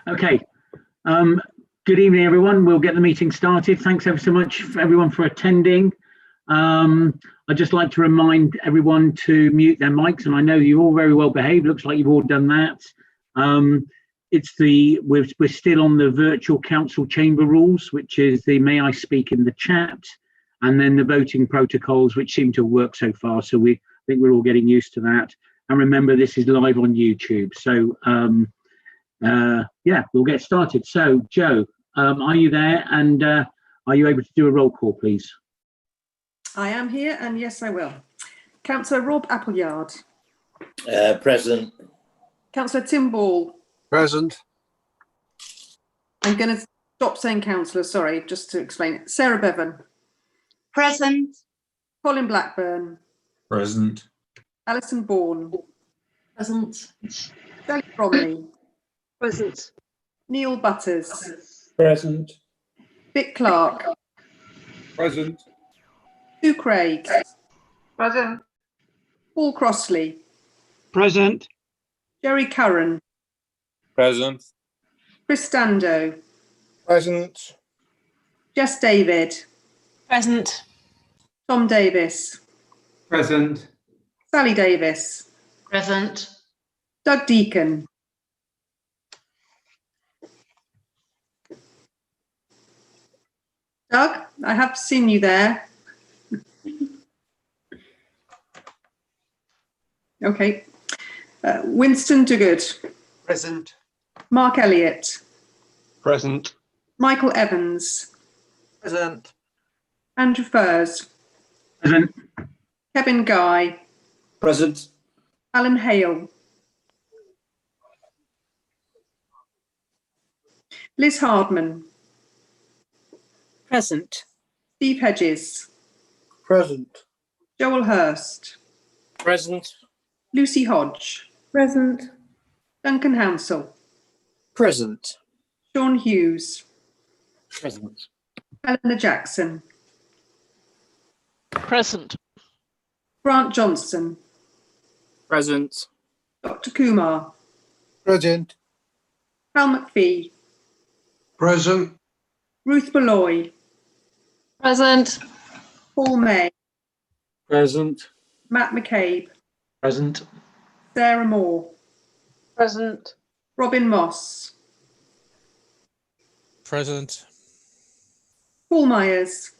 Okay. Good evening, everyone. We'll get the meeting started. Thanks ever so much for everyone for attending. I'd just like to remind everyone to mute their mics, and I know you're all very well behaved. Looks like you've all done that. We're still on the virtual council chamber rules, which is the may I speak in the chat, and then the voting protocols, which seem to work so far. So I think we're all getting used to that. And remember, this is live on YouTube. So yeah, we'll get started. So Joe, are you there? And are you able to do a roll call, please? I am here, and yes, I will. Councillor Rob Appleyard. Present. Councillor Tim Ball. Present. I'm going to stop saying councillor, sorry, just to explain it. Sarah Bevan. Present. Colin Blackburn. Present. Alison Bourne. Present. Sally Bromley. Present. Neil Butters. Present. Vic Clark. Present. Sue Craig. Present. Paul Crossley. Present. Jerry Curran. Present. Chris Stando. Present. Jess David. Present. Tom Davis. Present. Sally Davis. Present. Doug Deacon. Doug, I have seen you there. Okay. Winston Duguid. Present. Mark Elliott. Present. Michael Evans. Present. Andrew Furs. Present. Kevin Guy. Present. Alan Hale. Liz Hardman. Present. Steve Hedges. Present. Joel Hurst. Present. Lucy Hodge. Present. Duncan Hounsell. Present. Sean Hughes. Present. Eleanor Jackson. Present. Grant Johnson. Present. Dr. Kumar. Present. Hal McPhee. Present. Ruth Beloy. Present. Paul May. Present. Matt McCabe. Present. Sarah Moore. Present. Robin Moss. Present. Paul Myers.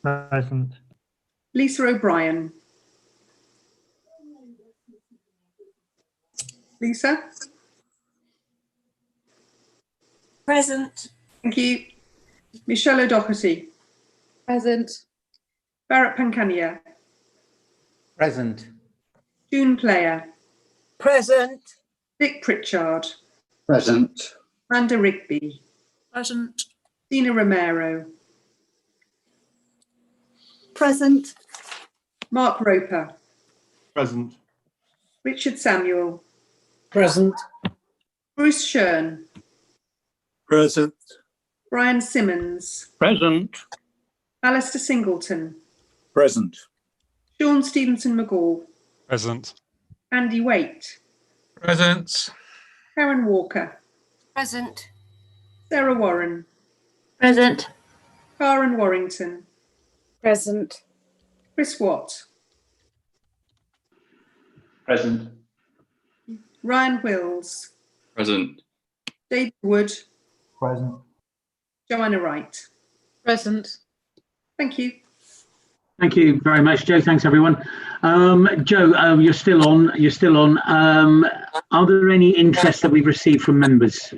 Present. Lisa O'Brien. Lisa? Present. Thank you. Michelle O'Doherty. Present. Barrett Pankania. Present. June Player. Present. Dick Pritchard. Present. Amanda Rigby. Present. Dina Romero. Present. Mark Roper. Present. Richard Samuel. Present. Bruce Shern. Present. Brian Simmons. Present. Alistair Singleton. Present. Sean Stevenson McGall. Present. Andy Waite. Present. Karen Walker. Present. Sarah Warren. Present. Karen Warrington. Present. Chris Watt. Present. Ryan Wills. Present. David Wood. Present. Joanna Wright. Present. Thank you. Thank you very much, Joe. Thanks, everyone. Joe, you're still on. You're still on. Are there any interests that we've received from members?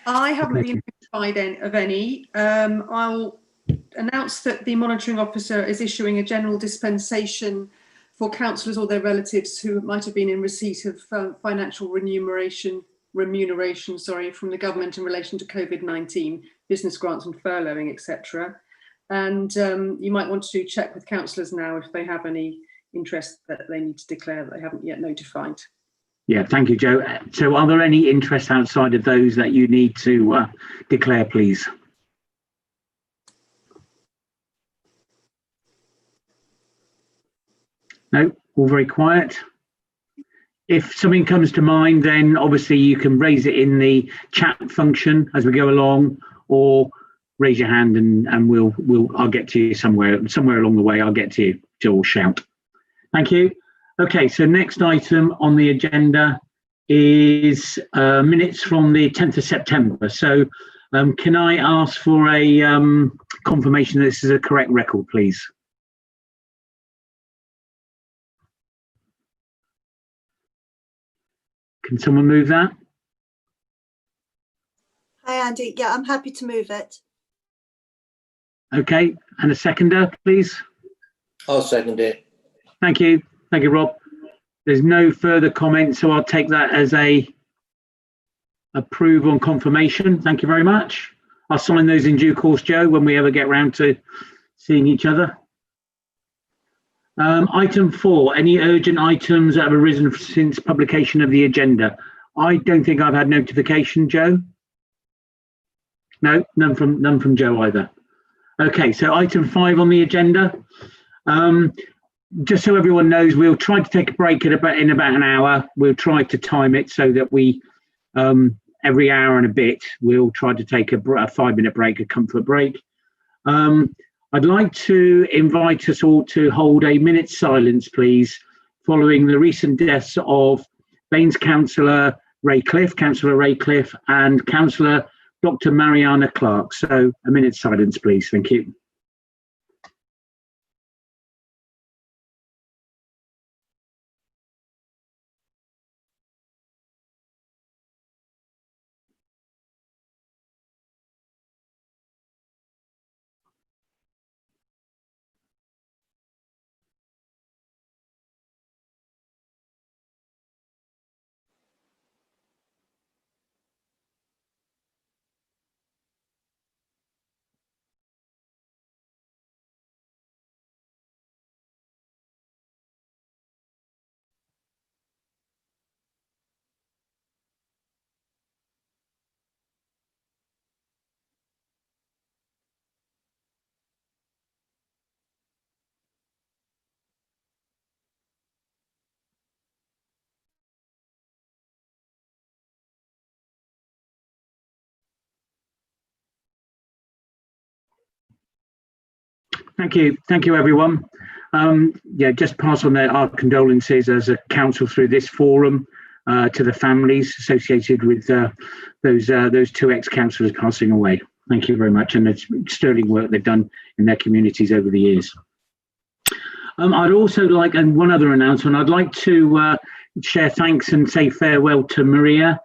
I haven't been notified of any. I'll announce that the monitoring officer is issuing a general dispensation for councillors or their relatives who might have been in receipt of financial remuneration from the government in relation to COVID-19, business grants and furloughing, etc. And you might want to check with councillors now if they have any interest that they need to declare that they haven't yet notified. Yeah, thank you, Joe. So are there any interests outside of those that you need to declare, please? No, all very quiet. If something comes to mind, then obviously you can raise it in the chat function as we go along, or raise your hand and I'll get to you somewhere along the way. I'll get to you, or shout. Thank you. Okay, so next item on the agenda is minutes from the 10th of September. So can I ask for a confirmation that this is a correct record, please? Can someone move that? Hi, Andy. Yeah, I'm happy to move it. Okay, and a seconder, please. I'll second it. Thank you. Thank you, Rob. There's no further comments, so I'll take that as a approval and confirmation. Thank you very much. I'll sign those in due course, Joe, when we ever get round to seeing each other. Item 4, any urgent items that have arisen since publication of the agenda? I don't think I've had notification, Joe. No, none from Joe either. Okay, so item 5 on the agenda. Just so everyone knows, we'll try to take a break in about an hour. We'll try to time it so that we, every hour and a bit, we'll try to take a 5-minute break, a comfort break. I'd like to invite us all to hold a minute's silence, please, following the recent deaths of Baines Councillor Ray Cliff, and Councillor Dr. Mariana Clark. So a minute's silence, please. Thank you. Thank you, everyone. Yeah, just pass on our condolences as a council through this forum to the families associated with those 2 ex-councillors passing away. Thank you very much, and it's sterling work they've done in their communities over the years. I'd also like, and one other announcement, I'd like to share thanks and say farewell to Maria,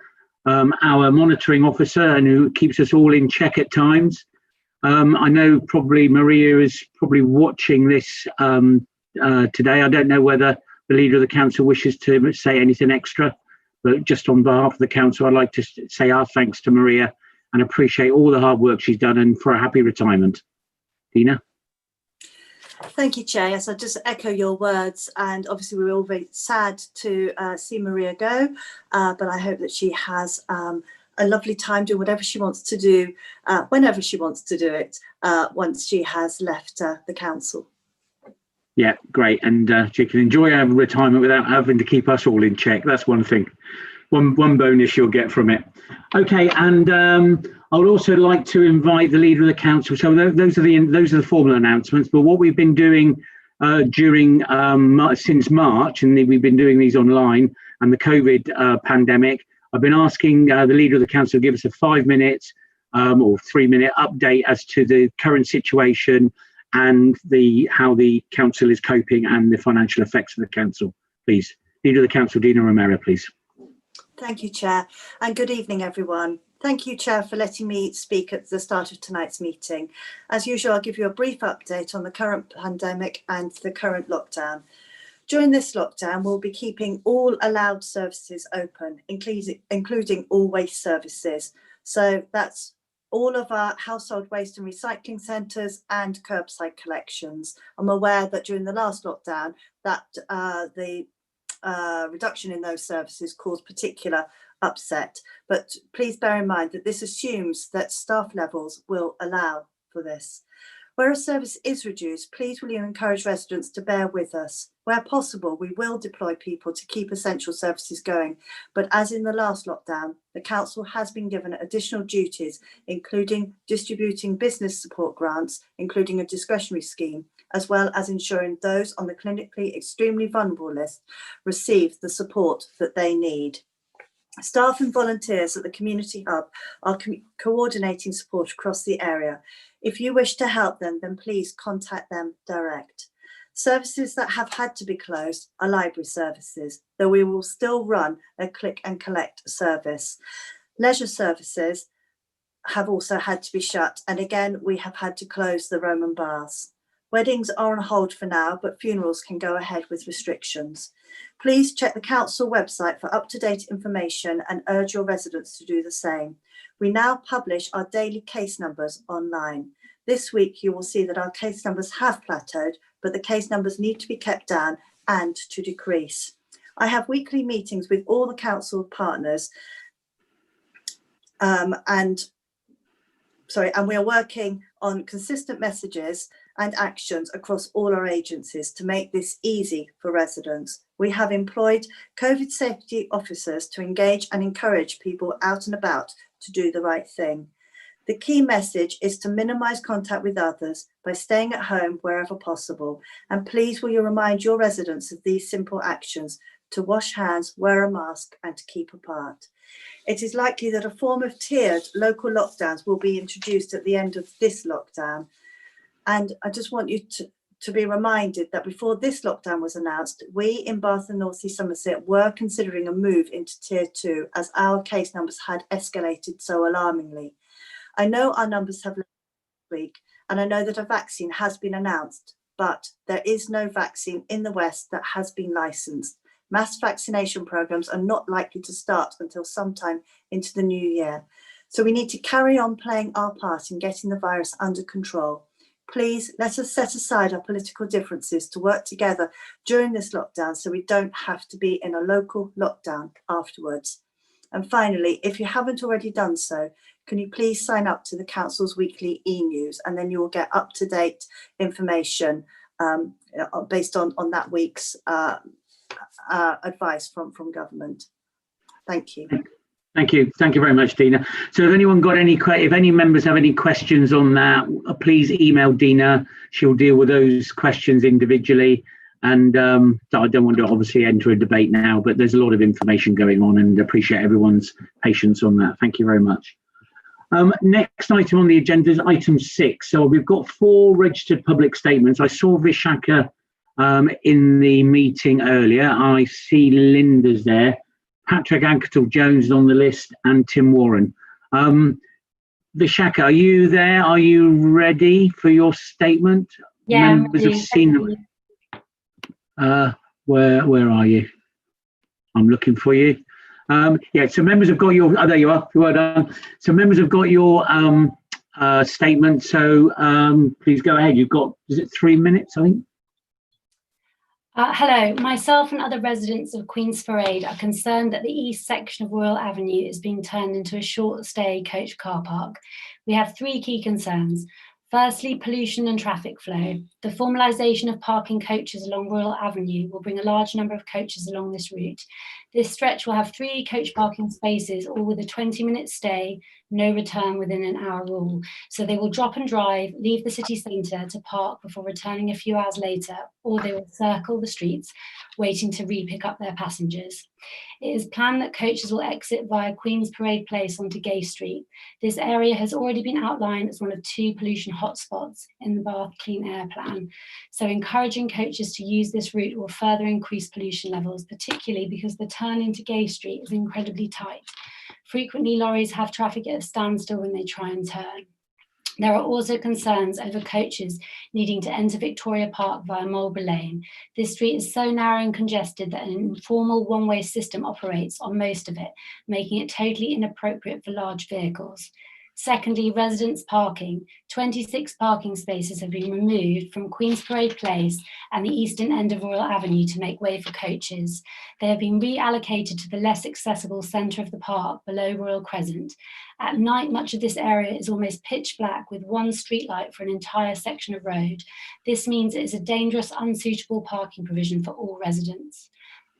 our monitoring officer, and who keeps us all in check at times. I know probably Maria is probably watching this today. I don't know whether the leader of the council wishes to say anything extra, but just on behalf of the council, I'd like to say our thanks to Maria and appreciate all the hard work she's done, and for a happy retirement. Dina? Thank you, Chair. Yes, I'll just echo your words, and obviously we're all very sad to see Maria go, but I hope that she has a lovely time doing whatever she wants to do, whenever she wants to do it, once she has left the council. Yeah, great. And she can enjoy her retirement without having to keep us all in check. That's one thing. One bonus you'll get from it. Okay, and I would also like to invite the leader of the council. So those are the formal announcements. But what we've been doing during since March, and we've been doing these online, and the COVID pandemic, I've been asking the leader of the council to give us a 5 minutes or 3-minute update as to the current situation and how the council is coping and the financial effects of the council. Please, leader of the council, Dina Romero, please. Thank you, Chair, and good evening, everyone. Thank you, Chair, for letting me speak at the start of tonight's meeting. As usual, I'll give you a brief update on the current pandemic and the current lockdown. During this lockdown, we'll be keeping all allowed services open, including all waste services. So that's all of our household waste and recycling centres and curbside collections. I'm aware that during the last lockdown, that the reduction in those services caused particular upset. But please bear in mind that this assumes that staff levels will allow for this. Where a service is reduced, please will you encourage residents to bear with us. Where possible, we will deploy people to keep essential services going, but as in the last lockdown, the council has been given additional duties, including distributing business support grants, including a discretionary scheme, as well as ensuring those on the clinically extremely vulnerable list receive the support that they need. Staff and volunteers at the Community Hub are coordinating support across the area. If you wish to help them, then please contact them direct. Services that have had to be closed are library services, though we will still run a click and collect service. Leisure services have also had to be shut, and again, we have had to close the Roman baths. Weddings are on hold for now, but funerals can go ahead with restrictions. Please check the council website for up-to-date information and urge your residents to do the same. We now publish our daily case numbers online. This week, you will see that our case numbers have plateaued, but the case numbers need to be kept down and to decrease. I have weekly meetings with all the council partners and we are working on consistent messages and actions across all our agencies to make this easy for residents. We have employed COVID safety officers to engage and encourage people out and about to do the right thing. The key message is to minimise contact with others by staying at home wherever possible. And please will you remind your residents of these simple actions: to wash hands, wear a mask, and to keep apart. It is likely that a form of tiered local lockdowns will be introduced at the end of this lockdown. And I just want you to be reminded that before this lockdown was announced, we in Bath and North East Somerset were considering a move into tier 2 as our case numbers had escalated so alarmingly. I know our numbers have left this week, and I know that a vaccine has been announced, but there is no vaccine in the West that has been licensed. Mass vaccination programs are not likely to start until sometime into the new year. So we need to carry on playing our part in getting the virus under control. Please let us set aside our political differences to work together during this lockdown so we don't have to be in a local lockdown afterwards. And finally, if you haven't already done so, can you please sign up to the council's weekly e-news, and then you will get up-to-date information based on that week's advice from government. Thank you. Thank you. Thank you very much, Dina. So if anyone got if any members have any questions on that, please email Dina. She'll deal with those questions individually. And I don't want to obviously enter a debate now, but there's a lot of information going on, and appreciate everyone's patience on that. Thank you very much. Next item on the agenda is item 6. So we've got 4 registered public statements. I saw Vishaka in the meeting earlier. I see Linda's there. Patrick Anketel-Jones is on the list, and Tim Warren. Vishaka, are you there? Are you ready for your statement? Yeah, Members have seen them. Where are you? I'm looking for you. Yeah, so members have got your, there you are, well done. So members have got your statement, so please go ahead. You've got, is it 3 minutes, I think? Hello, myself and other residents of Queen's Parade are concerned that the east section of Royal Avenue is being turned into a short stay coach car park. We have 3 key concerns. Firstly, pollution and traffic flow. The formalisation of parking coaches along Royal Avenue will bring a large number of coaches along this route. This stretch will have 3 coach parking spaces, all with a 20-minute stay, no return within an hour rule. So they will drop and drive, leave the city centre to park before returning a few hours later, or they will circle the streets, waiting to re-pick up their passengers. It is planned that coaches will exit via Queen's Parade Place onto Gay Street. This area has already been outlined as one of 2 pollution hotspots in the Bath Clean Air Plan. So encouraging coaches to use this route will further increase pollution levels, particularly because the turn into Gay Street is incredibly tight. Frequently, lorries have traffic at a standstill when they try and turn. There are also concerns over coaches needing to enter Victoria Park via Marlborough Lane. This street is so narrow and congested that an informal one-way system operates on most of it, making it totally inappropriate for large vehicles. Secondly, residents parking. 26 parking spaces have been removed from Queen's Parade Place and the eastern end of Royal Avenue to make way for coaches. They have been reallocated to the less accessible centre of the park below Royal Crescent. At night, much of this area is almost pitch black with one streetlight for an entire section of road. This means it is a dangerous, unsuitable parking provision for all residents.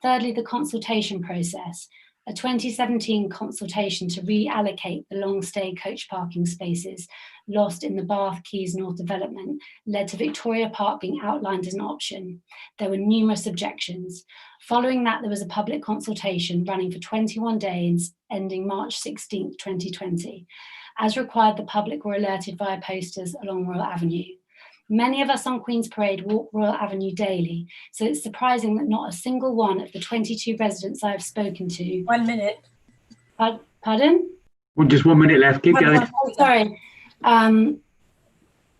Thirdly, the consultation process. A 2017 consultation to reallocate the long stay coach parking spaces lost in the Bath Quays North development led to Victoria Park being outlined as an option. There were numerous objections. Following that, there was a public consultation running for 21 days, ending March 16, 2020. As required, the public were alerted via posters along Royal Avenue. Many of us on Queen's Parade walk Royal Avenue daily, so it's surprising that not a single one of the 22 residents I have spoken to... 1 minute. Pardon? Well, just 1 minute left. Keep going. Oh, sorry.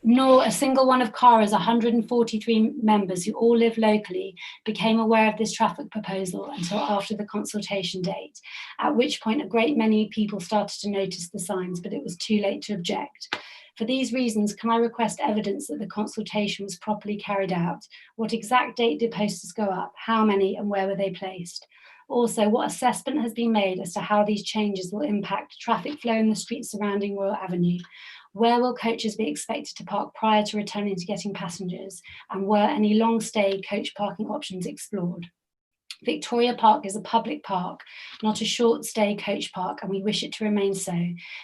Nor a single one of CARA's 143 members who all live locally became aware of this traffic proposal until after the consultation date, at which point a great many people started to notice the signs, but it was too late to object. For these reasons, can I request evidence that the consultation was properly carried out? What exact date did posters go up? How many and where were they placed? Also, what assessment has been made as to how these changes will impact traffic flow in the streets surrounding Royal Avenue? Where will coaches be expected to park prior to returning to getting passengers? And were any long stay coach parking options explored? Victoria Park is a public park, not a short stay coach park, and we wish it to remain so.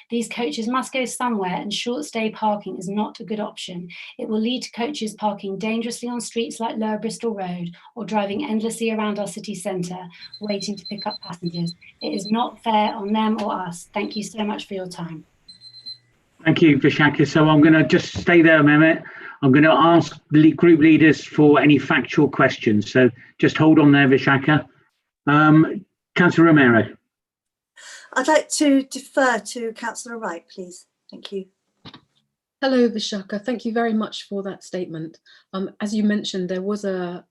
These coaches must go somewhere, and short stay parking is not a good option. It will lead to coaches parking dangerously on streets like Lower Bristol Road or driving endlessly around our city centre, waiting to pick up passengers. It is not fair on them or us. Thank you so much for your time. Thank you, Vishaka. So I'm going to just stay there, Mehmet. I'm going to ask the group leaders for any factual questions. So just hold on there, Vishaka. Councillor Romero. I'd like to defer to Councillor Wright, please. Thank you. Hello, Vishaka. Thank you very much for that statement. As you mentioned, there was a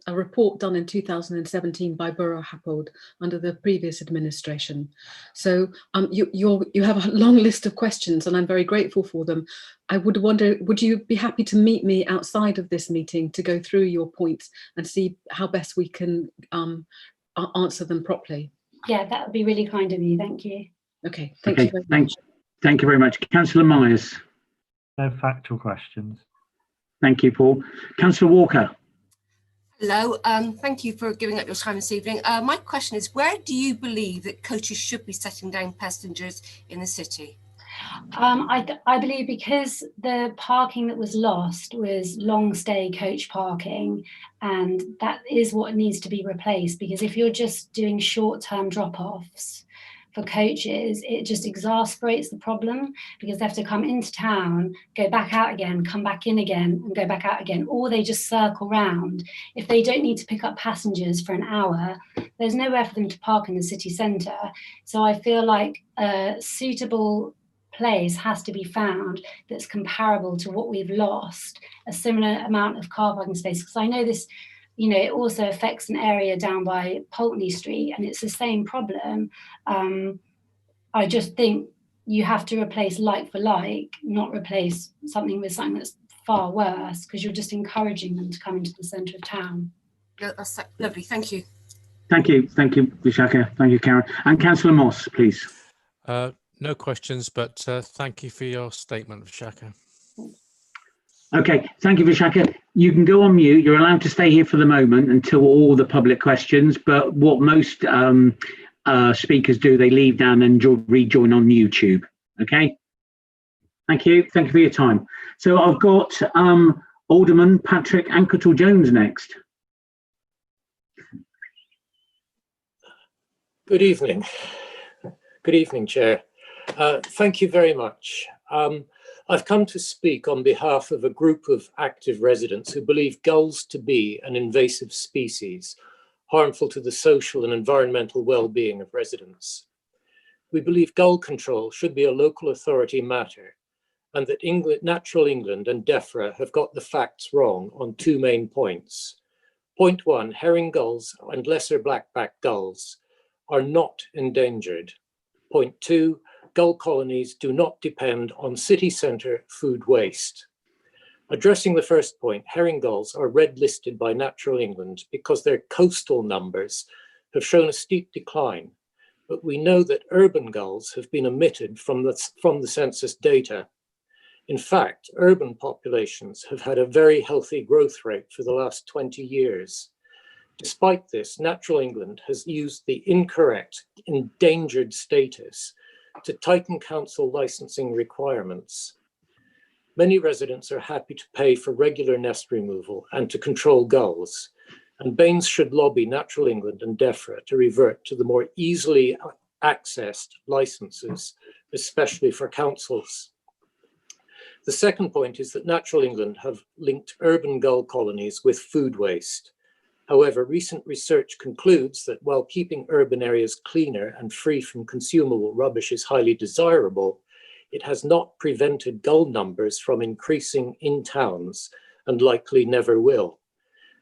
report done in 2017 by Borough Happold under the previous administration. So you have a long list of questions and I'm very grateful for them. I would wonder, would you be happy to meet me outside of this meeting to go through your points and see how best we can answer them properly? Yeah, that would be really kind of you. Thank you. Okay, thank you very much. Thank you very much. Councillor Myers. No factual questions. Thank you, Paul. Councillor Walker. Hello, thank you for giving up your time this evening. My question is, where do you believe that coaches should be setting down passengers in the city? I believe because the parking that was lost was long stay coach parking, and that is what needs to be replaced, because if you're just doing short-term drop-offs for coaches, it just exasperates the problem, because they have to come into town, go back out again, come back in again and go back out again, or they just circle round. If they don't need to pick up passengers for an hour, there's nowhere for them to park in the city centre. So I feel like a suitable place has to be found that's comparable to what we've lost, a similar amount of car parking space, because I know this, you know, it also affects an area down by Pulteney Street and it's the same problem. I just think you have to replace like for like, not replace something with something that's far worse, because you're just encouraging them to come into the centre of town. Yeah, that's lovely, thank you. Thank you, Vishaka. Thank you, Karen. And Councillor Moss, please. No questions, but thank you for your statement, Vishaka. Okay, thank you, Vishaka. You can go on mute. You're allowed to stay here for the moment until all the public questions, but what most speakers do, they leave down and rejoin on YouTube. Okay? Thank you. Thank you for your time. So I've got Alderman Patrick Anketell-Jones next. Good evening. Good evening, Chair. Thank you very much. I've come to speak on behalf of a group of active residents who believe gulls to be an invasive species, harmful to the social and environmental well-being of residents. We believe gull control should be a local authority matter, and that Natural England and DEFRA have got the facts wrong on two main points. Point one, herring gulls and lesser blackback gulls are not endangered. Point two, gull colonies do not depend on city centre food waste. Addressing the first point, herring gulls are red listed by Natural England because their coastal numbers have shown a steep decline, but we know that urban gulls have been omitted from the census data. In fact, urban populations have had a very healthy growth rate for the last 20 years. Despite this, Natural England has used the incorrect endangered status to tighten council licensing requirements. Many residents are happy to pay for regular nest removal and to control gulls, and BAMES should lobby Natural England and DEFRA to revert to the more easily accessed licenses, especially for councils. The second point is that Natural England have linked urban gull colonies with food waste. However, recent research concludes that while keeping urban areas cleaner and free from consumable rubbish is highly desirable, it has not prevented gull numbers from increasing in towns and likely never will.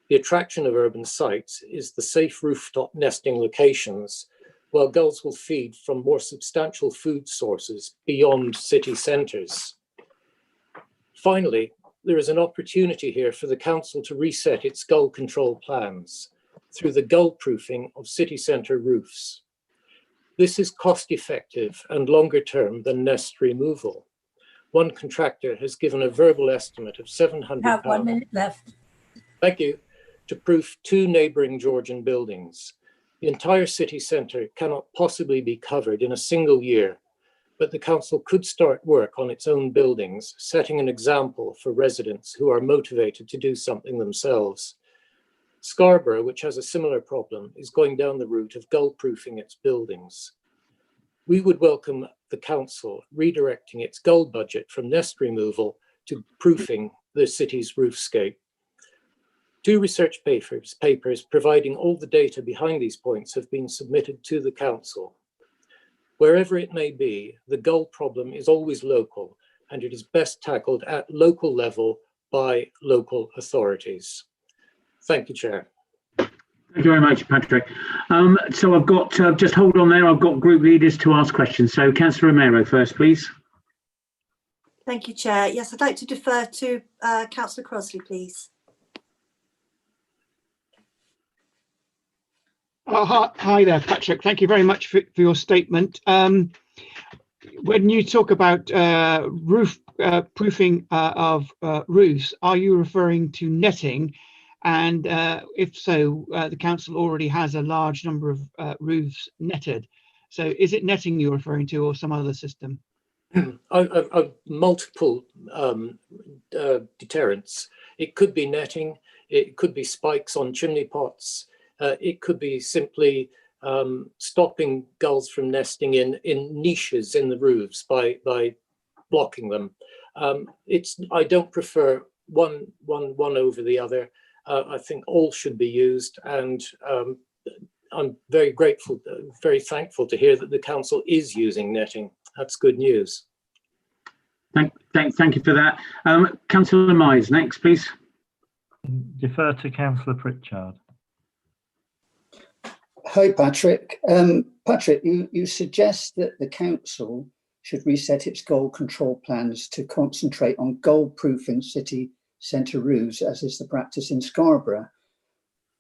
The attraction of urban sites is the safe rooftop nesting locations, while gulls will feed from more substantial food sources beyond city centres. Finally, there is an opportunity here for the council to reset its gull control plans through the gull proofing of city centre roofs. This is cost effective and longer term than nest removal. One contractor has given a verbal estimate of £700. Have 1 minute left. Thank you. To proof 2 neighbouring Georgian buildings. The entire city centre cannot possibly be covered in a single year, but the council could start work on its own buildings, setting an example for residents who are motivated to do something themselves. Scarborough, which has a similar problem, is going down the route of gull-proofing its buildings. We would welcome the council redirecting its gull budget from nest removal to proofing the city's roofscape. 2 research papers providing all the data behind these points have been submitted to the council. Wherever it may be, the gull problem is always local, and it is best tackled at local level by local authorities. Thank you, Chair. Thank you very much, Patrick. So I've got, just hold on there, I've got group leaders to ask questions. So Councillor Romero first, please. Thank you, Chair. Yes, I'd like to defer to Councillor Crossley, please. Hi there, Patrick. Thank you very much for your statement. When you talk about roof proofing of roofs, are you referring to netting? And if so, the council already has a large number of roofs netted. So is it netting you're referring to, or some other system? Multiple deterrents. It could be netting, it could be spikes on chimney pots, it could be simply stopping gulls from nesting in niches in the roofs by blocking them. I don't prefer one over the other. I think all should be used, and I'm very grateful, very thankful to hear that the council is using netting. That's good news. Thank you for that. Councillor Mize, next, please. Defer to Councillor Pritchard. Hi, Patrick. Patrick, you suggest that the council should reset its gull control plans to concentrate on gull-proofing city centre roofs, as is the practice in Scarborough.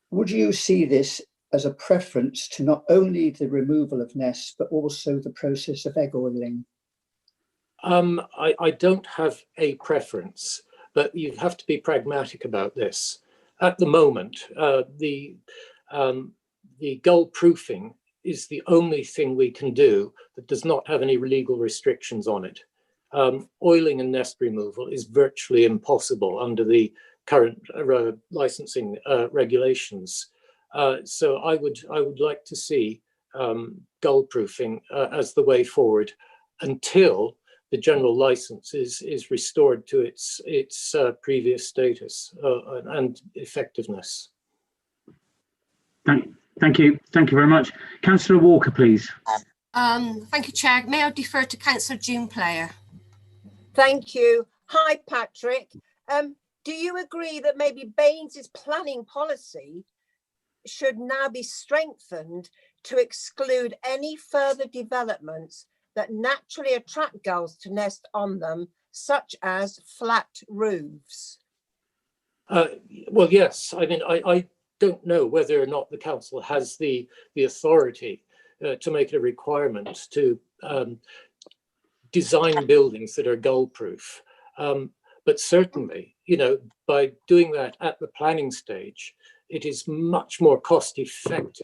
Would you see this as a preference to not only the removal of nests, but also the process of egg oiling? I don't have a preference, but you have to be pragmatic about this. At the moment, the gull proofing is the only thing we can do that does not have any legal restrictions on it. Oiling and nest removal is virtually impossible under the current licensing regulations. So I would like to see gull proofing as the way forward until the general license is restored to its previous status and effectiveness. Thank you very much. Councillor Walker, please. Thank you, Chair. May I defer to Councillor June Player? Thank you. Hi, Patrick. Do you agree that maybe BAMES' planning policy should now be strengthened to exclude any further developments that naturally attract gulls to nest on them, such as flat roofs? Well, yes. I mean, I don't know whether or not the council has the authority to make it a requirement to design buildings that are gull-proof. But certainly, you know, by doing that at the planning stage, it is much more cost efficient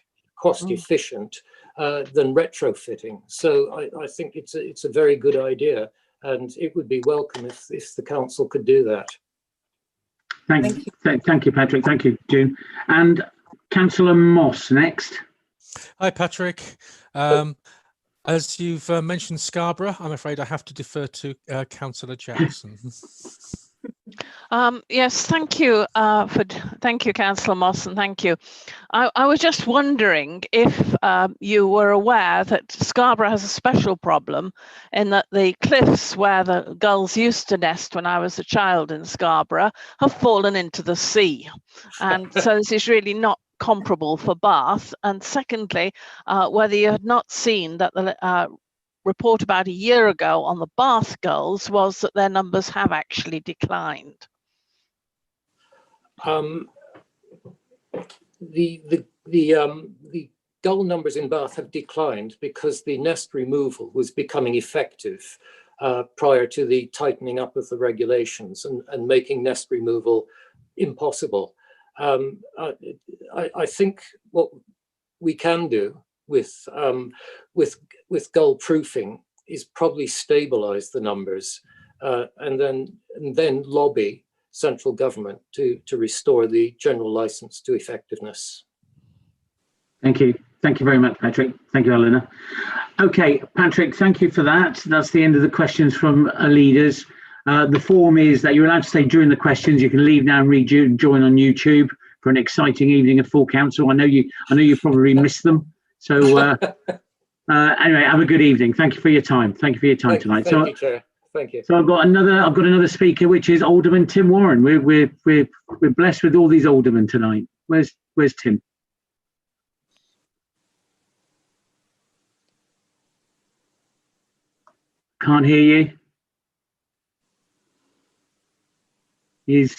than retrofitting. So I think it's a very good idea, and it would be welcome if the council could do that. Thank you, Patrick. Thank you, June. And Councillor Moss next. Hi, Patrick. As you've mentioned Scarborough, I'm afraid I have to defer to Councillor Jackson. Yes, thank you thank you, Councillor Moss, and thank you. I was just wondering if you were aware that Scarborough has a special problem in that the cliffs where the gulls used to nest when I was a child in Scarborough have fallen into the sea, and so this is really not comparable for Bath. And secondly, whether you had not seen that the report about a year ago on the Bath gulls was that their numbers have actually declined. The gull numbers in Bath have declined because the nest removal was becoming effective prior to the tightening up of the regulations and making nest removal impossible. I think what we can do with gull proofing is probably stabilize the numbers and then lobby central government to restore the general license to effectiveness. Thank you. Thank you very much, Patrick. Thank you, Eleanor. Okay, Patrick, thank you for that. That's the end of the questions from leaders. The form is that you're allowed to stay during the questions. You can leave now and rejoin on YouTube for an exciting evening of full council. I know you probably missed them. So anyway, have a good evening. Thank you for your time. Thank you for your time tonight. Thank you, Chair. Thank you. So I've got another speaker, which is Alderman Tim Warren. We're blessed with all these aldermen tonight. Where's Tim? Can't hear you. Is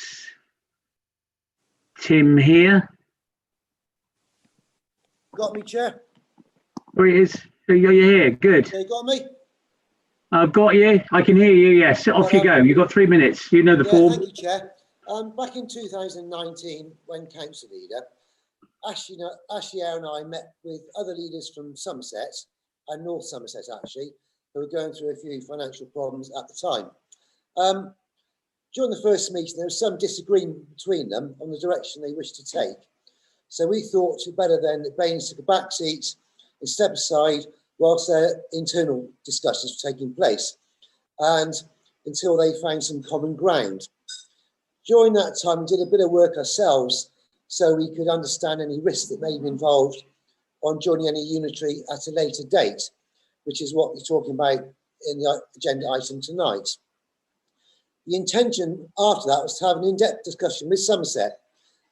Tim here? Got me, Chair. There he is. You're here. Good. You got me? I've got you. I can hear you. Yes. Off you go. You've got 3 minutes. You know the form. Thank you, Chair. Back in 2019, when council leader, Ashley Eyre and I met with other leaders from Somerset and North Somerset, actually, who were going through a few financial problems at the time. During the first meeting, there was some disagreement between them on the direction they wished to take. So we thought it better then that Baines took a back seat and step aside whilst their internal discussions were taking place, and until they found some common ground. During that time, we did a bit of work ourselves so we could understand any risks that may be involved on joining any unitary at a later date, which is what we're talking about in the agenda item tonight. The intention after that was to have an in-depth discussion with Somerset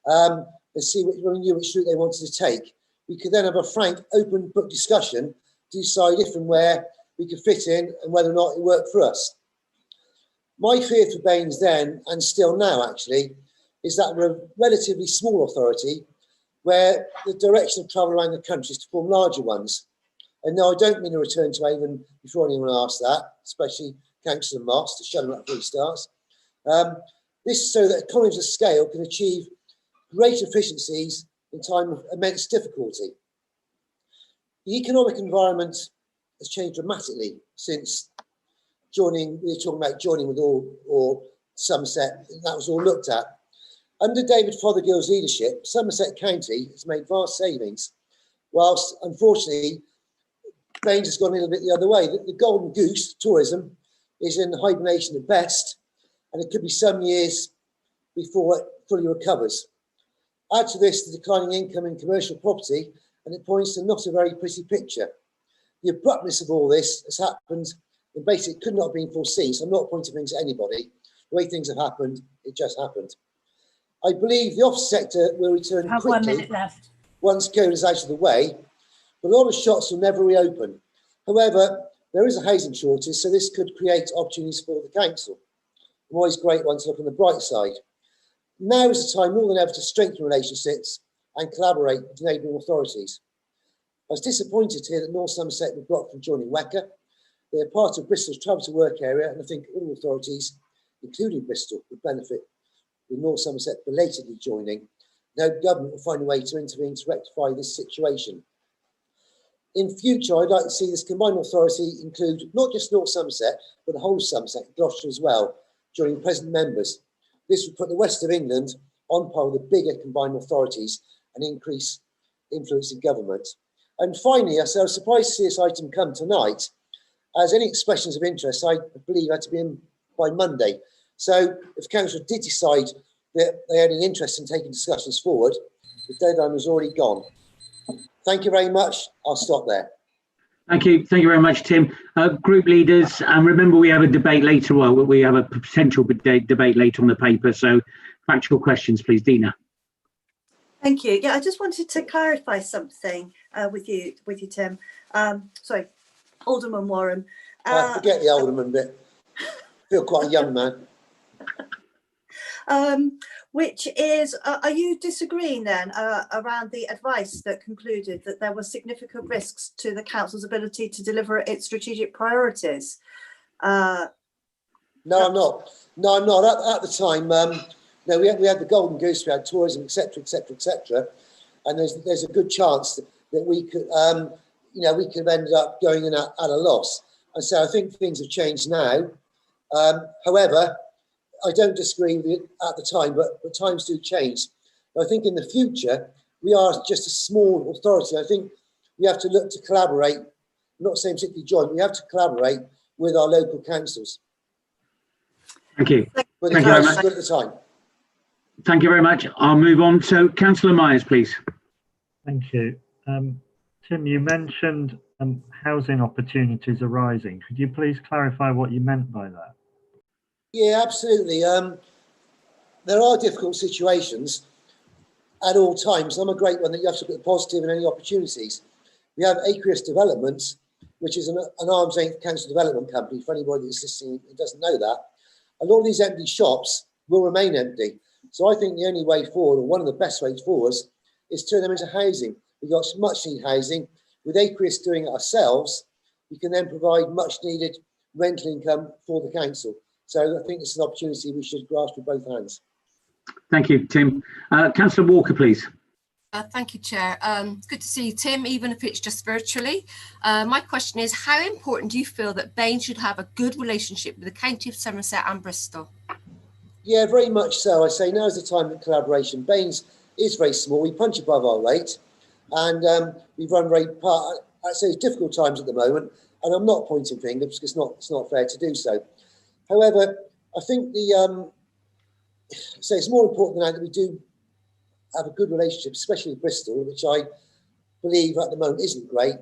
and see which route they wanted to take. We could then have a frank, open book discussion to decide if and where we could fit in and whether or not it worked for us. My fear for Baines then, and still now actually, is that we're a relatively small authority where the direction of travel around the country is to form larger ones. And no, I don't mean a return to Avon before anyone asks that, especially Councillor Moss, to shut them up 3 stars. This is so that economies of scale can achieve great efficiencies in time of immense difficulty. The economic environment has changed dramatically since joining. We were talking about joining with or Somerset, and that was all looked at. Under David Fothergill's leadership, Somerset County has made vast savings, whilst unfortunately Baines has gone a little bit the other way. The golden goose, tourism, is in hibernation at best, and it could be some years before it fully recovers. Add to this the declining income in commercial property, and it points to not a very pretty picture. The abruptness of all this has happened, and basically could not have been foreseen, so I'm not pointing things at anybody. The way things have happened, it just happened. I believe the office sector will return quickly 1 minute left. once COVID is out of the way, but a lot of shops will never reopen. However, There is a housing shortage, so this could create opportunities for the council. I'm always great one to look on the bright side. Now is the time more than ever to strengthen relationships and collaborate with neighbouring authorities. I was disappointed to hear that North Somerset were blocked from joining WECA. They're part of Bristol's travel to work area, and I think all authorities, including Bristol, would benefit with North Somerset belatedly joining. No government will find a way to intervene to rectify this situation. In future, I'd like to see this combined authority include not just North Somerset, but the whole Somerset, Gloucester as well, joining present members. This would put the west of England on par with the bigger combined authorities and increase influence in government. And finally, I was surprised to see this item come tonight, as any expressions of interest, I believe, had to be in by Monday. So if council did decide that they had an interest in taking discussions forward, the deadline was already gone. Thank you very much. I'll stop there. Thank you very much, Tim. Group leaders, and remember we have a debate later. Well, we have a potential debate later on the paper. So, factual questions, please, Dina. Thank you. Yeah, I just wanted to clarify something with you, Tim. Sorry, Alderman Warren. Forget the alderman bit. I feel quite a young man. Which is, are you disagreeing then around the advice that concluded that there were significant risks to the council's ability to deliver its strategic priorities? No, I'm not. No, I'm not. At the time, no, we had the Golden Goose, we had tourism, etc., etc., etc., and there's a good chance that we could, we could have ended up going in at a loss. And so I think things have changed now. However, I don't disagree with it at the time, but times do change. But I think in the future, we are just a small authority. I think we have to look to collaborate, I'm not saying particularly joint, we have to collaborate with our local councils. Thank you. But Thank you very much. Good at the time. Thank you very much. I'll move on. So, Councillor Myers, please. Thank you. Tim, you mentioned housing opportunities arising. Could you please clarify what you meant by that? Yeah, absolutely. There are difficult situations at all times. I'm a great one that you have to look at the positive and any opportunities. We have Aquarius Developments, which is an arm's length council development company, for anybody that's listening and doesn't know that. A lot of these empty shops will remain empty. So I think the only way forward, or one of the best ways forward, is turn them into housing. We've got much needed housing. With Aquarius doing it ourselves, we can then provide much needed rental income for the council. So I think it's an opportunity we should grasp with both hands. Thank you, Tim. Councillor Walker, please. Thank you, Chair. It's good to see you, Tim, even if it's just virtually. My question is, how important do you feel that Bain should have a good relationship with the County of Somerset and Bristol? Yeah, very much so. I say now's the time of collaboration. Baines is very small. We punch above our weight, and we've run very part. I'd say it's difficult times at the moment, and I'm not pointing fingers because it's not fair to do so. However, I think it's more important than that we do have a good relationship, especially with Bristol, which I believe at the moment isn't great.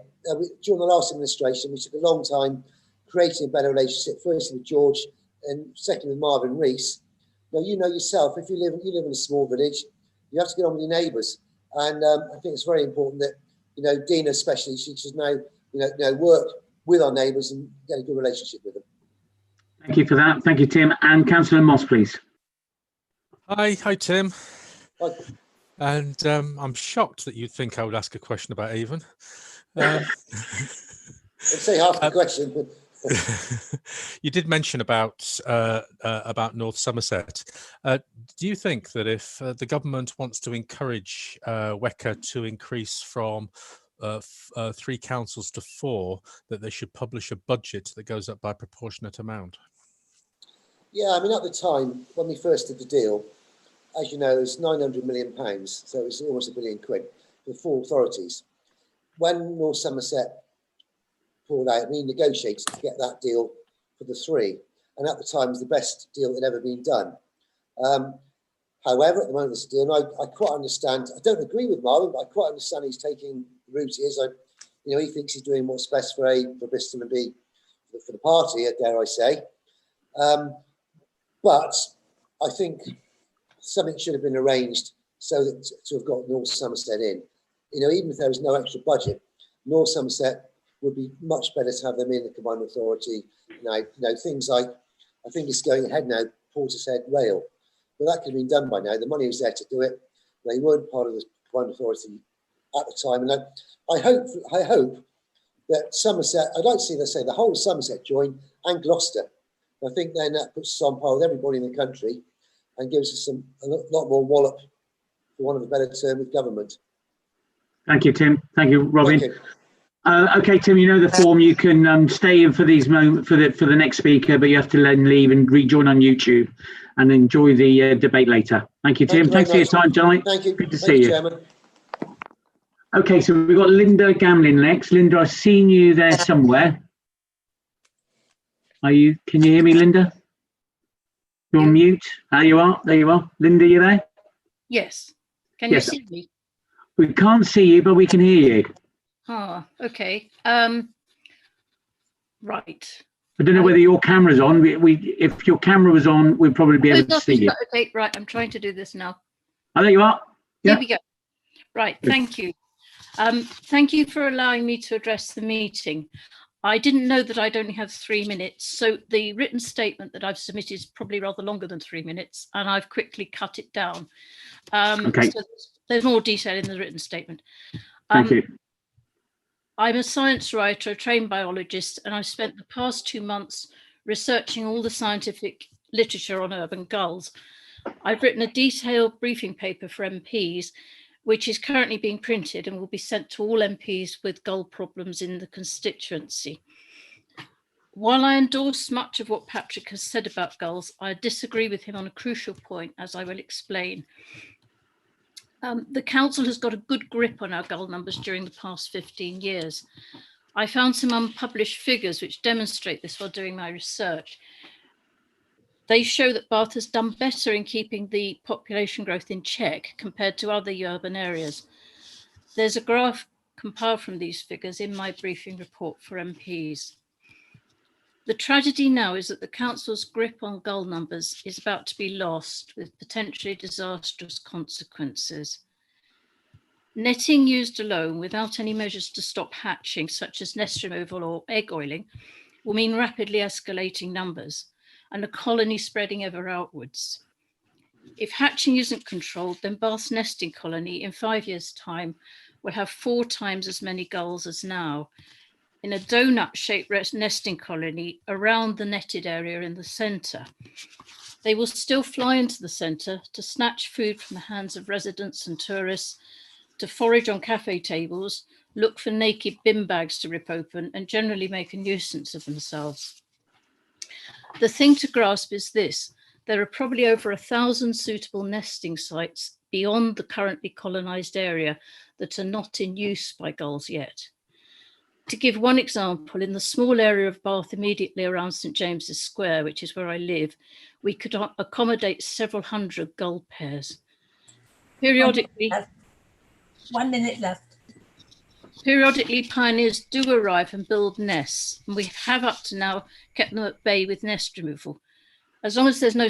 During the last administration, we took a long time creating a better relationship, firstly with George and secondly with Marvin Rees. Now, you know yourself, if you live in a small village, you have to get on with your neighbours. And I think it's very important that, Dina especially, she should now, work with our neighbours and get a good relationship with them. Thank you for that. Thank you, Tim. And Councillor Moss, please. Hi, Tim. Hi. And I'm shocked that you'd think I would ask a question about Avon. I'd say half the question. But you did mention about North Somerset. Do you think that if the government wants to encourage WECA to increase from 3 councils to 4, that they should publish a budget that goes up by proportionate amount? Yeah, I mean, at the time when we first did the deal, as you know, it was £900 million, so it's almost £1 billion for 4 authorities. When North Somerset pulled out, we negotiated to get that deal for the 3, and at the time it was the best deal that had ever been done. However, at the moment it's a deal, and I quite understand. I don't agree with Marvin, but I quite understand he's taking the route he is. He thinks he's doing what's best for Bristol and B for the party, dare I say. But I think something should have been arranged so that to have got North Somerset in. Even if there was no extra budget, North Somerset would be much better to have them in the combined authority. Things like, I think it's going ahead now, Portishead Rail. But that could have been done by now. The money was there to do it. They weren't part of the combined authority at the time. And I hope that Somerset, I'd like to see, let's say, the whole of Somerset join, and Gloucester. I think then that puts us on par with everybody in the country and gives us a lot more wallop, for want of a better term, with government. Thank you, Tim. Thank you, Robin. Thank you. Okay, Tim, you know the form. You can stay in for these moments for the next speaker, but you have to then leave and rejoin on YouTube and enjoy the debate later. Thank you, Tim. Thanks for your time tonight. Thank you. Good to see you. Chairman. Okay, so we've got Linda Gamlin next. Linda, I've seen you there somewhere. Can you hear me, Linda? You're on mute. There you are. There you are. Linda, you there? Yes. Can Yes. you see me? We can't see you, but we can hear you. Ah, okay. Right. I don't know whether your camera's on. If your camera was on, we'd probably be able to see you. Okay, right. I'm trying to do this now. Oh, there you are. Here we go. Right. Thank you. Thank you for allowing me to address the meeting. I didn't know that I'd only have 3 minutes, so the written statement that I've submitted is probably rather longer than 3 minutes, and I've quickly cut it down. Okay. So there's more detail in the written statement. Thank you. I'm a science writer, a trained biologist, and I've spent the past 2 months researching all the scientific literature on urban gulls. I've written a detailed briefing paper for MPs, which is currently being printed and will be sent to all MPs with gull problems in the constituency. While I endorse much of what Patrick has said about gulls, I disagree with him on a crucial point, as I will explain. The council has got a good grip on our gull numbers during the past 15 years. I found some unpublished figures which demonstrate this while doing my research. They show that Bath has done better in keeping the population growth in check compared to other urban areas. There's a graph compiled from these figures in my briefing report for MPs. The tragedy now is that the council's grip on gull numbers is about to be lost with potentially disastrous consequences. Netting used alone without any measures to stop hatching, such as nest removal or egg oiling, will mean rapidly escalating numbers and a colony spreading ever outwards. If hatching isn't controlled, then Bath's nesting colony in 5 years' time will have 4 times as many gulls as now, in a donut-shaped nesting colony around the netted area in the centre. They will still fly into the centre to snatch food from the hands of residents and tourists, to forage on cafe tables, look for naked bin bags to rip open, and generally make a nuisance of themselves. The thing to grasp is this: there are probably over 1,000 suitable nesting sites beyond the currently colonised area that are not in use by gulls yet. To give one example, in the small area of Bath immediately around St James's Square, which is where I live, we could accommodate several hundred gull pairs. Periodically, 1 minute left. Periodically, pioneers do arrive and build nests, and we have up to now kept them at bay with nest removal. As long as there's no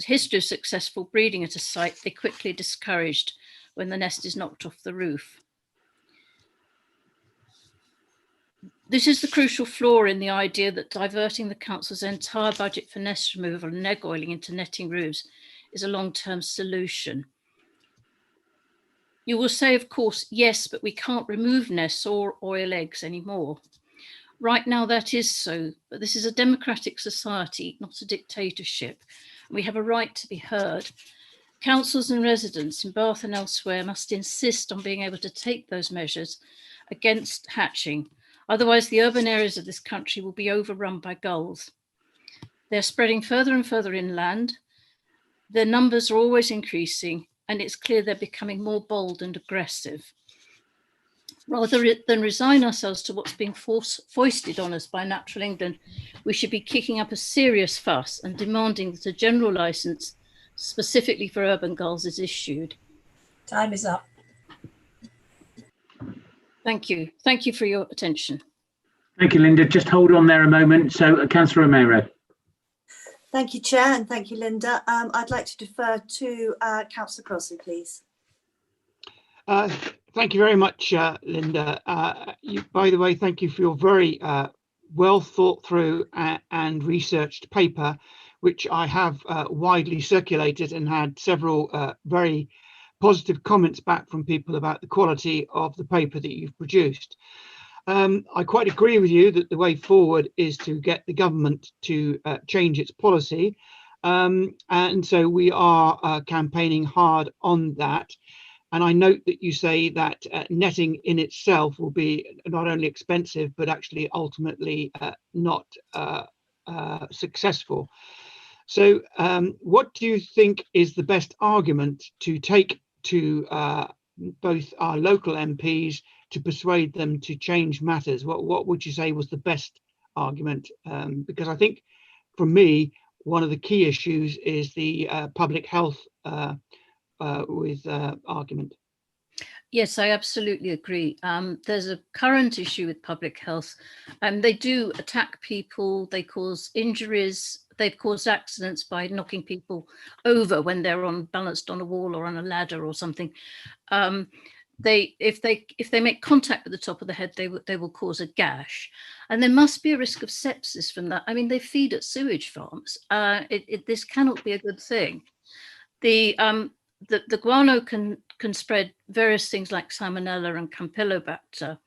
history of successful breeding at a site, they're quickly discouraged when the nest is knocked off the roof. This is the crucial flaw in the idea that diverting the council's entire budget for nest removal and egg oiling into netting roofs is a long-term solution. You will say, of course, yes, but we can't remove nests or oil eggs anymore. Right now that is so, but this is a democratic society, not a dictatorship. We have a right to be heard. Councils and residents in Bath and elsewhere must insist on being able to take those measures against hatching. Otherwise, the urban areas of this country will be overrun by gulls. They're spreading further and further inland. Their numbers are always increasing, and it's clear they're becoming more bold and aggressive. Rather than resign ourselves to what's being foisted on us by Natural England, we should be kicking up a serious fuss and demanding that a general licence specifically for urban gulls is issued. Time is up. Thank you. Thank you for your attention. Thank you, Linda. Just hold on there a moment. So, Councillor Romero. Thank you, Chair, and thank you, Linda. I'd like to defer to Councillor Crossley, please. Thank you very much, Linda. By the way, thank you for your very well thought through and researched paper, which I have widely circulated and had several very positive comments back from people about the quality of the paper that you've produced. I quite agree with you that the way forward is to get the government to change its policy. And so we are campaigning hard on that. And I note that you say that netting in itself will be not only expensive, but actually ultimately not successful. So what do you think is the best argument to take to both our local MPs to persuade them to change matters? What would you say was the best argument? Because I think for me, one of the key issues is the public health argument. Yes, I absolutely agree. There's a current issue with public health, and they do attack people, they cause injuries, they've caused accidents by knocking people over when they're balanced on a wall or on a ladder or something. If they make contact with the top of the head, they will cause a gash, and there must be a risk of sepsis from that. I mean, they feed at sewage farms. This cannot be a good thing. The guano can spread various things like Salmonella and Campylobacter.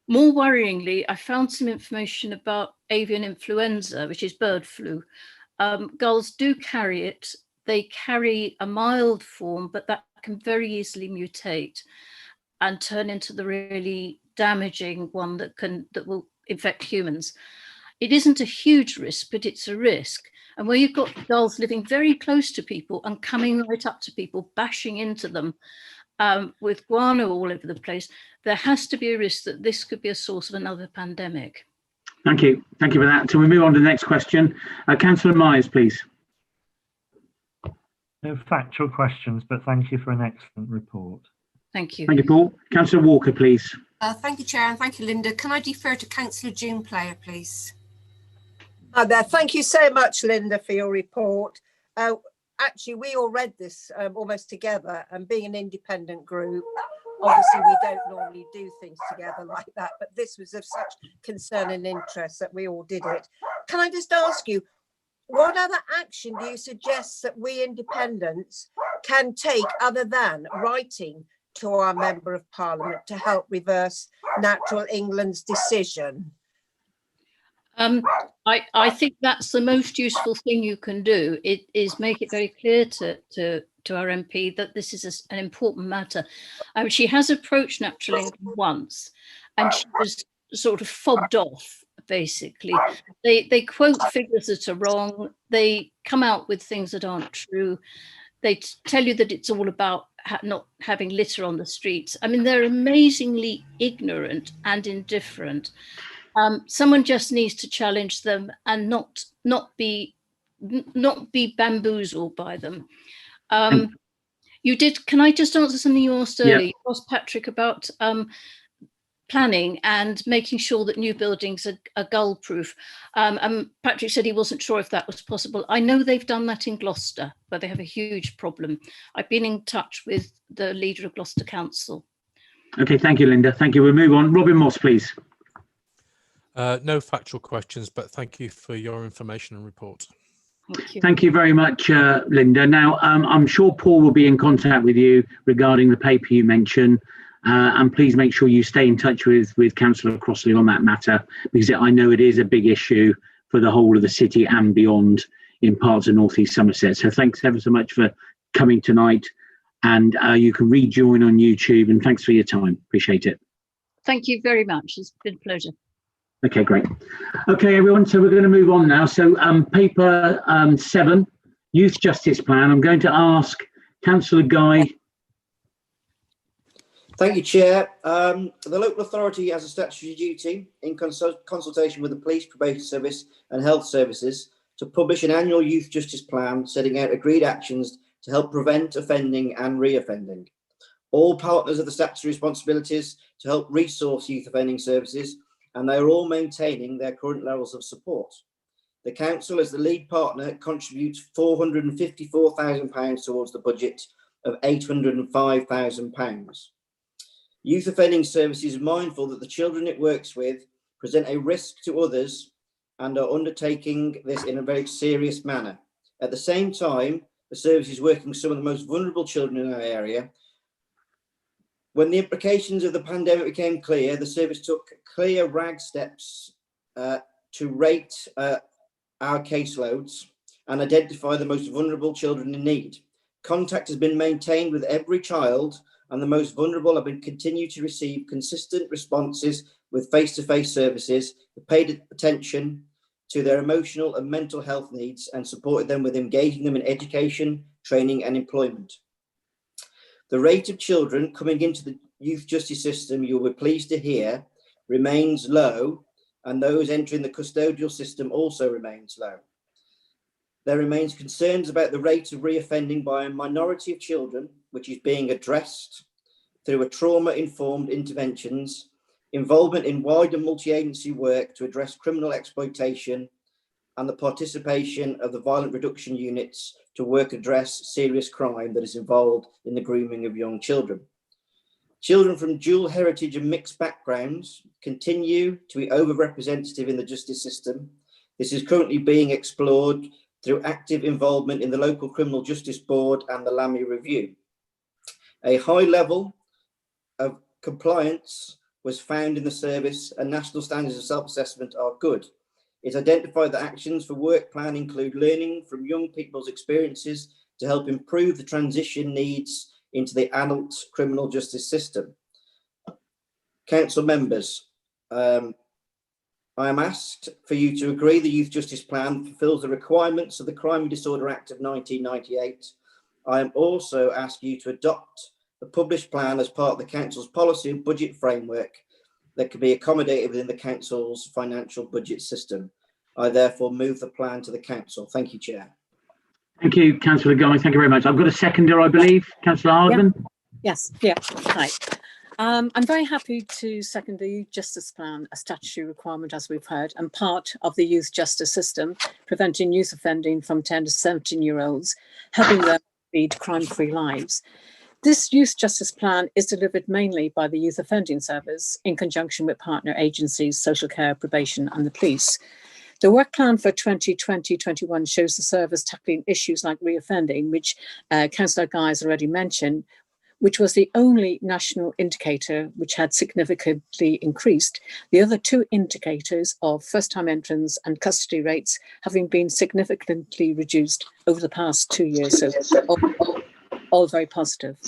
More worryingly, I found some information about avian influenza, which is bird flu. Gulls do carry it. They carry a mild form, but that can very easily mutate and turn into the really damaging one that will infect humans. It isn't a huge risk, but it's a risk. And where you've got gulls living very close to people and coming right up to people, bashing into them with guano all over the place, there has to be a risk that this could be a source of another pandemic. Thank you. Thank you for that. So we move on to the next question. Councillor Myers, please. No factual questions, but thank you for an excellent report. Thank you. Thank you, Paul. Councillor Walker, please. Thank you, Chair, and thank you, Linda. Can I defer to Councillor June Player, please? Hi there. Thank you so much, Linda, for your report. Actually, we all read this almost together, and being an independent group, obviously we don't normally do things together like that, but this was of such concern and interest that we all did it. Can I just ask you, what other action do you suggest that we independents can take other than writing to our Member of Parliament to help reverse Natural England's decision? I think that's the most useful thing you can do. It is make it very clear to our MP that this is an important matter. She has approached Natural England once, and she was sort of fobbed off. Basically, they quote figures that are wrong. They come out with things that aren't true. They tell you that it's all about not having litter on the streets. I mean, they're amazingly ignorant and indifferent. Someone just needs to challenge them and not be bamboozled by them. You did. Can I just answer something you asked earlier? You asked Patrick about planning and making sure that new buildings are gull proof. And Patrick said he wasn't sure if that was possible. I know they've done that in Gloucester, where they have a huge problem. I've been in touch with the leader of Gloucester Council. Okay, thank you, Linda. Thank you. We'll move on. Robin Moss, please. No factual questions, but thank you for your information and report. Thank you. Thank you very much, Linda. Now, I'm sure Paul will be in contact with you regarding the paper you mentioned. And please make sure you stay in touch with Councillor Crossley on that matter, because I know it is a big issue for the whole of the city and beyond in parts of North East Somerset. So thanks ever so much for coming tonight, and you can rejoin on YouTube, and thanks for your time. Appreciate it. Thank you very much. It's been a pleasure. Okay, great. Okay, everyone, so we're going to move on now. So paper 7, Youth Justice Plan. I'm going to ask Councillor Guy. Thank you, Chair. The local authority has a statutory duty in consultation with the police, probation service and health services to publish an annual youth justice plan setting out agreed actions to help prevent offending and re-offending. All partners have the statutory responsibilities to help resource youth offending services, and they are all maintaining their current levels of support. The council, as the lead partner, contributes £454,000 towards the budget of £805,000. Youth Offending Services is mindful that the children it works with present a risk to others and are undertaking this in a very serious manner. At the same time, the service is working with some of the most vulnerable children in our area. When the implications of the pandemic became clear, the service took clear RAG steps to rate our caseloads and identify the most vulnerable children in need. Contact has been maintained with every child, and the most vulnerable have been continued to receive consistent responses with face-to-face services, paid attention to their emotional and mental health needs, and supported them with engaging them in education, training and employment. The rate of children coming into the youth justice system, you'll be pleased to hear, remains low, and those entering the custodial system also remains low. There remains concerns about the rate of reoffending by a minority of children, which is being addressed through a trauma-informed interventions, involvement in wider multi-agency work to address criminal exploitation, and the participation of the violent reduction units to work address serious crime that is involved in the grooming of young children. Children from dual heritage and mixed backgrounds continue to be overrepresented in the justice system. This is currently being explored through active involvement in the local criminal justice board and the LAMI review. A high level of compliance was found in the service, and national standards of self-assessment are good. It identified that actions for work plan include learning from young people's experiences to help improve the transition needs into the adult criminal justice system. Council members, I am asked for you to agree the Youth Justice Plan fulfills the requirements of the Crime and Disorder Act of 1998. I am also asked you to adopt the published plan as part of the Council's policy and budget framework that can be accommodated within the Council's financial budget system. I therefore move the plan to the Council. Thank you, Chair. Thank you, Councillor Guy. Thank you very much. I've got a seconder, I believe. Councillor Hardman. Yes, yeah, hi. I'm very happy to second the Youth Justice Plan, a statutory requirement, as we've heard, and part of the youth justice system, preventing youth offending from 10 to 17-year-olds, helping them lead crime-free lives. This Youth Justice Plan is delivered mainly by the Youth Offending Service in conjunction with partner agencies, social care, probation and the police. The work plan for 2020-21 shows the service tackling issues like reoffending, which Councillor Guy has already mentioned, which was the only national indicator which had significantly increased. The other two indicators of first-time entrants and custody rates having been significantly reduced over the past 2 years, so all very positive.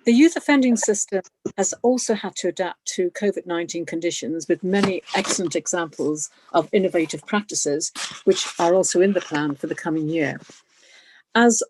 The youth offending system has also had to adapt to COVID-19 conditions, with many excellent examples of innovative practices, which are also in the plan for the coming year. As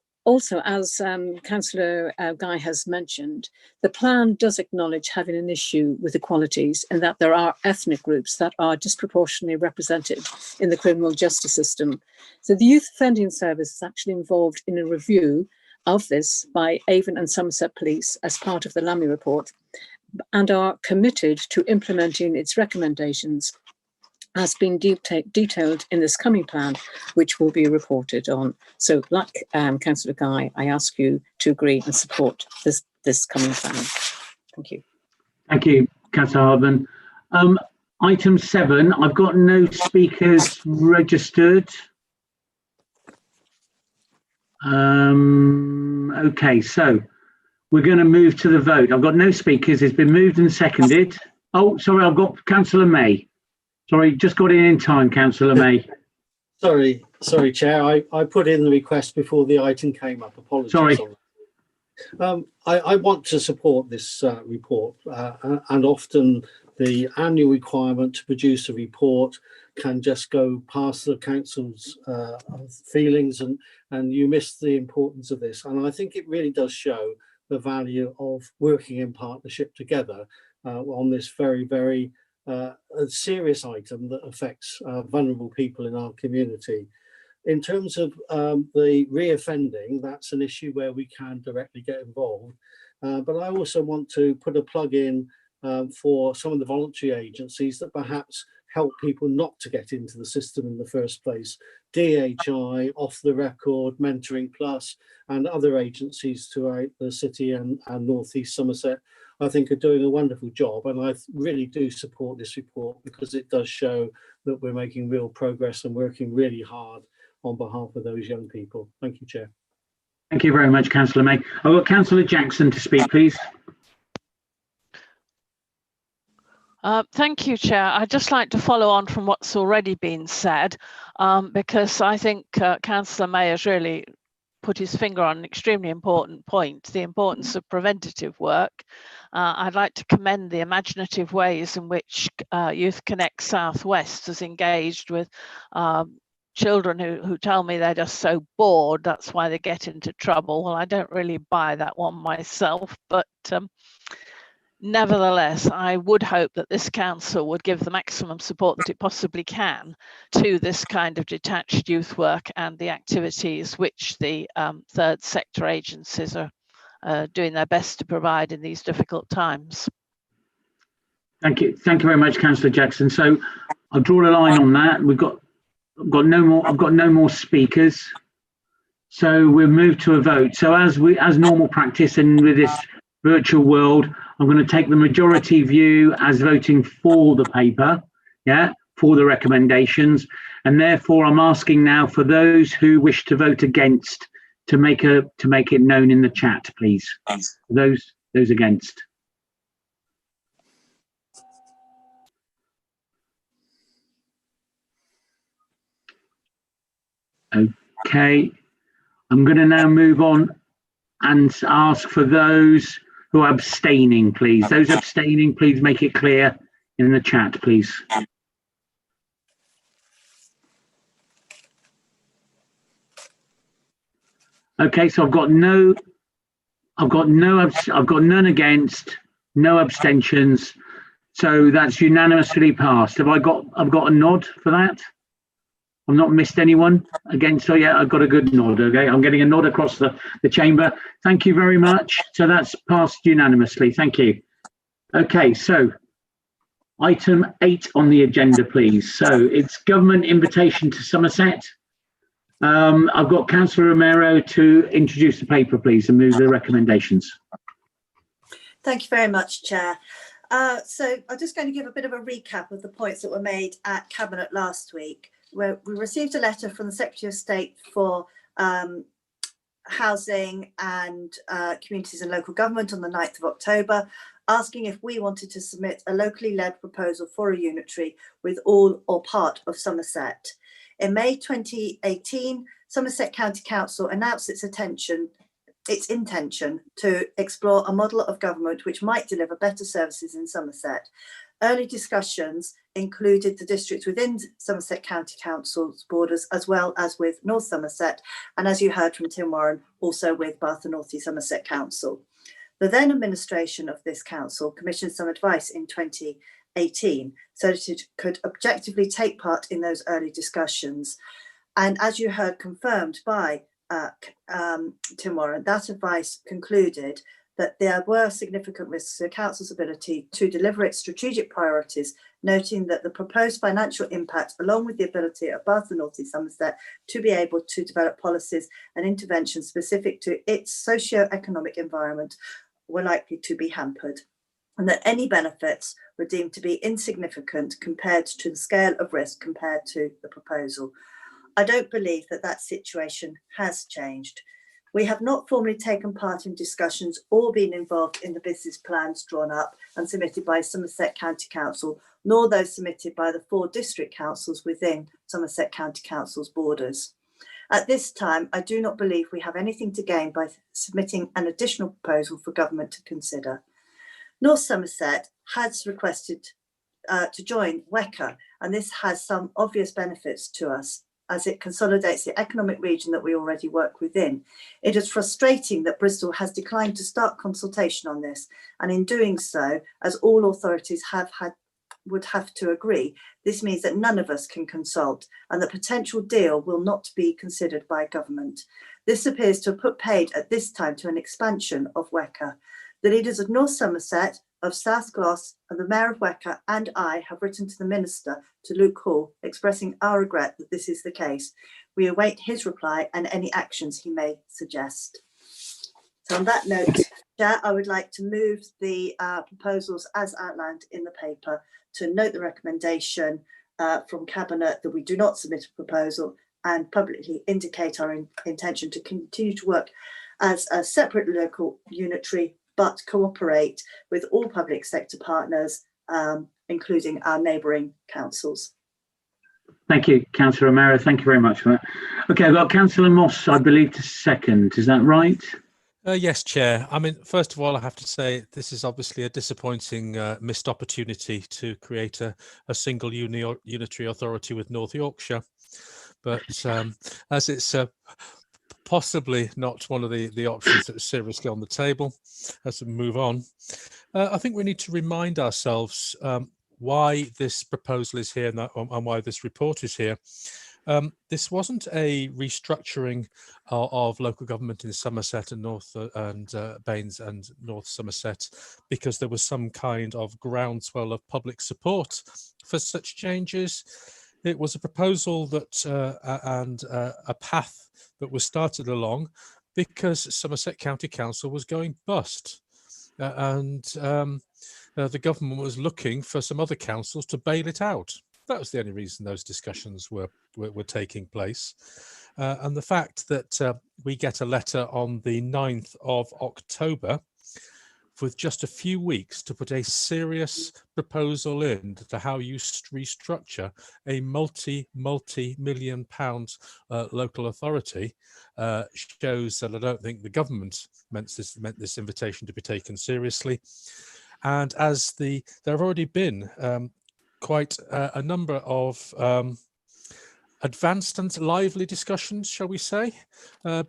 Councillor Guy has mentioned, the plan does acknowledge having an issue with equalities and that there are ethnic groups that are disproportionately represented in the criminal justice system. So the Youth Offending Service is actually involved in a review of this by Avon and Somerset Police as part of the LAMI report, and are committed to implementing its recommendations as been detailed in this coming plan, which will be reported on. So like Councillor Guy, I ask you to agree and support this coming plan. Thank you. Thank you, Councillor Hardman. Item 7, I've got no speakers registered. Okay, so we're going to move to the vote. I've got no speakers. It's been moved and seconded. Oh, sorry, I've got Councillor May. Sorry, just got in time, Councillor May. Sorry, Chair. I put in the request before the item came up. Apologies. Sorry. I want to support this report, and often the annual requirement to produce a report can just go past the council's feelings, and you miss the importance of this. And I think it really does show the value of working in partnership together on this very, very a serious item that affects vulnerable people in our community. In terms of the reoffending, that's an issue where we can directly get involved. But I also want to put a plug in for some of the voluntary agencies that perhaps help people not to get into the system in the first place. DHI, Off the Record, Mentoring Plus, and other agencies throughout the city and North East Somerset. I think are doing a wonderful job, and I really do support this report because it does show that we're making real progress and working really hard on behalf of those young people. Thank you, Chair. Thank you very much, Councillor May. I've got Councillor Jackson to speak, please. Thank you, Chair. I'd just like to follow on from what's already been said, because I think Councillor May has really put his finger on an extremely important point, the importance of preventative work. I'd like to commend the imaginative ways in which Youth Connect South West has engaged with children who tell me they're just so bored, that's why they get into trouble. Well, I don't really buy that one myself, but nevertheless, I would hope that this council would give the maximum support that it possibly can to this kind of detached youth work and the activities which the third sector agencies are doing their best to provide in these difficult times. Thank you very much, Councillor Jackson. So I've drawn a line on that. I've got no more speakers. So we'll move to a vote. So as normal practice and with this virtual world, I'm going to take the majority view as voting for the paper, for the recommendations, and therefore I'm asking now for those who wish to vote against to make it known in the chat, please. Those against. Okay, I'm going to now move on and ask for those who are abstaining, please. Those abstaining, please make it clear in the chat, please. Okay, so I've got none against, no abstentions. So that's unanimously passed. I've got a nod for that? I've not missed anyone again. So yeah, I've got a good nod. Okay, I'm getting a nod across the chamber. Thank you very much. So that's passed unanimously. Thank you. Okay, so item 8 on the agenda, please. So it's government invitation to Somerset. I've got Councillor Romero to introduce the paper, please, and move the recommendations. Thank you very much, Chair. So I'm just going to give a bit of a recap of the points that were made at Cabinet last week, where we received a letter from the Secretary of State for Housing and Communities and Local Government on the 9th of October, asking if we wanted to submit a locally led proposal for a unitary with all or part of Somerset. In May 2018, Somerset County Council announced its intention to explore a model of government which might deliver better services in Somerset. Early discussions included the districts within Somerset County Council's borders, as well as with North Somerset, and as you heard from Tim Warren, also with Bath and North East Somerset Council. The then administration of this council commissioned some advice in 2018 so that it could objectively take part in those early discussions. And as you heard confirmed by Tim Warren, that advice concluded that there were significant risks to the council's ability to deliver its strategic priorities, noting that the proposed financial impact, along with the ability of Bath and North East Somerset to be able to develop policies and interventions specific to its socio-economic environment, were likely to be hampered, and that any benefits were deemed to be insignificant compared to the scale of risk compared to the proposal. I don't believe that that situation has changed. We have not formally taken part in discussions or been involved in the business plans drawn up and submitted by Somerset County Council, nor those submitted by the 4 district councils within Somerset County Council's borders. At this time, I do not believe we have anything to gain by submitting an additional proposal for government to consider. North Somerset has requested to join WECA, and this has some obvious benefits to us, as it consolidates the economic region that we already work within. It is frustrating that Bristol has declined to start consultation on this, and in doing so, as all authorities would have to agree, this means that none of us can consult, and the potential deal will not be considered by government. This appears to have put paid at this time to an expansion of WECA. The leaders of North Somerset, of South Gloss, and the Mayor of WECA and I have written to the Minister, to Luke Hall, expressing our regret that this is the case. We await his reply and any actions he may suggest. So on that note, Chair, I would like to move the proposals as outlined in the paper, to note the recommendation from Cabinet that we do not submit a proposal, and publicly indicate our intention to continue to work as a separate local unitary, but cooperate with all public sector partners, including our neighbouring councils. Thank you, Councillor O'Meara. Thank you very much for that. Okay, I've got Councillor Moss, I believe, to second. Is that right? Yes, Chair. I mean, first of all, I have to say this is obviously a disappointing missed opportunity to create a single unitary authority with North Yorkshire. But as it's possibly not one of the options that is seriously on the table, as we move on, I think we need to remind ourselves why this proposal is here and why this report is here. This wasn't a restructuring of local government in Somerset and Baines and North Somerset because there was some kind of groundswell of public support for such changes. It was a proposal that and a path that was started along because Somerset County Council was going bust, and the government was looking for some other councils to bail it out. That was the only reason those discussions were taking place. And the fact that we get a letter on the 9th of October with just a few weeks to put a serious proposal in to how you restructure a multi-million pounds local authority shows that I don't think the government meant this invitation to be taken seriously. And as there have already been quite a number of advanced and lively discussions, shall we say,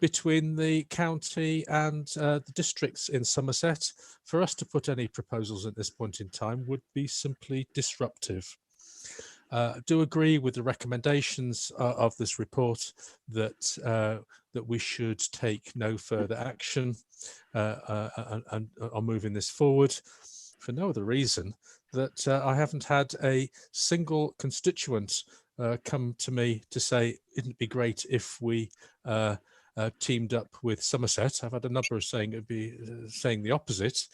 between the county and the districts in Somerset. For us to put any proposals at this point in time would be simply disruptive. Do agree with the recommendations of this report that we should take no further action and are moving this forward for no other reason that I haven't had a single constituent come to me to say, it'd be great if we teamed up with Somerset. I've had a number of saying it'd be saying the opposite.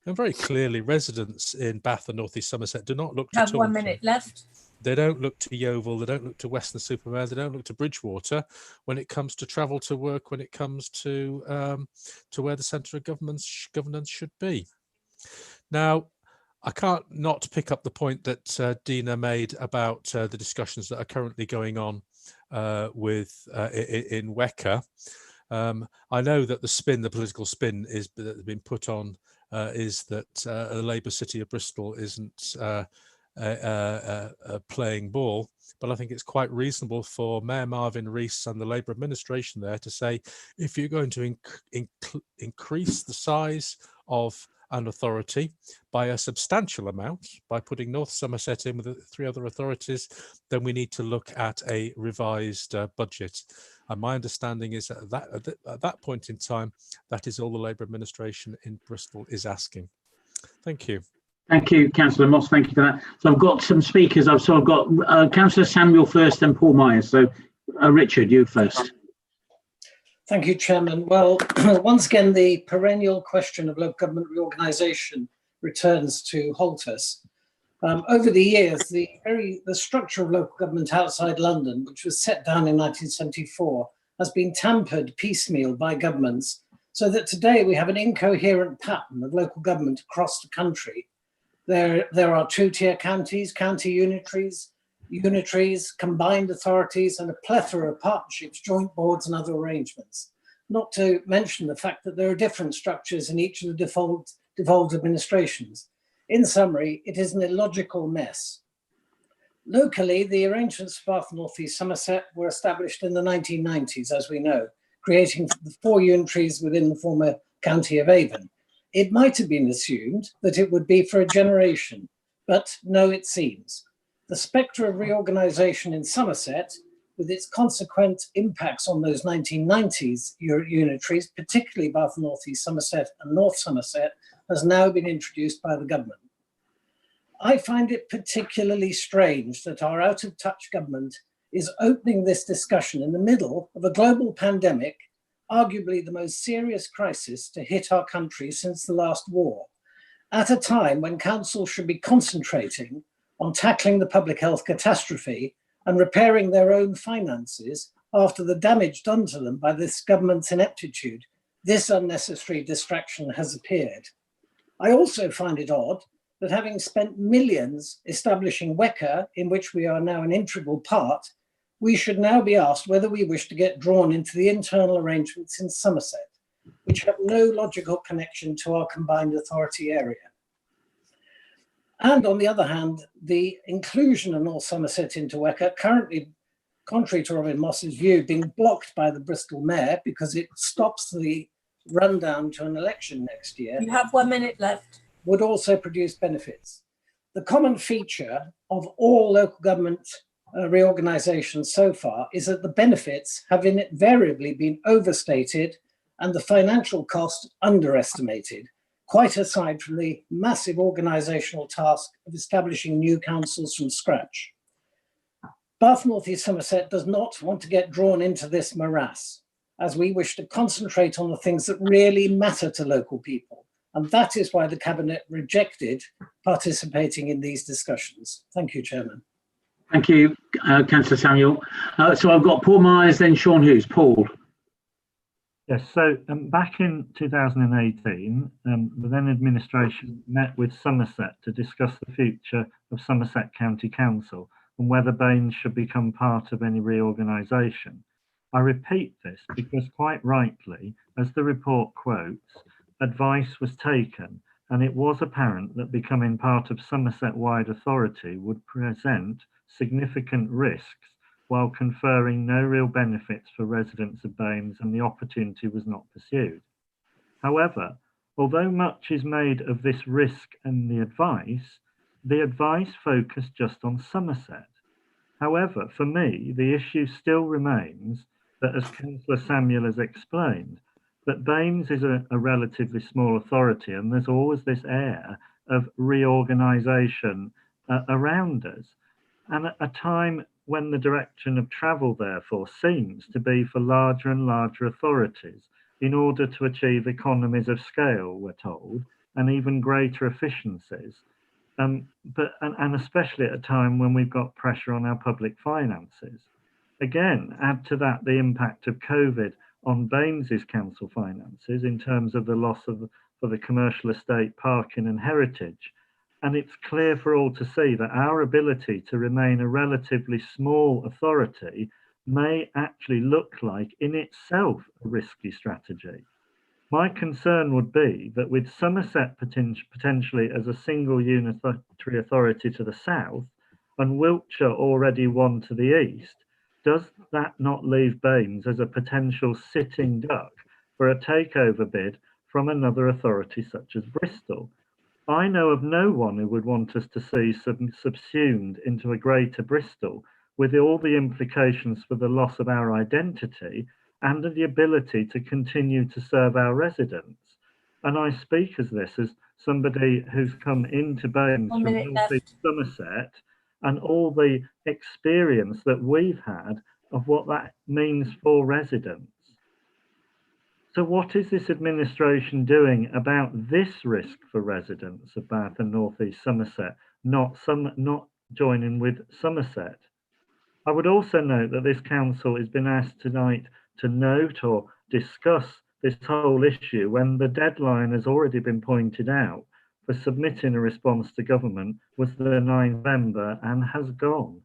And very clearly residents in Bath and North East Somerset do not look to Have 1 minute left. They don't look to Yeovil, they don't look to Weston-super-Mare, they don't look to Bridgewater when it comes to travel to work, when it comes to where the centre of governance should be. Now, I can't not pick up the point that Dina made about the discussions that are currently going on in WECA. I know that the political spin that has been put on is that the Labour City of Bristol isn't playing ball, but I think it's quite reasonable for Mayor Marvin Rees and the Labour administration there to say, if you're going to increase the size of an authority by a substantial amount, by putting North Somerset in with the 3 other authorities, then we need to look at a revised budget. And my understanding is that at that point in time, that is all the Labour administration in Bristol is asking. Thank you. Thank you, Councillor Moss. Thank you for that. So I've got some speakers. I've got Councillor Samuel first, then Paul Myers. So Richard, you first. Thank you, Chairman. Well, once again, the perennial question of local government reorganisation returns to haunt us. Over the years, the structure of local government outside London, which was set down in 1974, has been tampered piecemeal by governments, so that today we have an incoherent pattern of local government across the country. There are 2-tier counties, county unitaries, combined authorities, and a plethora of partnerships, joint boards and other arrangements. Not to mention the fact that there are different structures in each of the devolved administrations. In summary, it is an illogical mess. Locally, the arrangements for Bath and North East Somerset were established in the 1990s, as we know, creating the 4 unitaries within the former county of Avon. It might have been assumed that it would be for a generation, but no, it seems. The spectre of reorganisation in Somerset, with its consequent impacts on those 1990s unitaries, particularly Bath and North East Somerset and North Somerset, has now been introduced by the government. I find it particularly strange that our out-of-touch government is opening this discussion in the middle of a global pandemic arguably the most serious crisis to hit our country since the last war, at a time when councils should be concentrating on tackling the public health catastrophe and repairing their own finances after the damage done to them by this government's ineptitude. This unnecessary distraction has appeared. I also find it odd that having spent millions establishing WECA, in which we are now an integral part, we should now be asked whether we wish to get drawn into the internal arrangements in Somerset, which have no logical connection to our combined authority area. And on the other hand, the inclusion of North Somerset into WECA, currently, contrary to Robin Moss's view, being blocked by the Bristol Mayor because it stops the rundown to an election next year. You have 1 minute left. Would also produce benefits. The common feature of all local government reorganisations so far is that the benefits have invariably been overstated and the financial cost underestimated, quite aside from the massive organisational task of establishing new councils from scratch. Bath North East Somerset does not want to get drawn into this morass, as we wish to concentrate on the things that really matter to local people. And that is why the Cabinet rejected participating in these discussions. Thank you, Chairman. Thank you, Councillor Samuel. So I've got Paul Myers, then Sean Hughes. Paul. Yes, so back in 2018, the then administration met with Somerset to discuss the future of Somerset County Council and whether Baines should become part of any reorganisation. I repeat this because quite rightly, as the report quotes, advice was taken and it was apparent that becoming part of Somerset-wide authority would present significant risks while conferring no real benefits for residents of Baines, and the opportunity was not pursued. However, although much is made of this risk and the advice focused just on Somerset. However, for me, the issue still remains that, as Councillor Samuel has explained, that Baines is a relatively small authority and there's always this air of reorganisation around us. And at a time when the direction of travel, therefore, seems to be for larger and larger authorities in order to achieve economies of scale, we're told, and even greater efficiencies. And especially at a time when we've got pressure on our public finances. Again, add to that the impact of COVID on Baines's council finances in terms of the loss for the commercial estate, parking and heritage. And it's clear for all to see that our ability to remain a relatively small authority may actually look like in itself a risky strategy. My concern would be that with Somerset potentially as a single unitary authority to the south and Wiltshire already one to the east, does that not leave Baines as a potential sitting duck for a takeover bid from another authority such as Bristol? I know of no one who would want us to see subsumed into a greater Bristol with all the implications for the loss of our identity and the ability to continue to serve our residents. And I speak as this as somebody who's come into Baines from North Somerset and all the experience that we've had of what that means for residents. So what is this administration doing about this risk for residents of Bath and North East Somerset, not joining with Somerset? I would also note that this council has been asked tonight to note or discuss this whole issue when the deadline has already been pointed out for submitting a response to government was the 9th of November and has gone.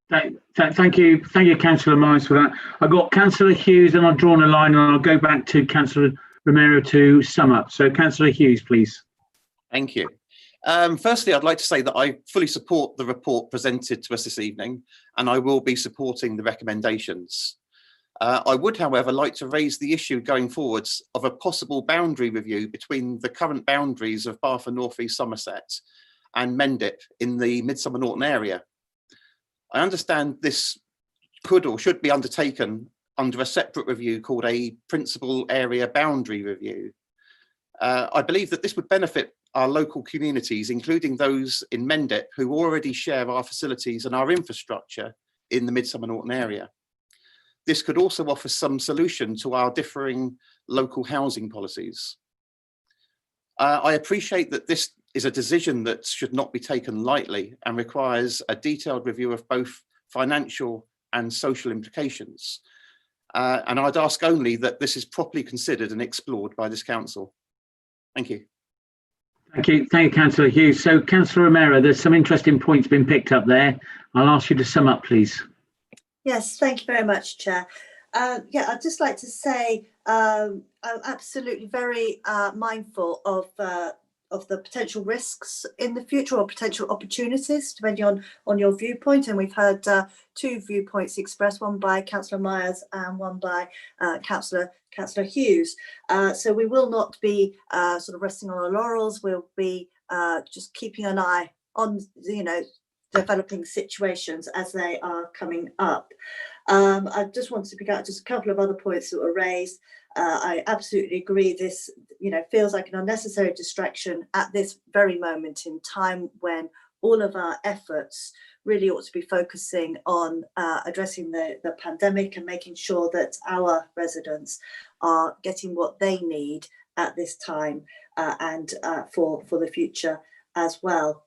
Thank you, Councillor Myers, for that. I've got Councillor Hughes and I've drawn a line and I'll go back to Councillor Romero to sum up. So Councillor Hughes, please. Thank you. Firstly, I'd like to say that I fully support the report presented to us this evening, and I will be supporting the recommendations. I would, however, like to raise the issue going forwards of a possible boundary review between the current boundaries of Bath and North East Somerset and Mendip in the Midsummer Norton area. I understand this could or should be undertaken under a separate review called a Principal Area Boundary Review. I believe that this would benefit our local communities, including those in Mendip who already share our facilities and our infrastructure in the Midsummer Norton area. this could also offer some solution to our differing local housing policies. I appreciate that this is a decision that should not be taken lightly and requires a detailed review of both financial and social implications. And I'd ask only that this is properly considered and explored by this council. Thank you. Thank you, Councillor Hughes. So, Councillor O'Meara, there's some interesting points been picked up there. I'll ask you to sum up, please. Yes, thank you very much, Chair. Yeah, I'd just like to say I'm absolutely very mindful of the potential risks in the future or potential opportunities, depending on your viewpoint. And we've heard two viewpoints expressed, one by Councillor Myers and one by Councillor Hughes. So we will not be sort of resting on our laurels. We'll be just keeping an eye on, developing situations as they are coming up. I just wanted to pick out just a couple of other points that were raised. I absolutely agree. This, feels like an unnecessary distraction at this very moment in time when all of our efforts really ought to be focusing on addressing the pandemic and making sure that our residents are getting what they need at this time and for the future as well.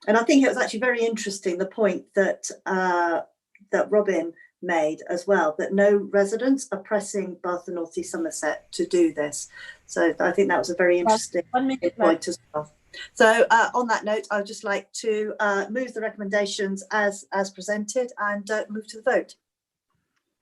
And I think it was actually very interesting, the point that that Robin made as well, that no residents are pressing Bath and North East Somerset to do this. So I think that was a very interesting point as well. So on that note, I would just like to move the recommendations as presented and move to the vote.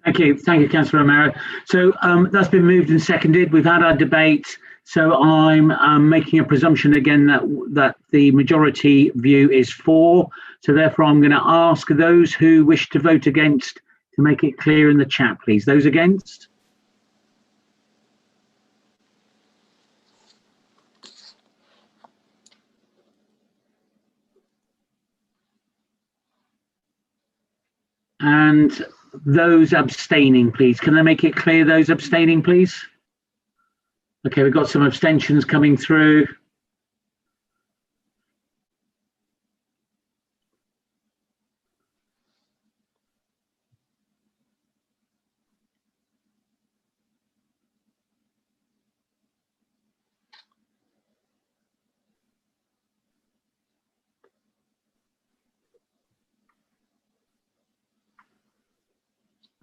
Thank you, Councillor O'Meara. So that's been moved and seconded. We've had our debate. So I'm making a presumption again that the majority view is for. So therefore, I'm going to ask those who wish to vote against to make it clear in the chat, please. Those against? And those abstaining, please. Can I make it clear, those abstaining, please? Okay, we've got some abstentions coming through.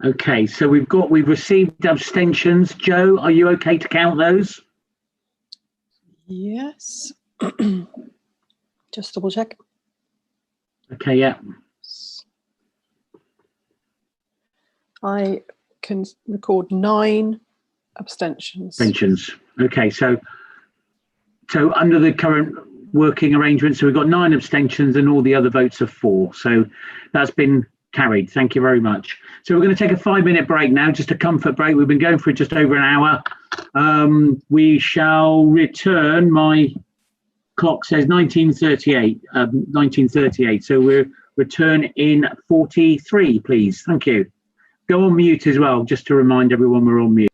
Okay, so we've received abstentions. Joe, are you okay to count those? Yes. Just double check. Okay, yeah. I can record 9 abstentions. Abstentions. Okay, so under the current working arrangements, so we've got 9 abstentions and all the other votes are for. So that's been carried. Thank you very much. So we're going to take a 5-minute break now, just a comfort break. We've been going for just over an hour. We shall return. My clock says 1938. So we'll return in 43, please. Thank you. Go on mute as well, just to remind everyone we're on mute.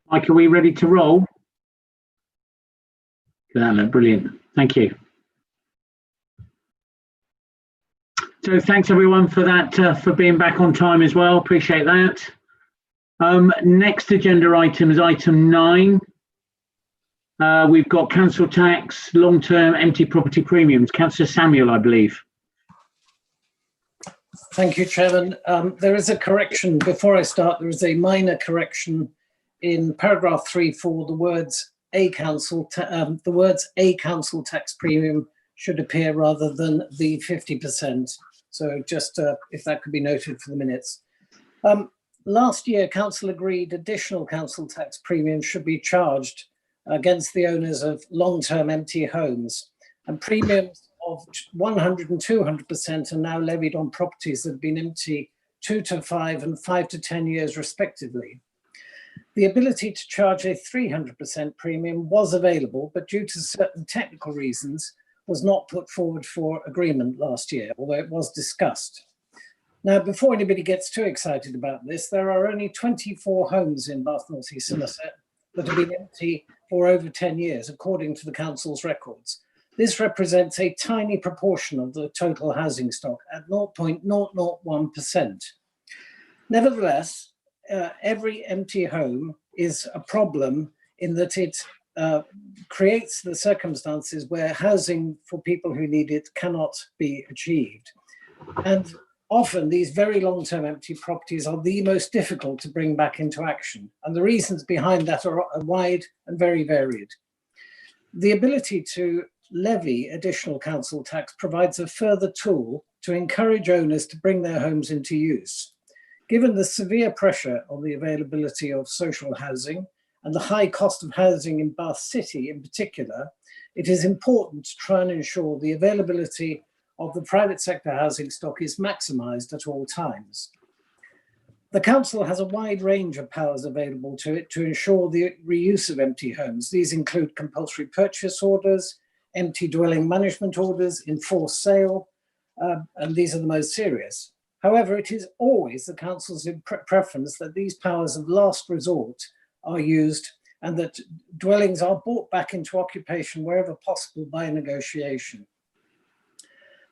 Mike, are we ready to roll? Brilliant. Thank you. So thanks everyone for that, for being back on time as well. Appreciate that. Next agenda item is item 9. We've got council tax, long-term empty property premiums. Councillor Samuel, I believe. Thank you, Chairman. There is a correction before I start. There is a minor correction in paragraph 3 for the words a council tax premium should appear rather than the 50%. So just if that could be noted for the minutes. Last year, council agreed additional council tax premiums should be charged against the owners of long-term empty homes, and premiums of 100 and 200% are now levied on properties that have been empty 2 to 5 and 5 to 10 years respectively. The ability to charge a 300% premium was available, but due to certain technical reasons was not put forward for agreement last year, although it was discussed. Now, before anybody gets too excited about this, there are only 24 homes in Bath North East Somerset that have been empty for over 10 years, according to the council's records. This represents a tiny proportion of the total housing stock at 0.001%. Nevertheless, every empty home is a problem in that it creates the circumstances where housing for people who need it cannot be achieved. And often these very long-term empty properties are the most difficult to bring back into action. And the reasons behind that are wide and very varied. The ability to levy additional council tax provides a further tool to encourage owners to bring their homes into use. Given the severe pressure on the availability of social housing and the high cost of housing in Bath City in particular, it is important to try and ensure the availability of the private sector housing stock is maximised at all times. The council has a wide range of powers available to it to ensure the reuse of empty homes. These include compulsory purchase orders, empty dwelling management orders, enforced sale, and these are the most serious. However, it is always the council's preference that these powers of last resort are used and that dwellings are brought back into occupation wherever possible by negotiation.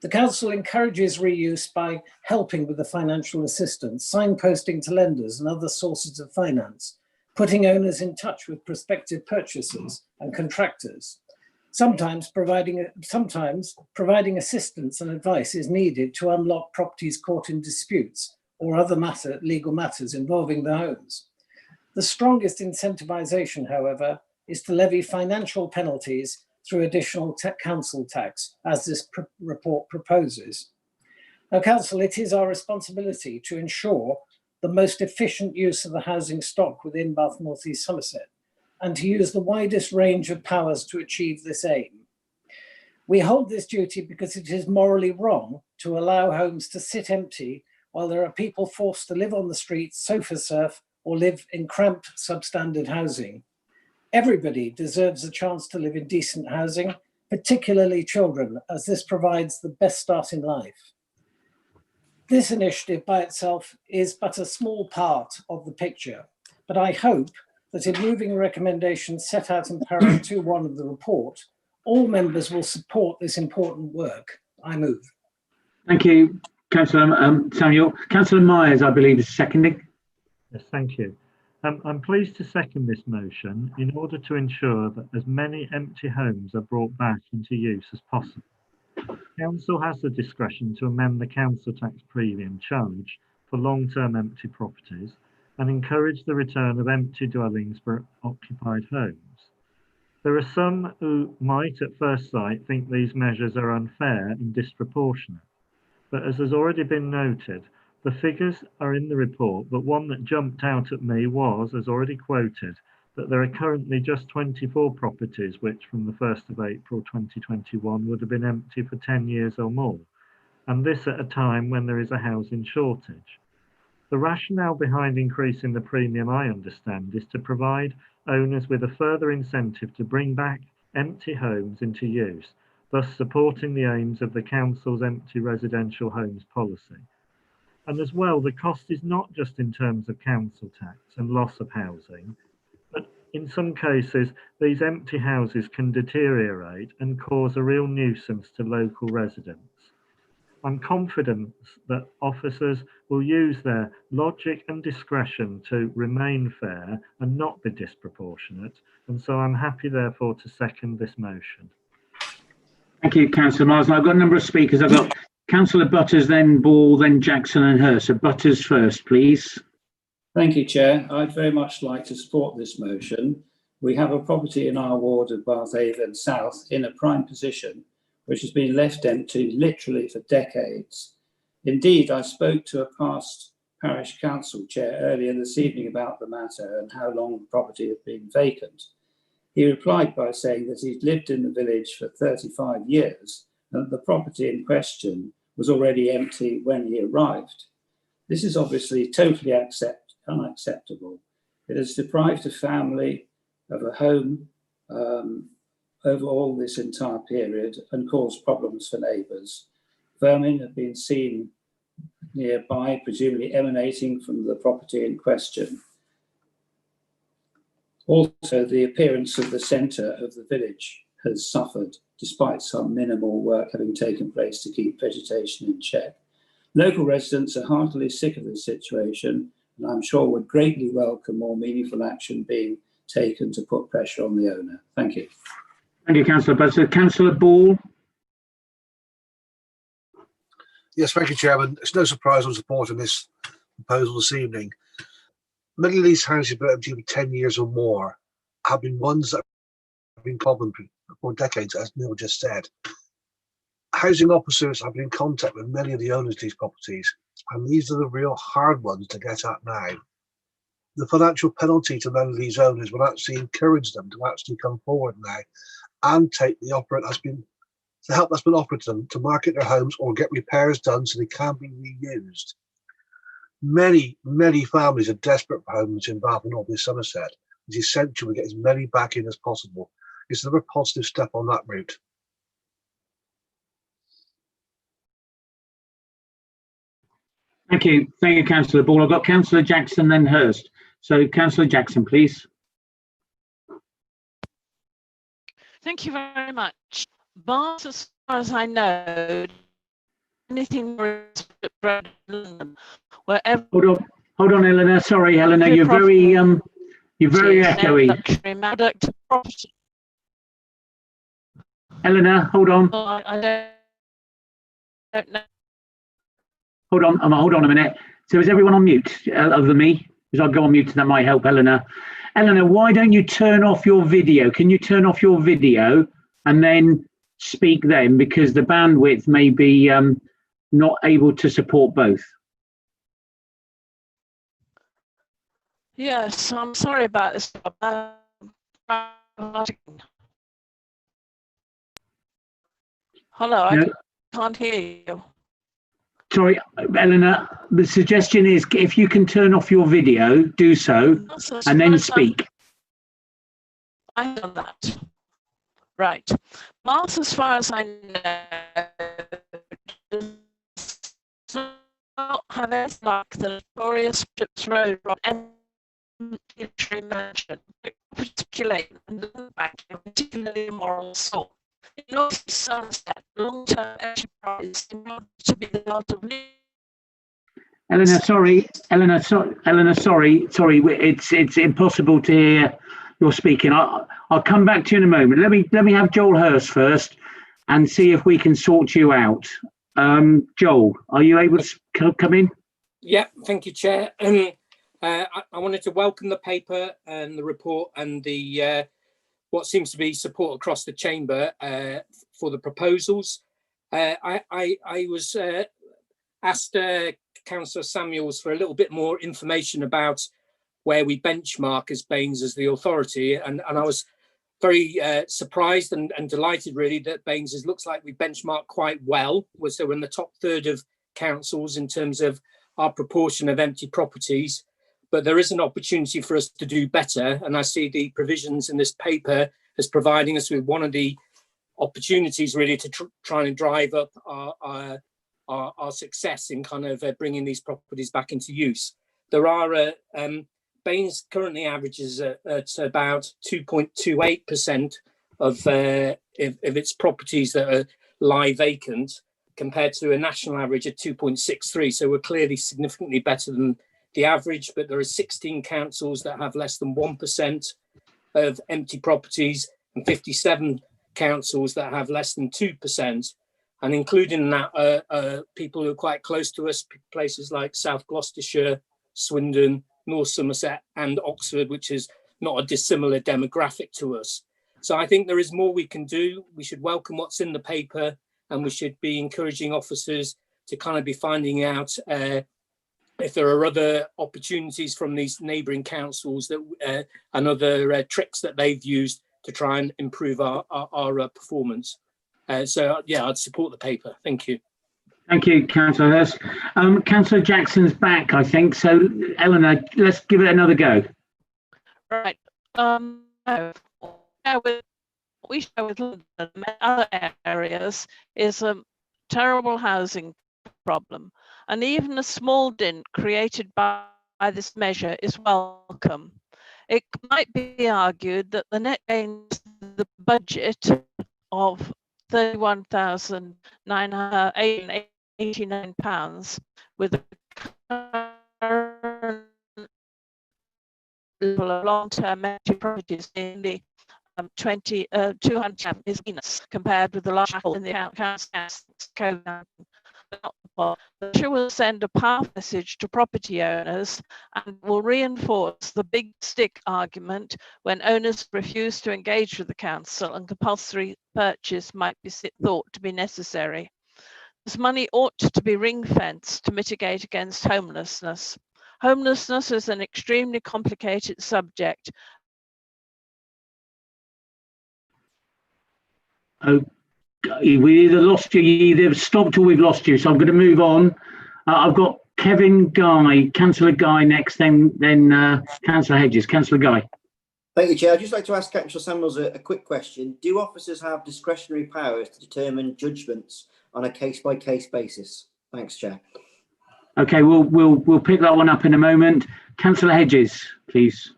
The council encourages reuse by helping with the financial assistance, signposting to lenders and other sources of finance, putting owners in touch with prospective purchasers and contractors. Sometimes providing assistance and advice is needed to unlock properties caught in disputes or other legal matters involving the homes. The strongest incentivization, however, is to levy financial penalties through additional council tax, as this report proposes. Now, council, it is our responsibility to ensure the most efficient use of the housing stock within Bath North East Somerset, and to use the widest range of powers to achieve this aim. We hold this duty because it is morally wrong to allow homes to sit empty while there are people forced to live on the streets, sofa surf, or live in cramped substandard housing. Everybody deserves a chance to live in decent housing, particularly children, as this provides the best start in life. This initiative by itself is but a small part of the picture, but I hope that in moving the recommendations set out in paragraph 2.1 of the report, all members will support this important work. I move. Thank you, Councillor Samuel. Councillor Myers, I believe, is seconding. Yes, thank you. I'm pleased to second this motion in order to ensure that as many empty homes are brought back into use as possible. Council has the discretion to amend the council tax premium charge for long-term empty properties and encourage the return of empty dwellings for occupied homes. There are some who might at first sight think these measures are unfair and disproportionate, but as has already been noted, the figures are in the report, but one that jumped out at me was, as already quoted, that there are currently just 24 properties which from the 1st of April 2021 would have been empty for 10 years or more, and this at a time when there is a housing shortage. The rationale behind increasing the premium, I understand, is to provide owners with a further incentive to bring back empty homes into use thus supporting the aims of the Council's empty residential homes policy. And as well, the cost is not just in terms of council tax and loss of housing, but in some cases, these empty houses can deteriorate and cause a real nuisance to local residents. I'm confident that officers will use their logic and discretion to remain fair and not be disproportionate, and so I'm happy therefore to second this motion. Thank you, Councillor Marsden. I've got a number of speakers. I've got Councillor Butters, then Ball, then Jackson and Hurst. So Butters first, please. Thank you, Chair. I'd very much like to support this motion. We have a property in our ward of Bathhaven South in a prime position, which has been left empty literally for decades. Indeed, I spoke to a past parish council chair earlier this evening about the matter and how long the property had been vacant. He replied by saying that he'd lived in the village for 35 years and that the property in question was already empty when he arrived. This is obviously totally unacceptable. It has deprived a family of a home over all this entire period and caused problems for neighbours. Vermin have been seen nearby, presumably emanating from the property in question. Also, the appearance of the centre of the village has suffered, despite some minimal work having taken place to keep vegetation in check. Local residents are heartily sick of this situation, and I'm sure would greatly welcome more meaningful action being taken to put pressure on the owner. Thank you. Thank you, Councillor Butters. Councillor Ball. Yes, thank you, Chairman. It's no surprise I'm supporting this proposal this evening. Many of these houses built empty for 10 years or more have been ones that have been problem for decades, as Neil just said. Housing officers have been in contact with many of the owners of these properties, and these are the real hard ones to get at now. The financial penalty to many of these owners will actually encourage them to actually come forward now and take the offer that's been offered to them to market their homes or get repairs done so they can be reused. Many families are desperate for homes in Bath and North East Somerset. It's essential we get as many back in as possible. It's another positive step on that route. Thank you, Councillor Ball. I've got Councillor Jackson, then Hurst. So, Councillor Jackson, please. Thank you very much. Bath, as far as I know, anything wherever. Hold on, Eleanor. Sorry, Eleanor. You're very echoey. Eleanor, hold on. I don't know. Hold on a minute. So is everyone on mute other than me? Because I'll go on mute, that might help, Eleanor. Eleanor, why don't you turn off your video? Can you turn off your video and then speak then? Because the bandwidth may be not able to support both. Yes, I'm sorry about this. Hello, I can't hear you. Sorry, Eleanor, the suggestion is if you can turn off your video, do so, and then speak. I've done that. Right. Bath, as far as I know, does not have anything like the notorious Ships Road mansion, particularly immoral sort. In North East Somerset, long-term enterprise in order to be the art of Eleanor, sorry. It's impossible to hear you're speaking. I'll come back to you in a moment. Let me have Joel Hurst first and see if we can sort you out. Joel, are you able to come in? Yeah, thank you, Chair. I wanted to welcome the paper and the report and the what seems to be support across the chamber for the proposals. I was asked Councillor Samuels for a little bit more information about where we benchmark as Baines as the authority, and I was very surprised and delighted really that Baines looks like we benchmark quite well. So we're in the top third of councils in terms of our proportion of empty properties, but there is an opportunity for us to do better, and I see the provisions in this paper as providing us with one of the opportunities really to try and drive up our success in kind of bringing these properties back into use. There are Baines currently averages at about 2.28% of its properties that lie vacant, compared to a national average of 2.63. So we're clearly significantly better than the average, but there are 16 councils that have less than 1% of empty properties and 57 councils that have less than 2%. And including that, people who are quite close to us, places like South Gloucestershire, Swindon, North Somerset and Oxford, which is not a dissimilar demographic to us. So I think there is more we can do. We should welcome what's in the paper, and we should be encouraging officers to kind of be finding out if there are other opportunities from these neighbouring councils that and other tricks that they've used to try and improve our performance. So yeah, I'd support the paper. Thank you. Thank you, Councillor Hurst. Councillor Jackson's back, I think. So, Eleanor, let's give it another go. Right. We share with other areas is a terrible housing problem, and even a small dent created by this measure is welcome. It might be argued that the net gains the budget of £31,989 with the current level of long-term empty properties in the 200 is peanuts compared with the large apple in the council. The measure will send a powerful message to property owners and will reinforce the big stick argument when owners refuse to engage with the council and compulsory purchase might be thought to be necessary. This money ought to be ring-fenced to mitigate against homelessness. Homelessness is an extremely complicated subject. We either lost you, you either stopped or we've lost you. So I'm going to move on. I've got Kevin Guy, Councillor Guy next, then Councillor Hedges. Councillor Guy. Thank you, Chair. I'd just like to ask Councillor Samuels a quick question. Do officers have discretionary powers to determine judgments on a case-by-case basis? Thanks, Chair. Okay, we'll pick that one up in a moment. Councillor Hedges, please.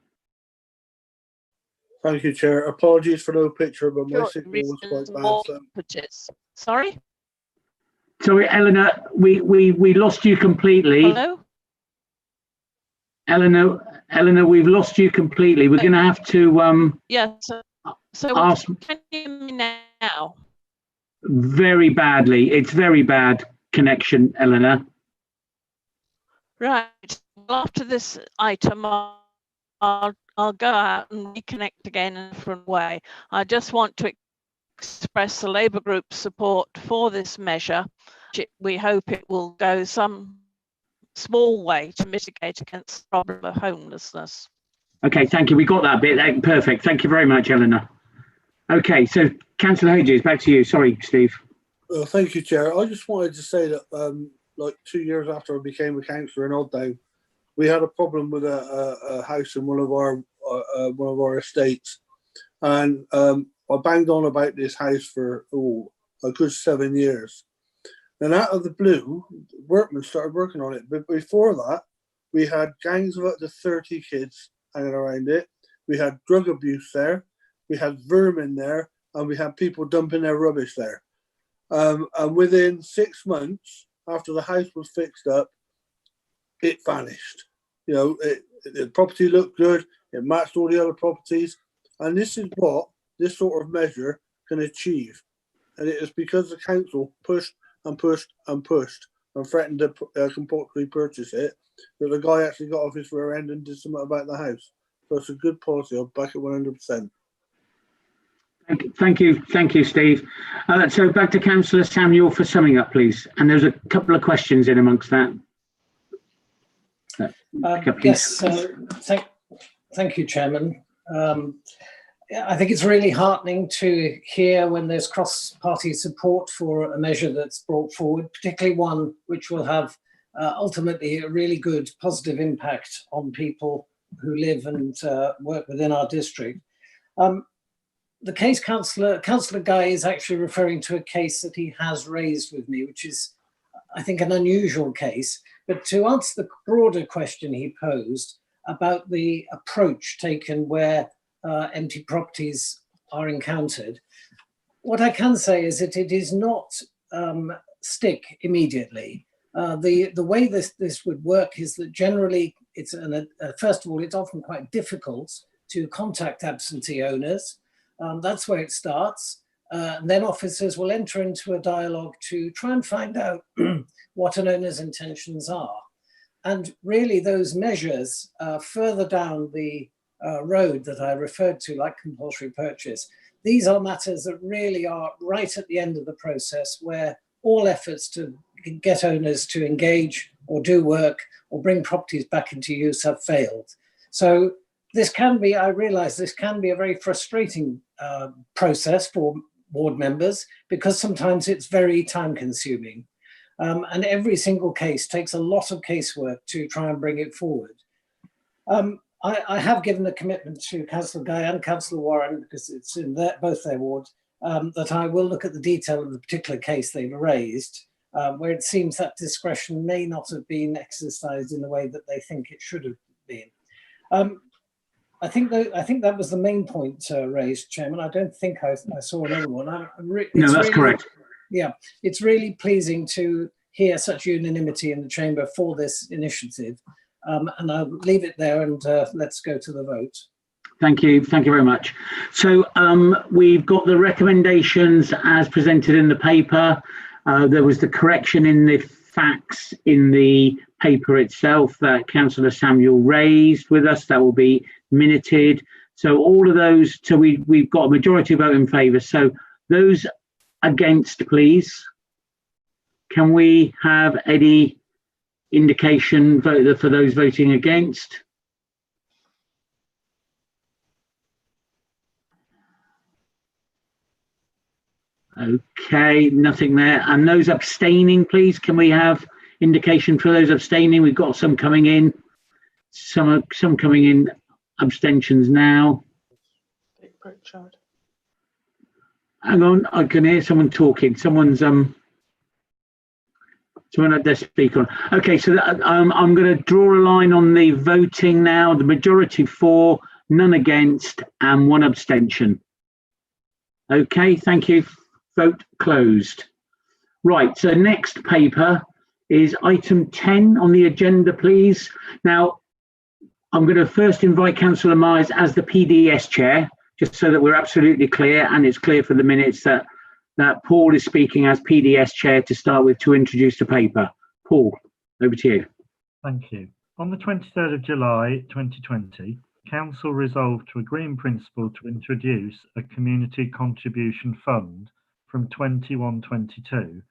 Thank you, Chair. Apologies for no picture, but my signal was quite bad. So. Sorry? Sorry, Eleanor, we lost you completely. Hello? Eleanor, we've lost you completely. We're going to have to yes. So ask. Can you hear me now? Very badly. It's very bad connection, Eleanor. Right. Well, after this item, I'll go out and reconnect again in a different way. I just want to express the Labour Group's support for this measure. We hope it will go some small way to mitigate against the problem of homelessness. Okay, thank you. We got that bit. Perfect. Thank you very much, Eleanor. Okay, so Councillor Hedges, back to you. Sorry, Steve. Thank you, Chair. I just wanted to say that like 2 years after I became a councillor in Odddown, we had a problem with a house in one of our estates, and I banged on about this house for a good 7 years. Then out of the blue, workmen started working on it. But before that, we had gangs of up to 30 kids hanging around it. We had drug abuse there. We had vermin there, and we had people dumping their rubbish there. And within 6 months, after the house was fixed up, it vanished. You know, the property looked good. It matched all the other properties. And this is what this sort of measure can achieve. And it is because the council pushed and pushed and pushed and threatened to compulsory purchase it that the guy actually got off his rear end and did something about the house. So it's a good policy. I'll back it 100%. Thank you, Steve. So back to Councillor Samuel for summing up, please. And there's a couple of questions in amongst that. Yes, thank you, Chairman. I think it's really heartening to hear when there's cross-party support for a measure that's brought forward, particularly one which will have ultimately a really good positive impact on people who live and work within our district. the case Councillor Guy is actually referring to a case that he has raised with me, which is, I think, an unusual case. But to answer the broader question he posed about the approach taken where empty properties are encountered, what I can say is that it is not stick immediately. The way this would work is that generally it's first of all, it's often quite difficult to contact absentee owners. That's where it starts. And then officers will enter into a dialogue to try and find out what an owner's intentions are. And really those measures further down the road that I referred to, like compulsory purchase, these are matters that really are right at the end of the process, where all efforts to get owners to engage or do work or bring properties back into use have failed. So this can be, I realize this can be a very frustrating process for ward members, because sometimes it's very time consuming. And every single case takes a lot of casework to try and bring it forward. I have given a commitment to Councillor Guy and Councillor Warren, because it's in both their wards, that I will look at the detail of the particular case they've raised, where it seems that discretion may not have been exercised in the way that they think it should have been. I think that was the main point raised, Chairman. I don't think I saw another one. No, that's correct. Yeah, it's really pleasing to hear such unanimity in the Chamber for this initiative. And I'll leave it there and let's go to the vote. Thank you very much. So we've got the recommendations as presented in the paper. There was the correction in the facts in the paper itself that Councillor Samuel raised with us. That will be minuted. So all of those, so we've got a majority vote in favour. So those against, please. Can we have any indication vote for those voting against? Okay, nothing there. And those abstaining, please. Can we have indication for those abstaining? We've got some coming in. Some coming in abstentions now. Hang on, I can hear someone talking. Someone had their speaker on. Okay, so I'm going to draw a line on the voting now. The majority for, none against, and 1 abstention. Okay, thank you. Vote closed. Right, so next paper is item 10 on the agenda, please. Now, I'm going to first invite Councillor Myers as the PDS chair, just so that we're absolutely clear, and it's clear for the minutes that Paul is speaking as PDS chair to start with to introduce the paper. Paul, over to you. Thank you. On the 23rd of July 2020, Council resolved to agree in principle to introduce a community contribution fund from 21-22,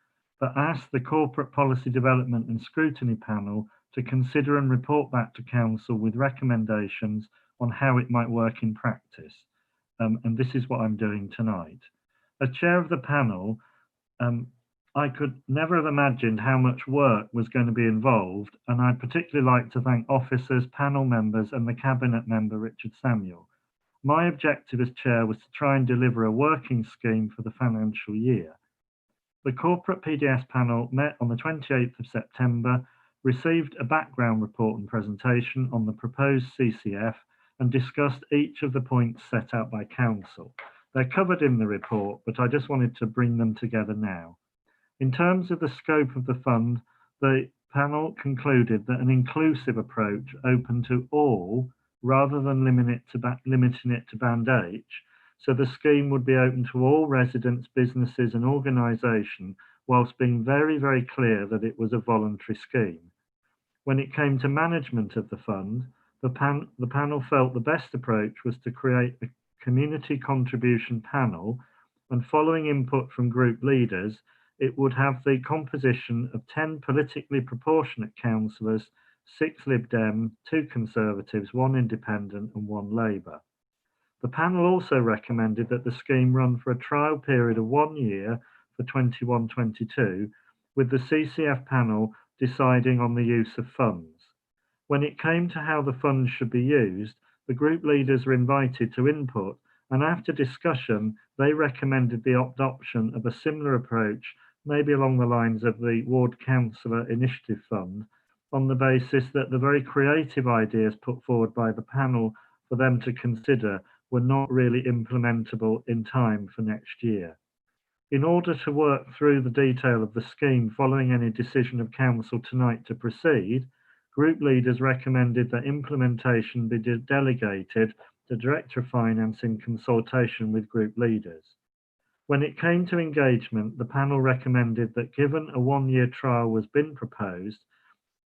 but asked the Corporate Policy Development and Scrutiny Panel to consider and report back to Council with recommendations on how it might work in practice. And this is what I'm doing tonight. As chair of the panel, I could never have imagined how much work was going to be involved, and I'd particularly like to thank officers, panel members and the Cabinet member Richard Samuel. My objective as chair was to try and deliver a working scheme for the financial year. The corporate PDS panel met on the 28th of September, received a background report and presentation on the proposed CCF and discussed each of the points set out by Council. They're covered in the report, but I just wanted to bring them together now. In terms of the scope of the fund, the panel concluded that an inclusive approach open to all, rather than limiting it to Band H, so the scheme would be open to all residents, businesses and organisation, whilst being very, very clear that it was a voluntary scheme. When it came to management of the fund, the panel felt the best approach was to create a community contribution panel, and following input from group leaders, it would have the composition of 10 politically proportionate councillors, 6 Lib Dem, 2 Conservatives, 1 Independent and 1 Labour. The panel also recommended that the scheme run for a trial period of 1 year for 21-22, with the CCF panel deciding on the use of funds. When it came to how the funds should be used, the group leaders were invited to input and after discussion, they recommended the adoption of a similar approach, maybe along the lines of the Ward Councillor Initiative Fund, on the basis that the very creative ideas put forward by the panel for them to consider were not really implementable in time for next year. In order to work through the detail of the scheme following any decision of Council tonight to proceed, group leaders recommended that implementation be delegated to Director of Finance in consultation with group leaders. When it came to engagement, the panel recommended that given a one-year trial was being proposed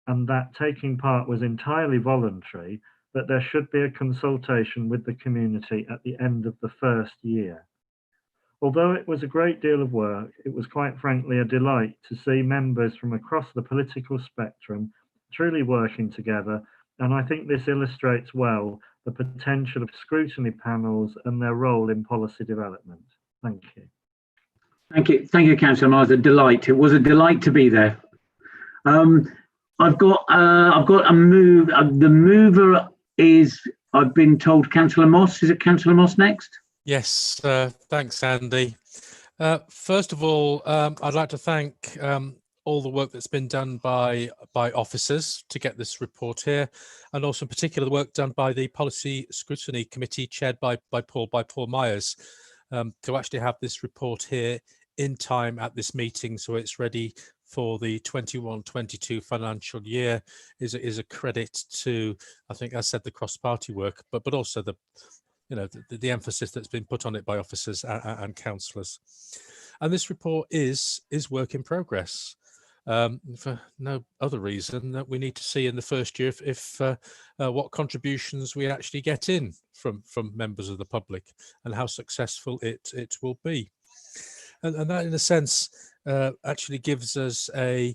and that taking part was entirely voluntary, that there should be a consultation with the community at the end of the first year. Although it was a great deal of work, it was quite frankly a delight to see members from across the political spectrum truly working together, and I think this illustrates well the potential of scrutiny panels and their role in policy development. Thank you. Thank you, Councillor Myers. A delight. It was a delight to be there. I've got a move. The mover is, I've been told, Councillor Moss. Is it Councillor Moss next? Yes, thanks, Andy. First of all, I'd like to thank all the work that's been done by officers to get this report here, and also in particular the work done by the Policy Scrutiny Committee chaired by Paul Myers, to actually have this report here in time at this meeting so it's ready for the 21-22 financial year is a credit to, I think, as I said, the cross-party work, but also the the emphasis that's been put on it by officers and councillors. And this report is work in progress, for no other reason that we need to see in the first year if what contributions we actually get in from members of the public and how successful it will be. And that, in a sense, actually gives us a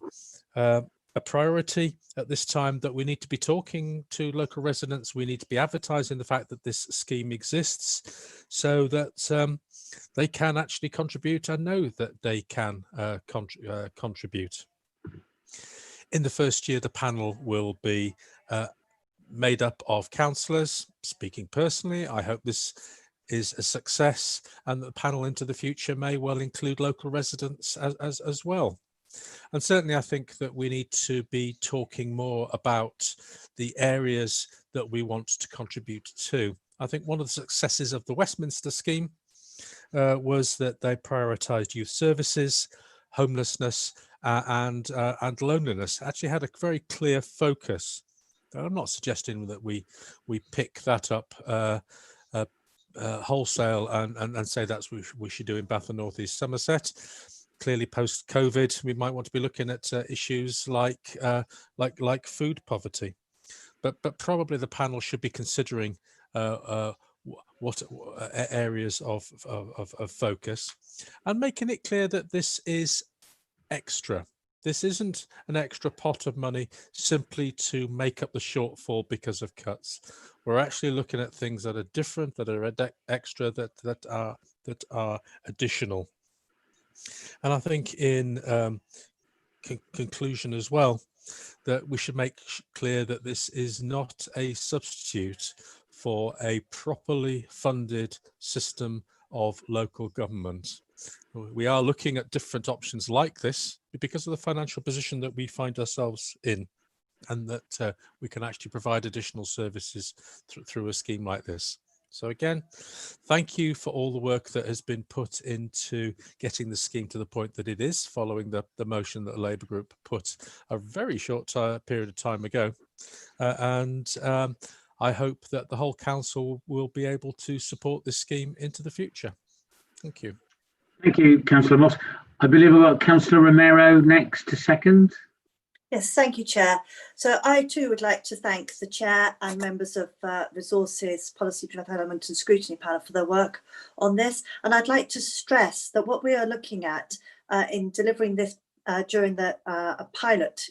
priority at this time, that we need to be talking to local residents. We need to be advertising the fact that this scheme exists so that they can actually contribute and know that they can contribute. In the first year, the panel will be made up of councillors. Speaking personally, I hope this is a success and the panel into the future may well include local residents as well. And certainly I think that we need to be talking more about the areas that we want to contribute to. I think one of the successes of the Westminster scheme was that they prioritised youth services, homelessness and loneliness. Actually had a very clear focus. I'm not suggesting that we pick that up wholesale and say that's what we should do in Bath and North East Somerset. Clearly, post-COVID, we might want to be looking at issues like food poverty, but probably the panel should be considering what areas of focus, and making it clear that this is extra. This isn't an extra pot of money simply to make up the shortfall because of cuts. We're actually looking at things that are different, that are extra, that are additional. And I think in conclusion as well, that we should make clear that this is not a substitute for a properly funded system of local government. We are looking at different options like this because of the financial position that we find ourselves in, and that we can actually provide additional services through a scheme like this. So again, thank you for all the work that has been put into getting the scheme to the point that it is, following the motion that the Labour group put a very short period of time ago. I hope that the whole council will be able to support this scheme into the future. Thank you. Thank you, Councillor Moss. I believe we've got Councillor Romero next to second. Yes, thank you, Chair. So I too would like to thank the Chair and members of Resources, Policy Development and Scrutiny Panel for their work on this. And I'd like to stress that what we are looking at in delivering this during the pilot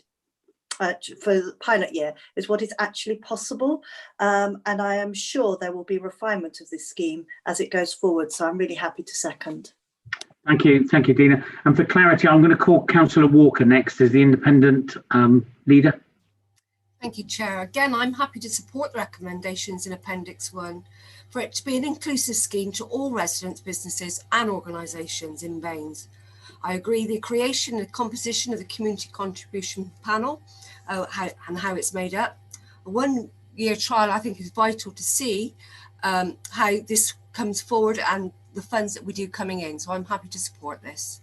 for the pilot year is what is actually possible. And I am sure there will be refinement of this scheme as it goes forward. So I'm really happy to second. Thank you, Dina. And for clarity, I'm going to call Councillor Walker next as the independent leader. Thank you, Chair. Again, I'm happy to support the recommendations in Appendix 1. for it to be an inclusive scheme to all residents, businesses and organisations in Baines. I agree the creation and composition of the community contribution panel and how it's made up. A one-year trial I think is vital to see how this comes forward and the funds that we do coming in. So I'm happy to support this.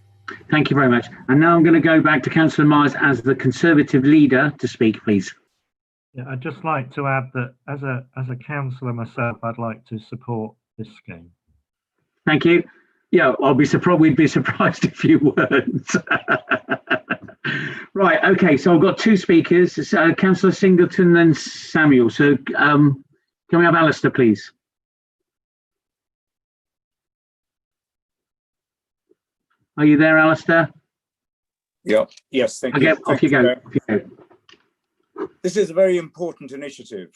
Thank you very much. And now I'm going to go back to Councillor Myers as the Conservative leader to speak, please. Yeah, I'd just like to add that as a councillor myself, I'd like to support this scheme. Thank you. Yeah, we'd be surprised if you weren't. Right, okay, so I've got two speakers, Councillor Singleton and Samuel. So can we have Alistair, please? Are you there, Alistair? Yeah. Yes, thank you. you. Okay, off you go. This is a very important initiative.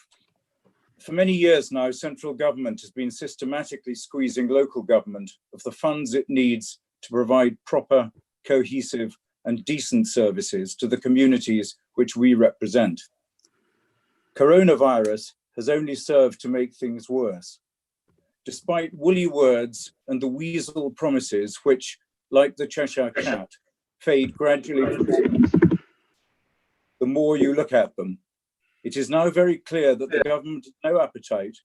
For many years now, central government has been systematically squeezing local government of the funds it needs to provide proper, cohesive and decent services to the communities which we represent. Coronavirus has only served to make things worse. Despite woolly words and the weasel promises which, like the Cheshire Cat, fade gradually from sight, the more you look at them. It is now very clear that the government has no appetite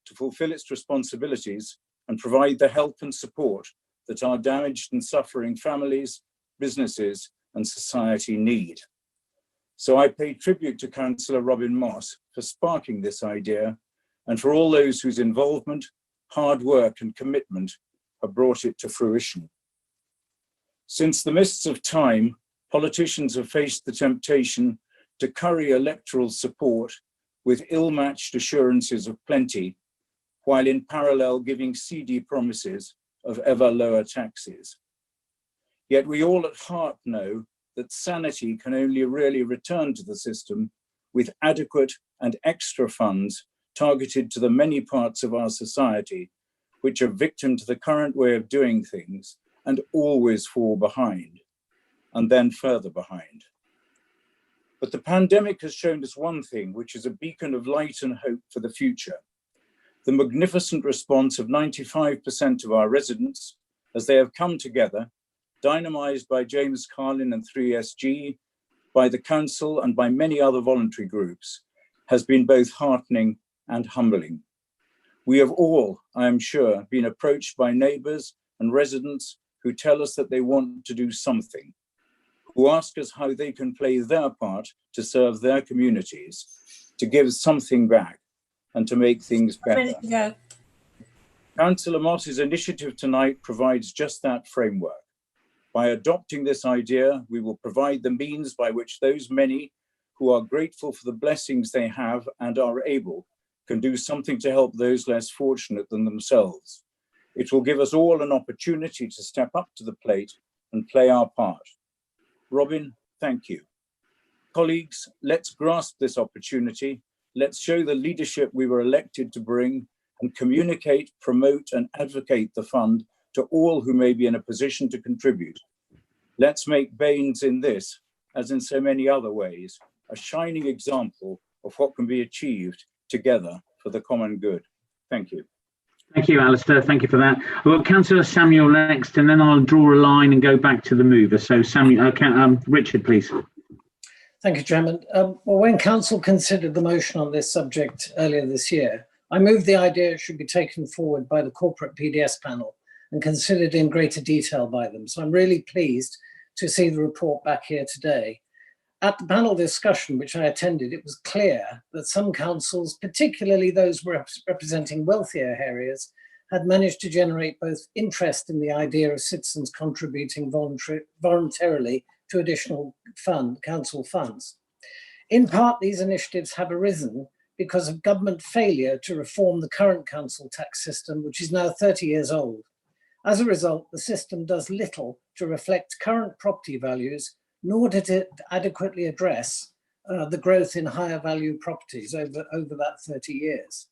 to fulfil its responsibilities and provide the help and support that our damaged and suffering families, businesses and society need. So I pay tribute to Councillor Robin Moss for sparking this idea and for all those whose involvement, hard work and commitment have brought it to fruition. Since the mists of time, politicians have faced the temptation to curry electoral support with ill-matched assurances of plenty, while in parallel giving seedy promises of ever lower taxes. Yet we all at heart know that sanity can only really return to the system with adequate and extra funds targeted to the many parts of our society which are victim to the current way of doing things and always fall behind, and then further behind. But the pandemic has shown us one thing, which is a beacon of light and hope for the future. The magnificent response of 95% of our residents as they have come together, dynamised by James Carlin and 3SG, by the council and by many other voluntary groups, has been both heartening and humbling. We have all, I am sure, been approached by neighbours and residents who tell us that they want to do something, who ask us how they can play their part to serve their communities, to give something back and to make things better. Councillor Moss's initiative tonight provides just that framework. By adopting this idea, we will provide the means by which those many who are grateful for the blessings they have and are able can do something to help those less fortunate than themselves. It will give us all an opportunity to step up to the plate and play our part. Robin, thank you. Colleagues, let's grasp this opportunity. Let's show the leadership we were elected to bring and communicate, promote and advocate the fund to all who may be in a position to contribute. Let's make Baines in this, as in so many other ways, a shining example of what can be achieved together for the common good. Thank you. Thank you, Alistair. Thank you for that. I've got Councillor Samuel next, and then I'll draw a line and go back to the mover. So, Samuel, Richard, please. Thank you, Chairman. Well, when Council considered the motion on this subject earlier this year, I moved the idea it should be taken forward by the corporate PDS panel and considered in greater detail by them. So I'm really pleased to see the report back here today. At the panel discussion, which I attended, it was clear that some councils, particularly those representing wealthier areas, had managed to generate both interest in the idea of citizens contributing voluntarily to additional council funds. In part, these initiatives have arisen because of government failure to reform the current council tax system, which is now 30 years old. As a result, the system does little to reflect current property values, nor did it adequately address the growth in higher value properties over that 30 years.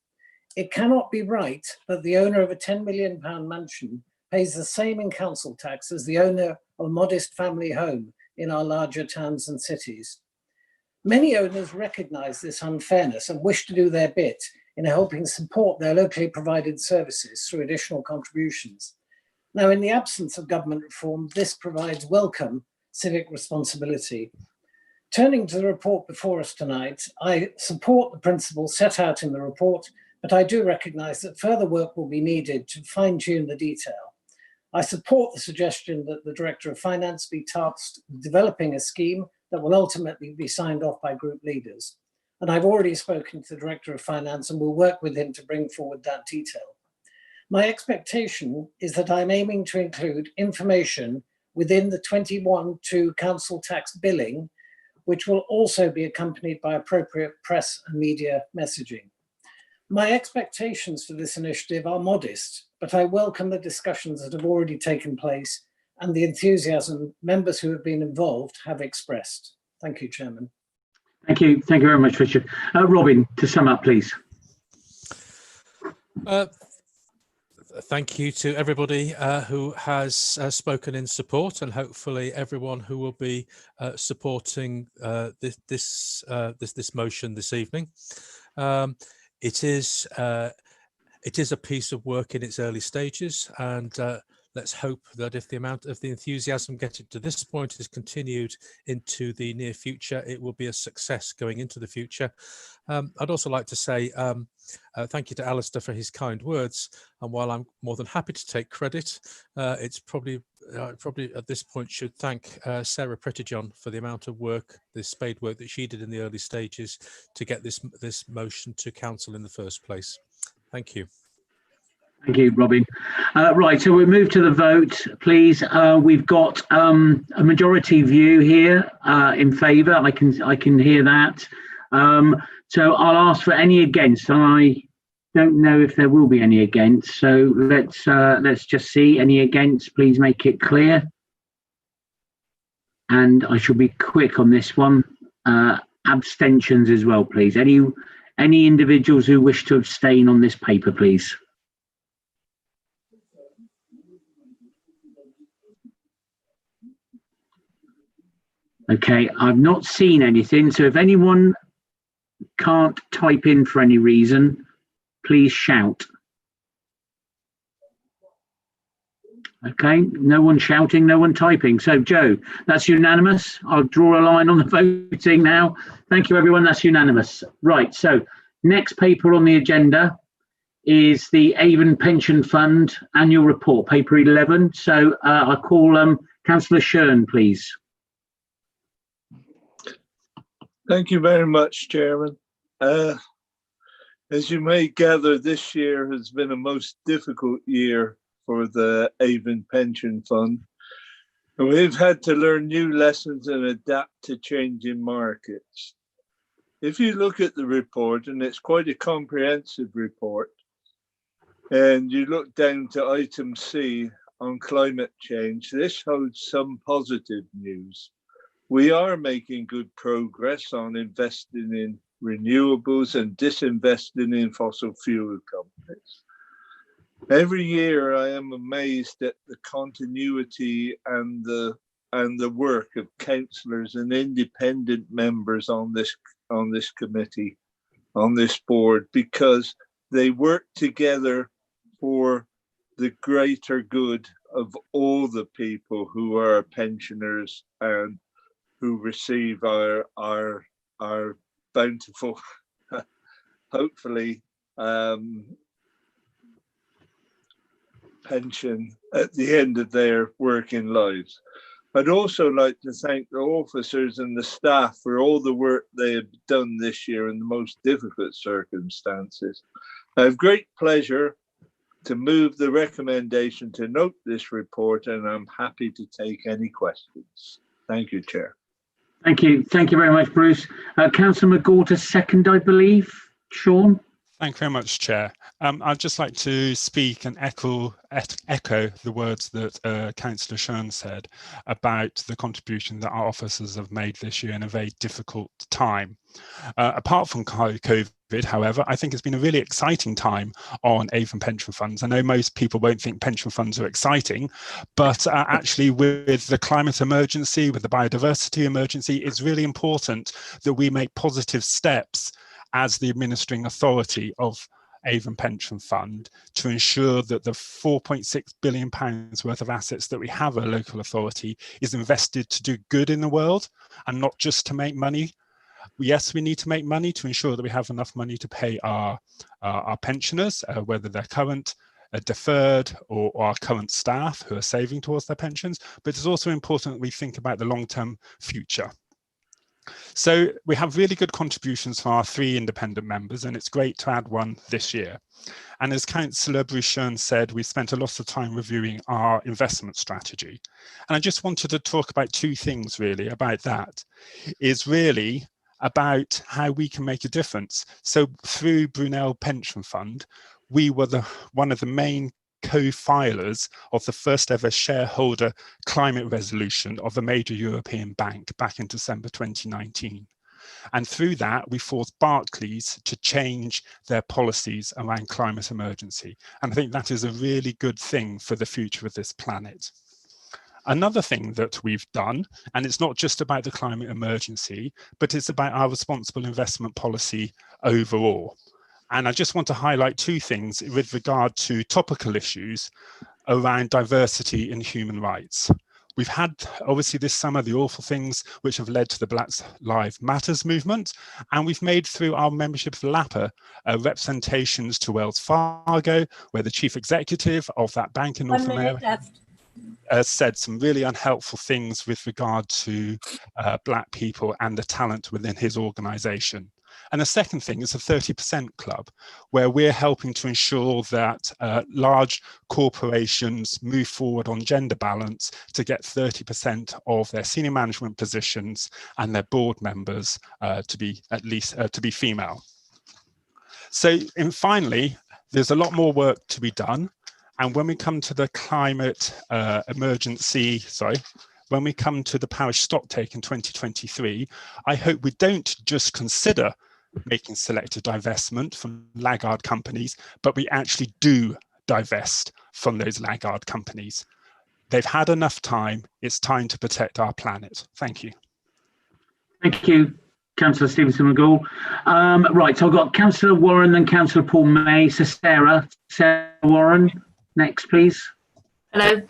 It cannot be right that the owner of a £10 million mansion pays the same in council tax as the owner of a modest family home in our larger towns and cities. Many owners recognise this unfairness and wish to do their bit in helping support their locally provided services through additional contributions. Now, in the absence of government reform, this provides welcome civic responsibility. Turning to the report before us tonight, I support the principles set out in the report, but I do recognise that further work will be needed to fine-tune the detail. I support the suggestion that the Director of Finance be tasked with developing a scheme that will ultimately be signed off by group leaders. And I've already spoken to the Director of Finance and will work with him to bring forward that detail. My expectation is that I'm aiming to include information within the 21-2 council tax billing, which will also be accompanied by appropriate press and media messaging. My expectations for this initiative are modest, but I welcome the discussions that have already taken place and the enthusiasm members who have been involved have expressed. Thank you, Chairman. Thank you. Thank you very much, Richard. Robin, to sum up, please. Thank you to everybody who has spoken in support, and hopefully everyone who will be supporting this motion this evening. It is a piece of work in its early stages, and let's hope that if the amount of the enthusiasm getting to this point is continued into the near future, it will be a success going into the future. I'd also like to say thank you to Alistair for his kind words, and while I'm more than happy to take credit, it's probably at this point should thank Sarah Prettyjohn for the amount of work, the spade work that she did in the early stages to get this motion to council in the first place. Thank you. Thank you, Robin. Right, so we'll move to the vote, please. We've got a majority view here in favour. I can hear that. So I'll ask for any against, and I don't know if there will be any against. So let's just see. Any against? Please make it clear. And I shall be quick on this one. Abstentions as well, please. Any individuals who wish to abstain on this paper, please. Okay, I've not seen anything, so if anyone can't type in for any reason, please shout. Okay, no one shouting, no one typing. So Joe, that's unanimous. I'll draw a line on the voting now. Thank you, everyone, that's unanimous. Right, so next paper on the agenda is the Avon Pension Fund Annual Report, paper 11. So I call Councillor Shern, please. Thank you very much, Chairman. As you may gather, this year has been a most difficult year for the Avon Pension Fund. And we've had to learn new lessons and adapt to changing markets. If you look at the report, and it's quite a comprehensive report, and you look down to item C on climate change, this holds some positive news. We are making good progress on investing in renewables and disinvesting in fossil fuel companies. Every year I am amazed at the continuity and the work of councillors and independent members on this committee, on this board, because they work together for the greater good of all the people who are pensioners and who receive our bountiful, hopefully, pension at the end of their working lives. I'd also like to thank the officers and the staff for all the work they have done this year in the most difficult circumstances. I have great pleasure to move the recommendation to note this report, and I'm happy to take any questions. Thank you, Chair. Thank you. Thank you very much, Bruce. Councillor McGaugh to second, I believe. Sean? Thank you very much, Chair. I'd just like to speak and echo the words that Councillor Shern said about the contribution that our officers have made this year in a very difficult time. Apart from COVID, however, I think it's been a really exciting time on Avon pension funds. I know most people won't think pension funds are exciting, but actually with the climate emergency, with the biodiversity emergency, it's really important that we make positive steps as the administering authority of Avon Pension Fund to ensure that the £4.6 billion worth of assets that we have at a local authority is invested to do good in the world and not just to make money. Yes, we need to make money to ensure that we have enough money to pay our pensioners, whether they're current, deferred, or our current staff who are saving towards their pensions, but it's also important that we think about the long-term future. So we have really good contributions from our 3 independent members, and it's great to add one this year. And as Councillor Bruchon said, we spent a lot of time reviewing our investment strategy. And I just wanted to talk about 2 things really about that, is really about how we can make a difference. So through Brunel Pension Fund, we were one of the main co-filers of the first ever shareholder climate resolution of a major European bank back in December 2019. And through that, we forced Barclays to change their policies around climate emergency. And I think that is a really good thing for the future of this planet. Another thing that we've done, and it's not just about the climate emergency, but it's about our responsible investment policy overall. And I just want to highlight 2 things with regard to topical issues around diversity and human rights. We've had, obviously this summer, the awful things which have led to the Black Lives Matters movement, and we've made through our membership of LAPA representations to Wells Fargo, where the chief executive of that bank in North America said some really unhelpful things with regard to Black people and the talent within his organization. And the second thing is the 30% Club, where we're helping to ensure that large corporations move forward on gender balance to get 30% of their senior management positions and their board members to be at least to be female. So, and finally, there's a lot more work to be done. And when we come to the climate emergency, when we come to the parish stocktake in 2023, I hope we don't just consider making selective divestment from laggard companies, but we actually do divest from those laggard companies. They've had enough time. It's time to protect our planet. Thank you. Thank you, Councillor Stevenson-McGould. Right, so I've got Councillor Warren and Councillor Paul May. So Sarah Warren, next, please. Hello.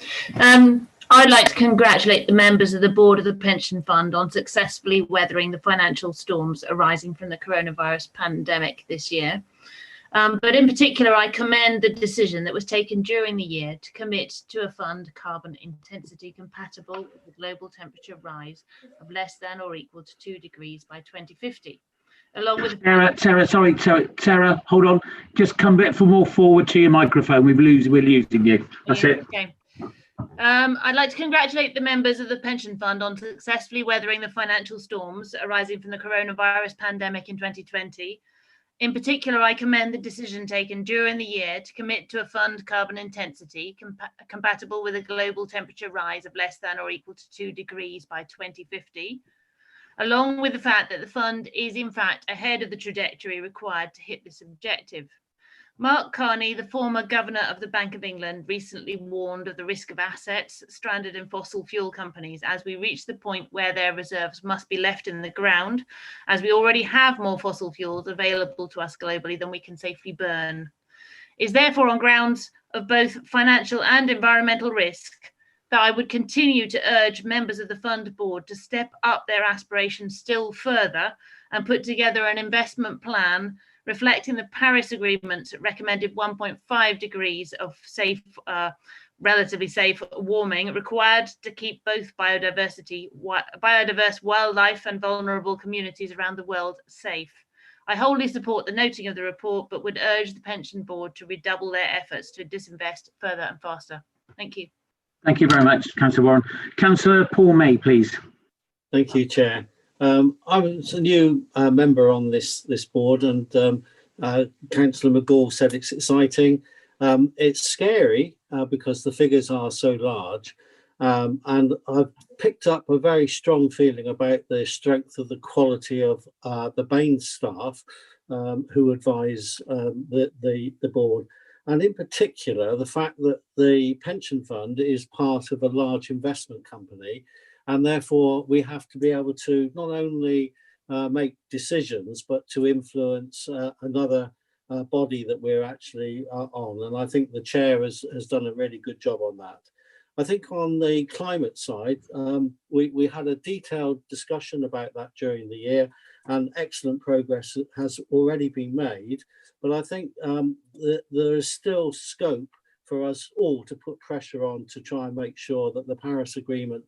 I'd like to congratulate the members of the Board of the Pension Fund on successfully weathering the financial storms arising from the coronavirus pandemic this year. But in particular, I commend the decision that was taken during the year to commit to a fund carbon intensity compatible with the global temperature rise of less than or equal to 2 degrees by 2050. Along with Sarah, hold on. Just come a bit more forward to your microphone. We're losing you. That's it. Okay. I'd like to congratulate the members of the Pension Fund on successfully weathering the financial storms arising from the coronavirus pandemic in 2020. In particular, I commend the decision taken during the year to commit to a fund carbon intensity compatible with a global temperature rise of less than or equal to 2 degrees by 2050, along with the fact that the fund is in fact ahead of the trajectory required to hit this objective. Mark Carney, the former governor of the Bank of England, recently warned of the risk of assets stranded in fossil fuel companies as we reach the point where their reserves must be left in the ground, as we already have more fossil fuels available to us globally than we can safely burn. It is therefore on grounds of both financial and environmental risk that I would continue to urge members of the fund board to step up their aspirations still further and put together an investment plan reflecting the Paris Agreement recommended 1.5 degrees of relatively safe warming required to keep both biodiverse wildlife and vulnerable communities around the world safe. I wholly support the noting of the report, but would urge the Pension Board to redouble their efforts to disinvest further and faster. Thank you. Thank you very much, Councillor Warren. Councillor Paul May, please. Thank you, Chair. I was a new member on this board, and Councillor McGould said it's exciting. It's scary because the figures are so large, and I've picked up a very strong feeling about the strength of the quality of the BAME staff who advise the board, and in particular the fact that the pension fund is part of a large investment company. And therefore, we have to be able to not only make decisions, but to influence another body that we're actually on. And I think the chair has done a really good job on that. I think on the climate side, we had a detailed discussion about that during the year, and excellent progress has already been made. But I think there is still scope for us all to put pressure on to try and make sure that the Paris Agreement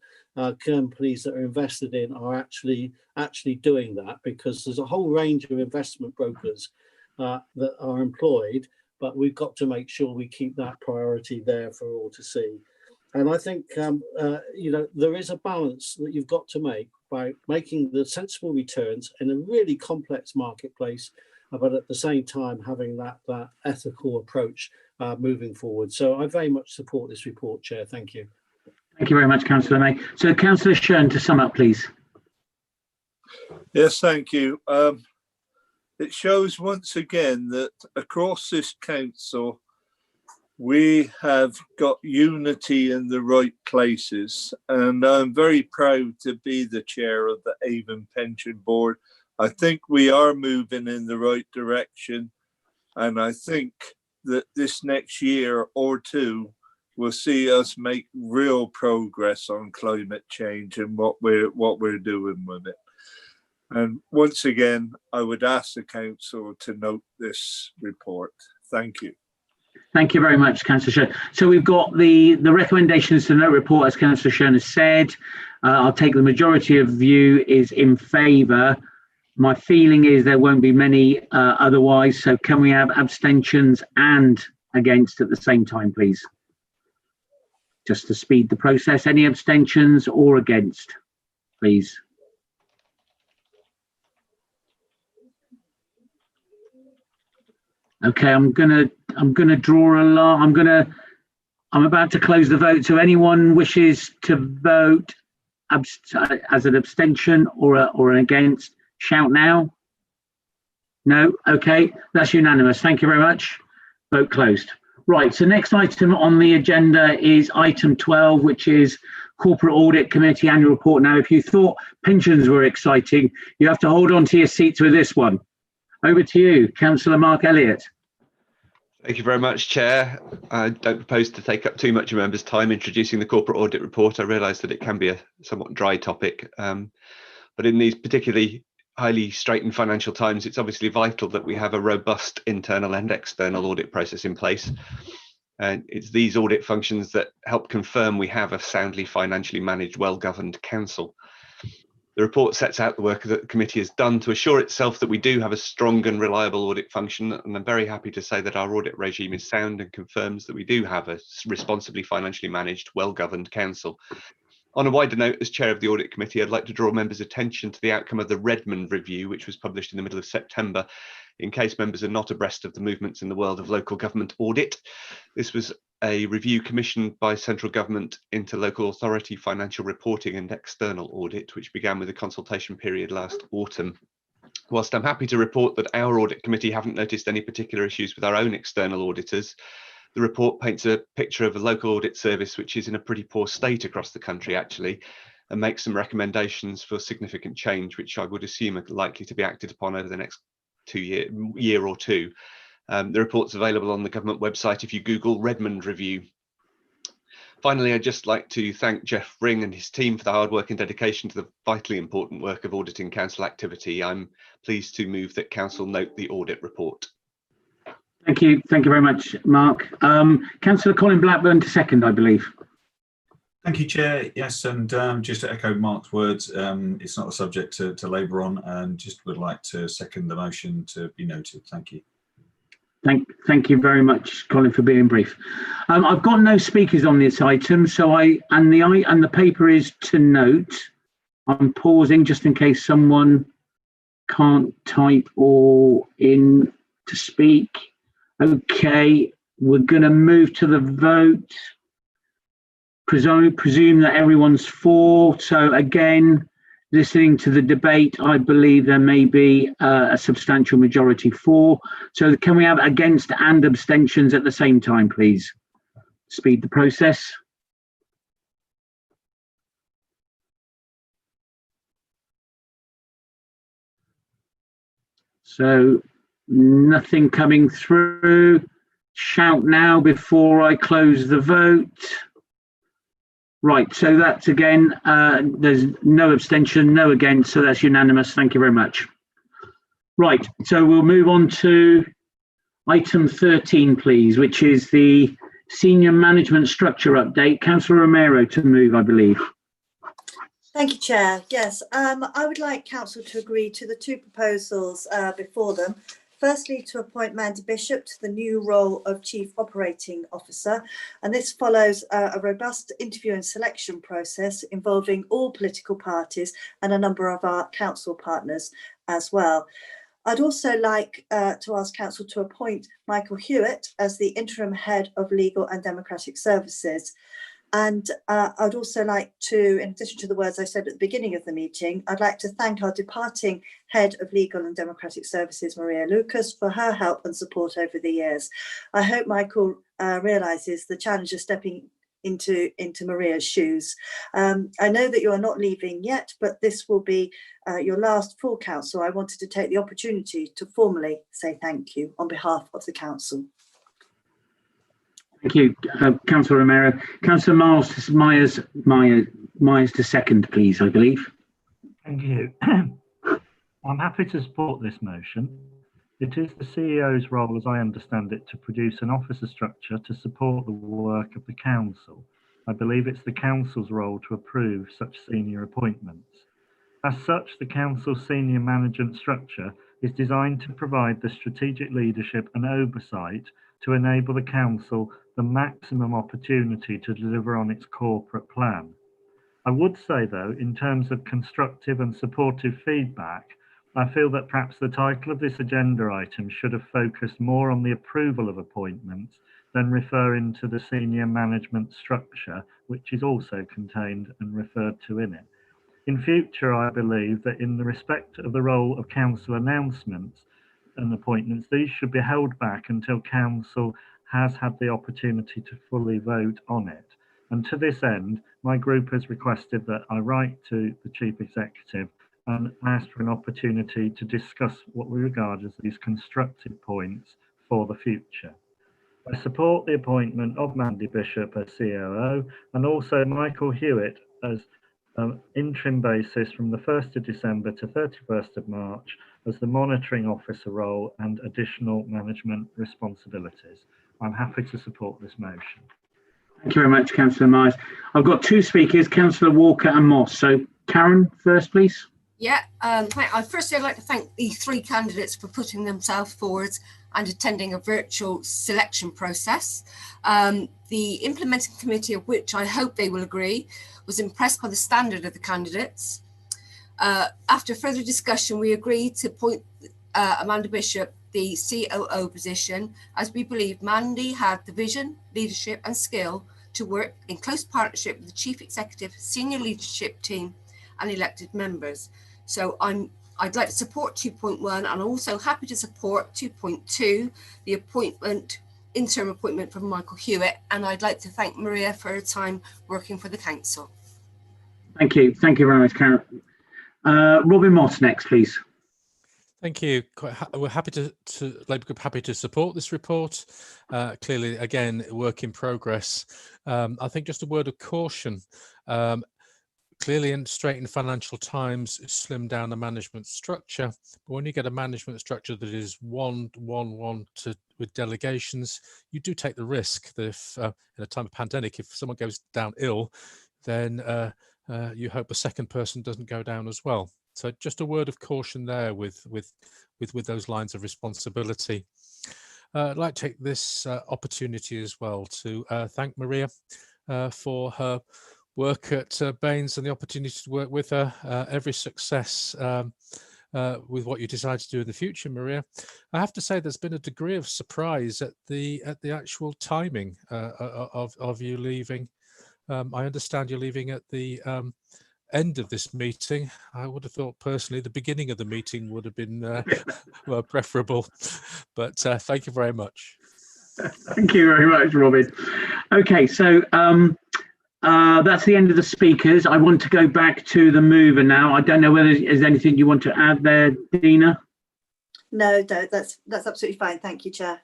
companies that are invested in are actually doing that, because there's a whole range of investment brokers that are employed, but we've got to make sure we keep that priority there for all to see. And I think, you know, there is a balance that you've got to make by making the sensible returns in a really complex marketplace, but at the same time having that ethical approach moving forward. So I very much support this report, Chair. Thank you. Thank you very much, Councillor May. So Councillor Shern, to sum up, please. Yes, thank you. It shows once again that across this council, we have got unity in the right places, and I'm very proud to be the chair of the Avon Pension Board. I think we are moving in the right direction, and I think that this next year or two will see us make real progress on climate change and what we're doing with it. And once again, I would ask the council to note this report. Thank you. Thank you very much, Councillor Shern. So we've got the recommendations to note report, as Councillor Shern has said. I'll take the majority of view is in favour. My feeling is there won't be many otherwise. So can we have abstentions and against at the same time, please? Just to speed the process. Any abstentions or against, please? Okay, I'm gonna draw a line. I'm about to close the vote. So anyone wishes to vote as an abstention or an against, shout now. No? Okay, that's unanimous. Thank you very much. Vote closed. Right, so next item on the agenda is item 12, which is Corporate Audit Committee Annual Report. Now, if you thought pensions were exciting, you have to hold on to your seats with this one. Over to you, Councillor Mark Elliott. Thank you very much, Chair. I don't propose to take up too much of members' time introducing the Corporate Audit Report. I realise that it can be a somewhat dry topic, but in these particularly highly straitened financial times, it's obviously vital that we have a robust internal and external audit process in place. And it's these audit functions that help confirm we have a soundly financially managed, well-governed council. The report sets out the work that the committee has done to assure itself that we do have a strong and reliable audit function, and I'm very happy to say that our audit regime is sound and confirms that we do have a responsibly financially managed, well-governed council. On a wider note, as chair of the audit committee, I'd like to draw members' attention to the outcome of the Redmond review, which was published in the middle of September, in case members are not abreast of the movements in the world of local government audit. This was a review commissioned by central government into local authority financial reporting and external audit, which began with a consultation period last autumn. Whilst I'm happy to report that our audit committee haven't noticed any particular issues with our own external auditors, the report paints a picture of a local audit service which is in a pretty poor state across the country, actually, and makes some recommendations for significant change, which I would assume are likely to be acted upon over the next year or two. The report's available on the government website if you Google Redmond Review. Finally, I'd just like to thank Jeff Ring and his team for the hard work and dedication to the vitally important work of auditing council activity. I'm pleased to move that council note the audit report. Thank you very much, Mark. Councillor Colin Blackburn to second, I believe. Thank you, Chair. Yes, and just to echo Mark's words, it's not a subject to labour on, and just would like to second the motion to be noted. Thank you. Thank you very much, Colin, for being brief. I've got no speakers on this item, so the paper is to note. I'm pausing just in case someone can't type or in to speak. Okay, we're going to move to the vote. Presume that everyone's for. So again, listening to the debate, I believe there may be a substantial majority for. So can we have against and abstentions at the same time, please? Speed the process. So nothing coming through. Shout now before I close the vote. Right, so that's again, there's no abstention, no against, so that's unanimous. Thank you very much. Right, so we'll move on to item 13, please, which is the senior management structure update. Councillor Romero to move, I believe. Thank you, Chair. Yes, I would like Council to agree to the two proposals before them. Firstly, to appoint Mandy Bishop to the new role of Chief Operating Officer, and this follows a robust interview and selection process involving all political parties and a number of our council partners as well. I'd also like to ask Council to appoint Michael Hewitt as the Interim Head of Legal and Democratic Services. And I'd also like to, in addition to the words I said at the beginning of the meeting, I'd like to thank our departing Head of Legal and Democratic Services, Maria Lucas, for her help and support over the years. I hope Michael realises the challenge of stepping into Maria's shoes. I know that you are not leaving yet, but this will be your last full council. I wanted to take the opportunity to formally say thank you on behalf of the council. Thank you, Councillor Romero. Councillor Myers to second, please, I believe. Thank you. I'm happy to support this motion. It is the CEO's role, as I understand it, to produce an officer structure to support the work of the council. I believe it's the council's role to approve such senior appointments. As such, the council's senior management structure is designed to provide the strategic leadership and oversight to enable the council the maximum opportunity to deliver on its corporate plan. I would say, though, in terms of constructive and supportive feedback, I feel that perhaps the title of this agenda item should have focused more on the approval of appointments than referring to the senior management structure, which is also contained and referred to in it. In future, I believe that in the respect of the role of council announcements and appointments, these should be held back until council has had the opportunity to fully vote on it. And to this end, my group has requested that I write to the Chief Executive and ask for an opportunity to discuss what we regard as these constructive points for the future. I support the appointment of Mandy Bishop as COO and also Michael Hewitt as an interim basis from the 1st of December to 31st of March as the monitoring officer role and additional management responsibilities. I'm happy to support this motion. Thank you very much, Councillor Myers. I've got two speakers, Councillor Walker and Moss. So Karen first, please. Yeah, firstly, I'd like to thank the three candidates for putting themselves forward and attending a virtual selection process. The implementing committee, of which I hope they will agree, was impressed by the standard of the candidates. After further discussion, we agreed to appoint Amanda Bishop the COO position, as we believe Mandy had the vision, leadership and skill to work in close partnership with the Chief Executive, senior leadership team and elected members. So I'd like to support 2.1 and I'm also happy to support 2.2, the interim appointment from Michael Hewitt, and I'd like to thank Maria for her time working for the council. Thank you very much, Karen. Robin Moss next, please. Thank you. We're happy to Labour Group happy to support this report. Clearly, again, work in progress. I think just a word of caution. Clearly, in straitened financial times, slim down the management structure. But when you get a management structure that is with delegations, you do take the risk that if in a time of pandemic, if someone goes down ill, then you hope a second person doesn't go down as well. So just a word of caution there with those lines of responsibility. I'd like to take this opportunity as well to thank Maria for her work at Baines and the opportunity to work with her. Every success with what you decide to do in the future, Maria. I have to say there's been a degree of surprise at the actual timing of you leaving. I understand you're leaving at the end of this meeting. I would have thought personally the beginning of the meeting would have been well, preferable, but thank you very much. Thank you very much, Robin. Okay, so that's the end of the speakers. I want to go back to the mover now. I don't know whether there's anything you want to add there, Dina? No, that's absolutely fine. Thank you, Chair.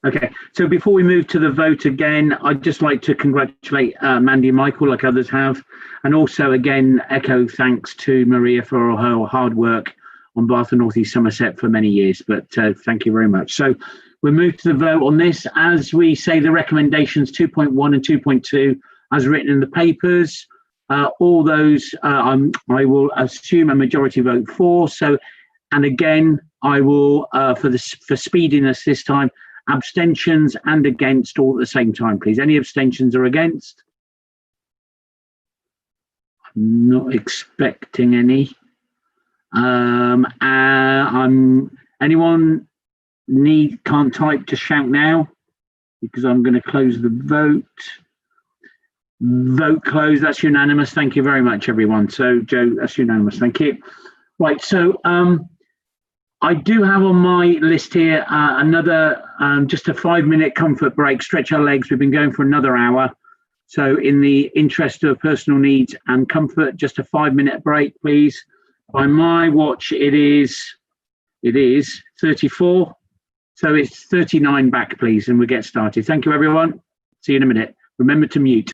Okay, so before we move to the vote again, I'd just like to congratulate Mandy and Michael, like others have, and also again echo thanks to Maria for her hard work on Bath and North East Somerset for many years. But thank you very much. So we'll move to the vote on this. As we say, the recommendations 2.1 and 2.2, as written in the papers, all those I will assume a majority vote for. So, and again, I will for speediness this time. Abstentions and against all at the same time, please. Any abstentions or against? I'm not expecting any. Anyone can't type to shout now, because I'm going to close the vote. Vote closed. That's unanimous. Thank you very much, everyone. So, Joe, that's unanimous. Thank you. Right. So, I do have on my list here another just a 5-minute comfort break, stretch our legs. We've been going for another hour. So in the interest of personal needs and comfort, just a 5-minute break, please. By my watch, it is 34. So it's 39 back, please, and we'll get started. Thank you, everyone. See you in a minute. Remember to mute.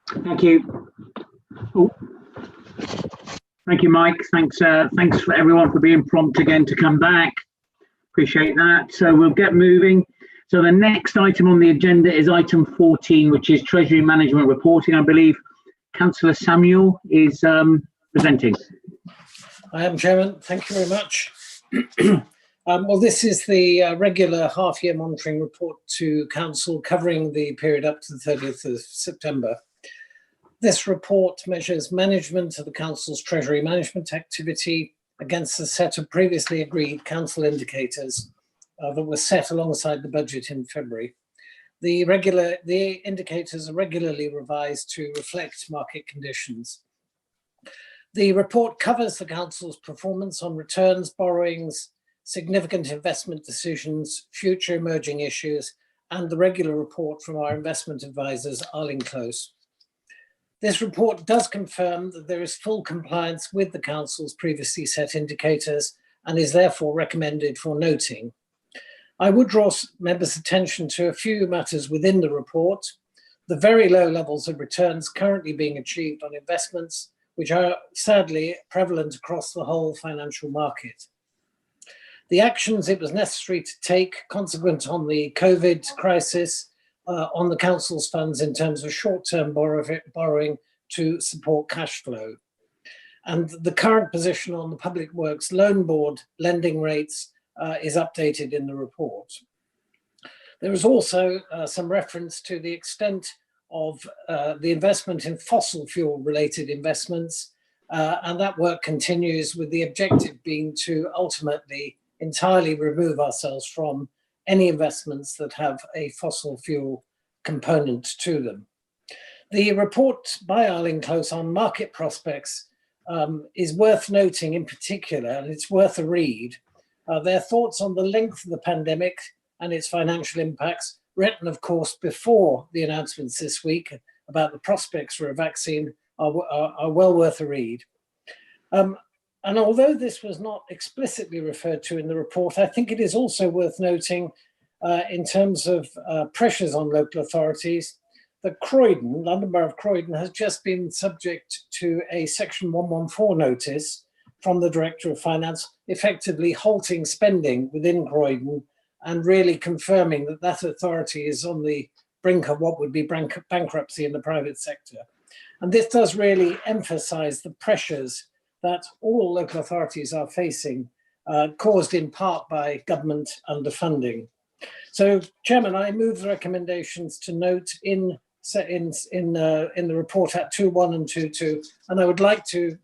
Thank you. Oh. Thank you, Mike. Thanks for everyone for being prompt again to come back. Appreciate that. So we'll get moving. So the next item on the agenda is item 14, which is Treasury Management Reporting. I believe Councillor Samuel is presenting. I am, Chairman. Thank you very much. Well, this is the regular half-year monitoring report to Council covering the period up to the 30th of September. This report measures management of the Council's Treasury management activity against a set of previously agreed Council indicators that were set alongside the budget in February. The indicators are regularly revised to reflect market conditions. The report covers the Council's performance on returns, borrowings, significant investment decisions, future emerging issues, and the regular report from our investment advisors, Arling Close. This report does confirm that there is full compliance with the Council's previously set indicators and is therefore recommended for noting. I would draw members' attention to a few matters within the report. The very low levels of returns currently being achieved on investments, which are sadly prevalent across the whole financial market. The actions it was necessary to take consequent on the COVID crisis on the Council's funds in terms of short-term borrowing to support cash flow. And the current position on the Public Works Loan Board lending rates is updated in the report. There is also some reference to the extent of the investment in fossil fuel related investments, and that work continues with the objective being to ultimately entirely remove ourselves from any investments that have a fossil fuel component to them. The report by Arling Close on market prospects is worth noting in particular, and it's worth a read. Their thoughts on the length of the pandemic and its financial impacts, written of course before the announcements this week about the prospects for a vaccine, are well worth a read. And although this was not explicitly referred to in the report, I think it is also worth noting in terms of pressures on local authorities that Croydon, London Borough of Croydon, has just been subject to a Section 114 notice from the Director of Finance, effectively halting spending within Croydon and really confirming that that authority is on the brink of what would be bankruptcy in the private sector. And this does really emphasize the pressures that all local authorities are facing, caused in part by government underfunding. So, Chairman, I move the recommendations to note in the report at 2.1 and 2.2, and I would like to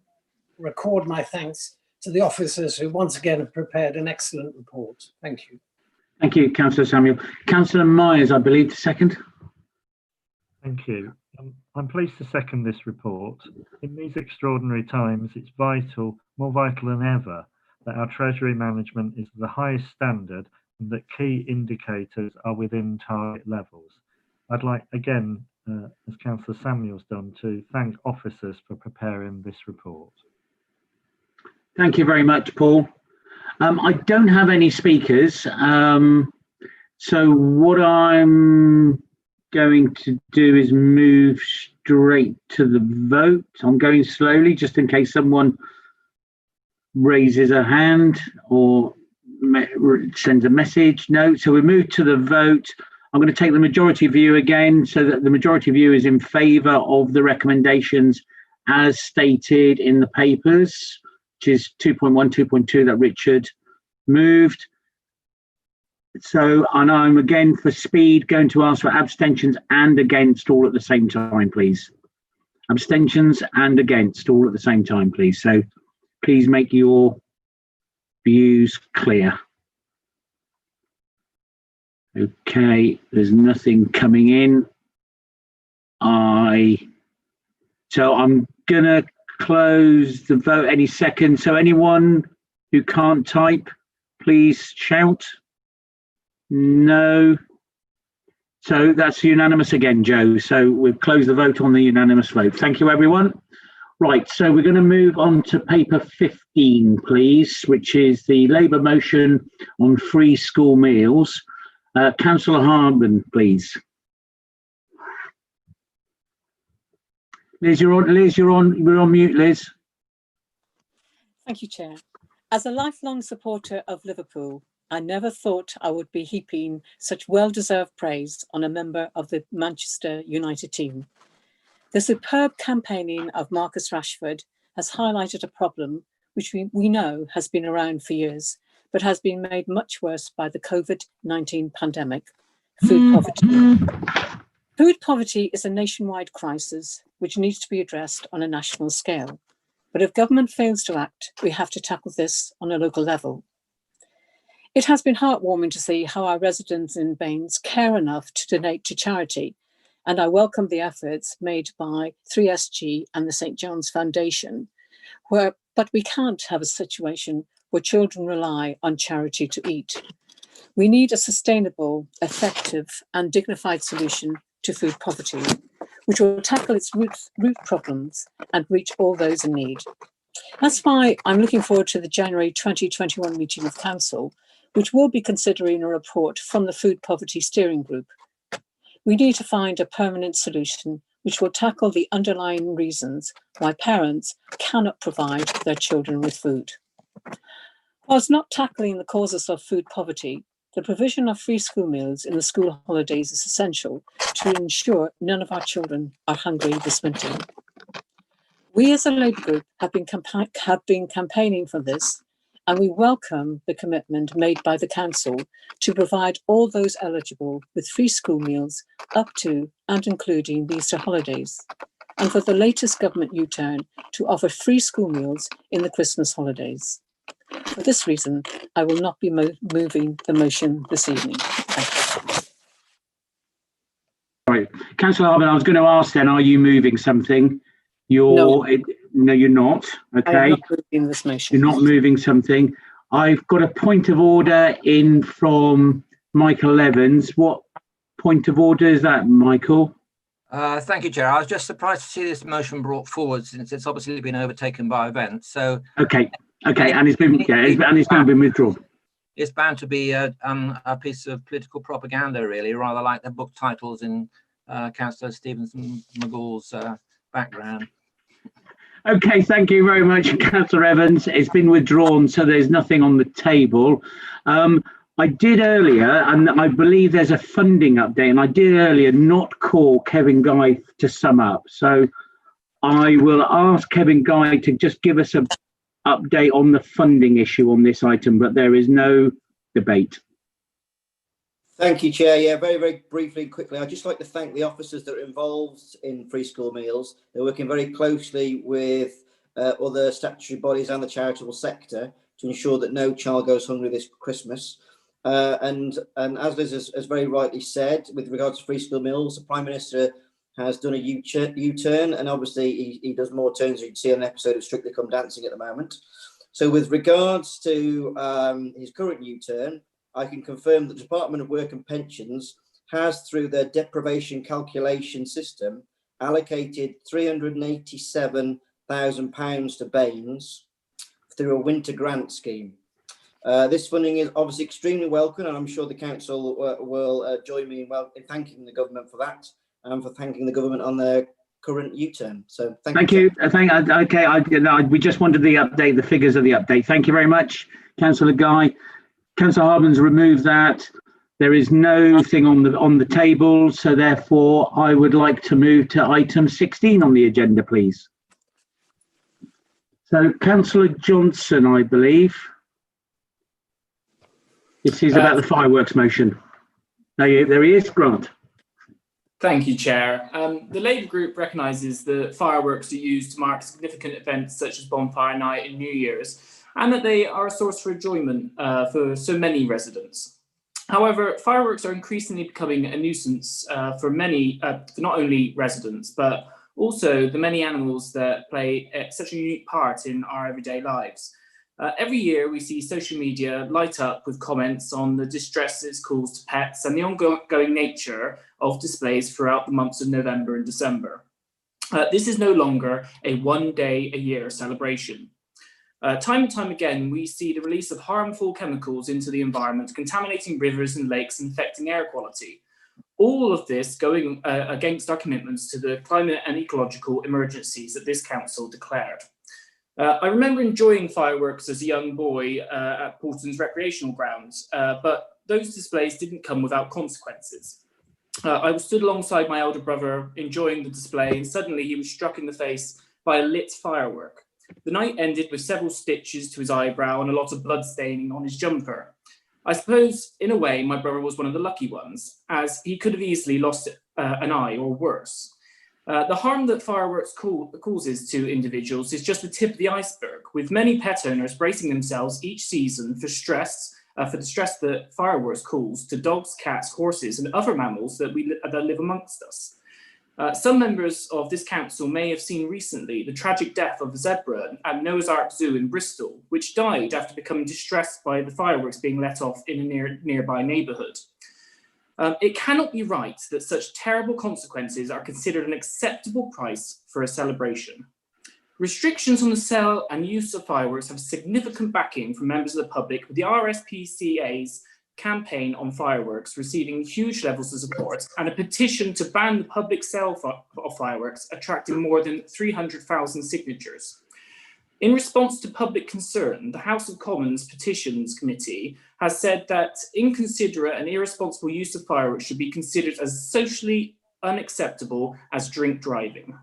record my thanks to the officers who once again have prepared an excellent report. Thank you. Thank you, Councillor Samuel. Councillor Myers, I believe, to second. Thank you. I'm pleased to second this report. In these extraordinary times, it's vital, more vital than ever, that our Treasury management is the highest standard and that key indicators are within target levels. I'd like, again, as Councillor Samuel's done, to thank officers for preparing this report. Thank you very much, Paul. I don't have any speakers, so what I'm going to do is move straight to the vote. I'm going slowly just in case someone raises a hand or sends a message. No, so we move to the vote. I'm going to take the majority view again, so that the majority view is in favour of the recommendations as stated in the papers, which is 2.1, 2.2 that Richard moved. So, and I'm again for speed going to ask for abstentions and against all at the same time, please. Abstentions and against all at the same time, please. So please make your views clear. Okay, there's nothing coming in. So I'm gonna close the vote any second. So anyone who can't type, please shout. No. So that's unanimous again, Joe. So we've closed the vote on the unanimous vote. Thank you, everyone. Right, so we're going to move on to paper 15, please, which is the Labour motion on free school meals. Councillor Harman, please. Liz, you're on. Liz, you're on mute, Liz. Thank you, Chair. As a lifelong supporter of Liverpool, I never thought I would be heaping such well-deserved praise on a member of the Manchester United team. The superb campaigning of Marcus Rashford has highlighted a problem which we know has been around for years, but has been made much worse by the COVID-19 pandemic: food poverty. Food poverty is a nationwide crisis which needs to be addressed on a national scale. But if government fails to act, we have to tackle this on a local level. It has been heartwarming to see how our residents in Baines care enough to donate to charity, and I welcome the efforts made by 3SG and the St. John's Foundation, but we can't have a situation where children rely on charity to eat. We need a sustainable, effective and dignified solution to food poverty, which will tackle its root problems and reach all those in need. That's why I'm looking forward to the January 2021 meeting of Council, which will be considering a report from the Food Poverty Steering Group. We need to find a permanent solution which will tackle the underlying reasons why parents cannot provide their children with food. Whilst not tackling the causes of food poverty, the provision of free school meals in the school holidays is essential to ensure none of our children are hungry this winter. We as a Labour group have been campaigning for this, and we welcome the commitment made by the Council to provide all those eligible with free school meals up to and including the Easter holidays, and for the latest government U-turn to offer free school meals in the Christmas holidays. For this reason, I will not be moving the motion this evening. Thank you. Right, Councillor Harbin, I was going to ask then, are you moving something? No, you're not. Okay. I'm not moving this motion. You're not moving something. I've got a point of order in from Michael Evans. What point of order is that, Michael? Thank you, Chair. I was just surprised to see this motion brought forward since it's obviously been overtaken by events. So okay, and it's been been withdrawn. It's bound to be a piece of political propaganda, really, rather like the book titles in Councillor Stephenson McGall's background. Okay, thank you very much, Councillor Evans. It's been withdrawn, so there's nothing on the table. I did earlier, and I believe there's a funding update, and I did earlier not call Kevin Guy to sum up. So I will ask Kevin Guy to just give us an update on the funding issue on this item, but there is no debate. Thank you, Chair. Yeah, very, very briefly and quickly, I'd just like to thank the officers that are involved in free school meals. They're working very closely with other statutory bodies and the charitable sector to ensure that no child goes hungry this Christmas. And as Liz has very rightly said, with regards to free school meals, the Prime Minister has done a U-turn, and obviously he does more turns, you can see on an episode of Strictly Come Dancing at the moment. So with regards to his current U-turn, I can confirm that the Department of Work and Pensions has, through their deprivation calculation system, allocated £387,000 to Baines through a winter grant scheme. This funding is obviously extremely welcome, and I'm sure the council will join me in thanking the government for that, and for thanking the government on their current U-turn. So thank you. We just wanted the update, the figures of the update. Thank you very much, Councillor Guy. Councillor Harbin's removed that. There is no thing on the table, so therefore I would like to move to item 16 on the agenda, please. So, Councillor Johnson, I believe. This is about the fireworks motion. There he is, Grant. Thank you, Chair. The Labour Group recognises that fireworks are used to mark significant events such as Bonfire Night and New Year's, and that they are a source for enjoyment for so many residents. However, fireworks are increasingly becoming a nuisance for many, for not only residents, but also the many animals that play such a unique part in our everyday lives. Every year we see social media light up with comments on the distresses caused to pets and the ongoing nature of displays throughout the months of November and December. This is no longer a one-day-a-year celebration. Time and time again, we see the release of harmful chemicals into the environment, contaminating rivers and lakes and affecting air quality. All of this going against our commitments to the climate and ecological emergencies that this council declared. I remember enjoying fireworks as a young boy at Porton's recreational grounds, but those displays didn't come without consequences. I was stood alongside my elder brother enjoying the display, and suddenly he was struck in the face by a lit firework. The night ended with several stitches to his eyebrow and a lot of blood staining on his jumper. I suppose, in a way, my brother was one of the lucky ones, as he could have easily lost an eye or worse. The harm that fireworks causes to individuals is just the tip of the iceberg, with many pet owners bracing themselves each season for the stress that fireworks cause to dogs, cats, horses, and other mammals that live amongst us. Some members of this council may have seen recently the tragic death of a zebra at Noah's Ark Zoo in Bristol, which died after becoming distressed by the fireworks being let off in a nearby neighbourhood. It cannot be right that such terrible consequences are considered an acceptable price for a celebration. Restrictions on the sale and use of fireworks have significant backing from members of the public, with the RSPCA's campaign on fireworks receiving huge levels of support, and a petition to ban the public sale of fireworks attracting more than 300,000 signatures. In response to public concern, the House of Commons Petitions Committee has said that inconsiderate and irresponsible use of fireworks should be considered as socially unacceptable as drink driving.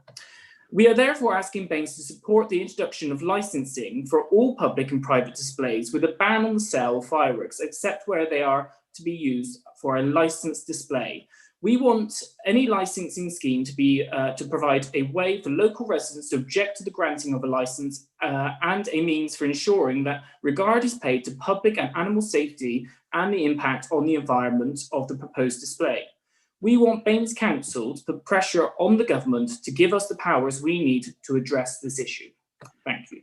We are therefore asking BAMES to support the introduction of licensing for all public and private displays, with a ban on the sale of fireworks, except where they are to be used for a licensed display. We want any licensing scheme to be to provide a way for local residents to object to the granting of a license and a means for ensuring that regard is paid to public and animal safety and the impact on the environment of the proposed display. We want BAMES Council to put pressure on the government to give us the powers we need to address this issue. Thank you.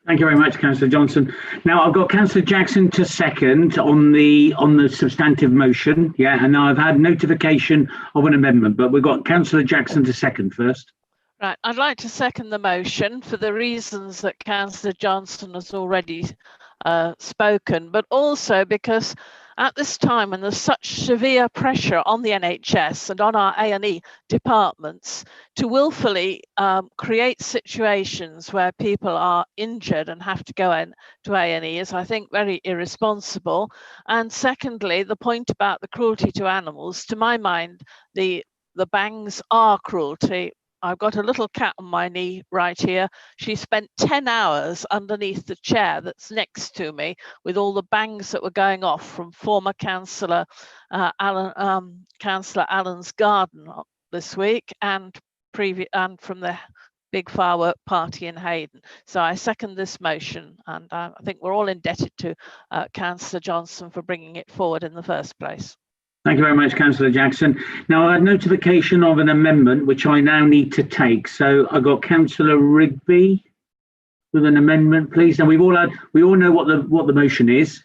Thank you very much, Councillor Johnson. Now I've got Councillor Jackson to second on the substantive motion. Yeah, and now I've had notification of an amendment, but we've got Councillor Jackson to second first. Right, I'd like to second the motion for the reasons that Councillor Johnson has already spoken, but also because at this time when there's such severe pressure on the NHS and on our A&E departments to willfully create situations where people are injured and have to go in to A&E is, I think, very irresponsible. And secondly, the point about the cruelty to animals, to my mind, the bangs are cruelty. I've got a little cat on my knee right here. She spent 10 hours underneath the chair that's next to me with all the bangs that were going off from former Councillor Councillor Allen's garden this week and from the big firework party in Hayden. So I second this motion, and I think we're all indebted to Councillor Johnson for bringing it forward in the first place. Thank you very much, Councillor Jackson. Now I had notification of an amendment which I now need to take. So I got Councillor Rigby with an amendment, please. And we all know what the motion is.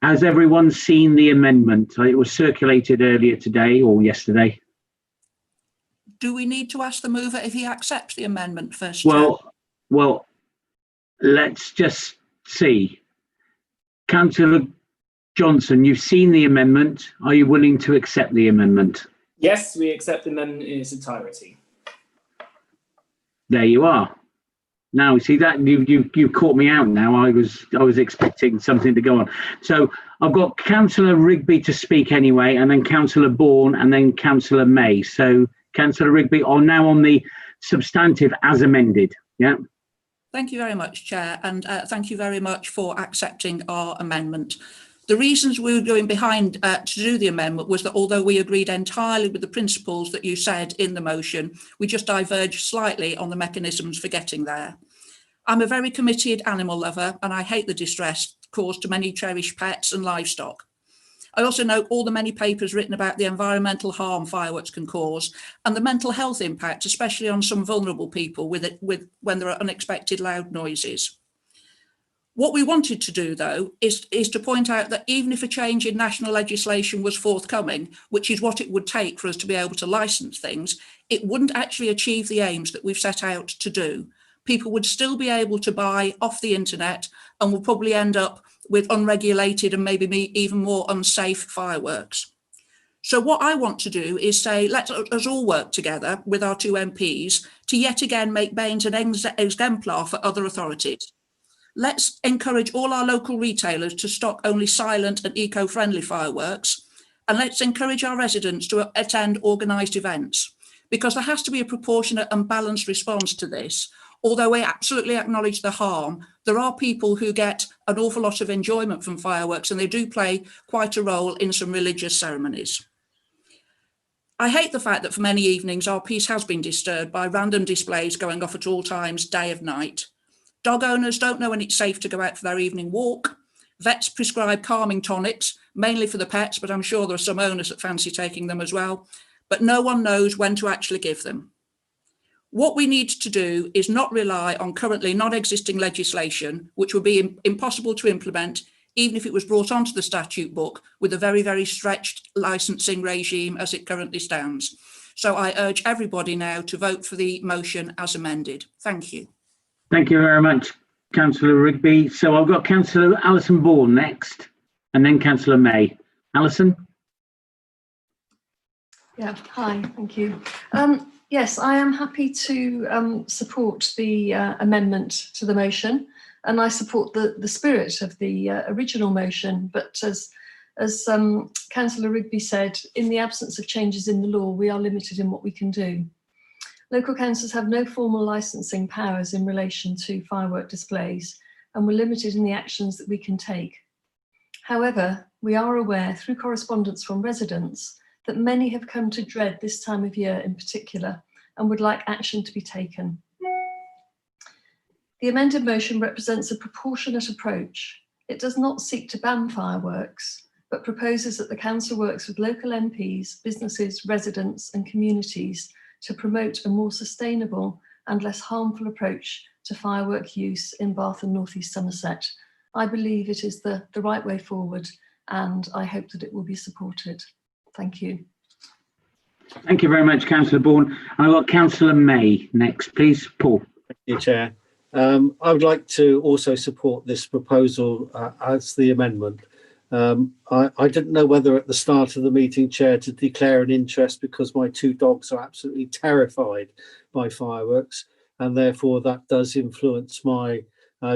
Has everyone seen the amendment? It was circulated earlier today or yesterday. Do we need to ask the mover if he accepts the amendment first? Well, let's just see. Councillor Johnson, you've seen the amendment. Are you willing to accept the amendment? Yes, we accept the amendment in its entirety. There you are. Now, see that you caught me out. Now I was expecting something to go on. So I've got Councillor Rigby to speak anyway, and then Councillor Bourne, and then Councillor May. So Councillor Rigby are now on the substantive as amended. Yeah. Thank you very much, Chair, and thank you very much for accepting our amendment. The reasons we were going behind to do the amendment was that although we agreed entirely with the principles that you said in the motion, we just diverged slightly on the mechanisms for getting there. I'm a very committed animal lover, and I hate the distress caused to many cherished pets and livestock. I also know all the many papers written about the environmental harm fireworks can cause and the mental health impact, especially on some vulnerable people when there are unexpected loud noises. What we wanted to do, though, is to point out that even if a change in national legislation was forthcoming, which is what it would take for us to be able to license things, it wouldn't actually achieve the aims that we've set out to do. People would still be able to buy off the internet and will probably end up with unregulated and maybe even more unsafe fireworks. So what I want to do is say, let us all work together with our 2 MPs to yet again make Baines an exemplar for other authorities. Let's encourage all our local retailers to stock only silent and eco-friendly fireworks, and let's encourage our residents to attend organised events, because there has to be a proportionate and balanced response to this. Although we absolutely acknowledge the harm, there are people who get an awful lot of enjoyment from fireworks, and they do play quite a role in some religious ceremonies. I hate the fact that for many evenings our peace has been disturbed by random displays going off at all times, day and night. Dog owners don't know when it's safe to go out for their evening walk. Vets prescribe calming tonics, mainly for the pets, but I'm sure there are some owners that fancy taking them as well. But no one knows when to actually give them. What we need to do is not rely on currently non-existing legislation, which would be impossible to implement, even if it was brought onto the statute book with a very, very stretched licensing regime as it currently stands. So I urge everybody now to vote for the motion as amended. Thank you. Thank you very much, Councillor Rigby. So I've got Councillor Alison Bourne next, and then Councillor May. Alison? Yeah, hi, thank you. Yes, I am happy to support the amendment to the motion, and I support the spirit of the original motion. But as Councillor Rigby said, in the absence of changes in the law, we are limited in what we can do. Local councils have no formal licensing powers in relation to firework displays, and we're limited in the actions that we can take. However, we are aware through correspondence from residents that many have come to dread this time of year in particular and would like action to be taken. The amended motion represents a proportionate approach. It does not seek to ban fireworks, but proposes that the council works with local MPs, businesses, residents and communities to promote a more sustainable and less harmful approach to firework use in Bath and North East Somerset. I believe it is the right way forward, and I hope that it will be supported. Thank you. Thank you very much, Councillor Bourne. I've got Councillor May next, please. Paul. Thank you, Chair. I would like to also support this proposal as the amendment. I didn't know whether at the start of the meeting, Chair, to declare an interest because my 2 dogs are absolutely terrified by fireworks, and therefore that does influence my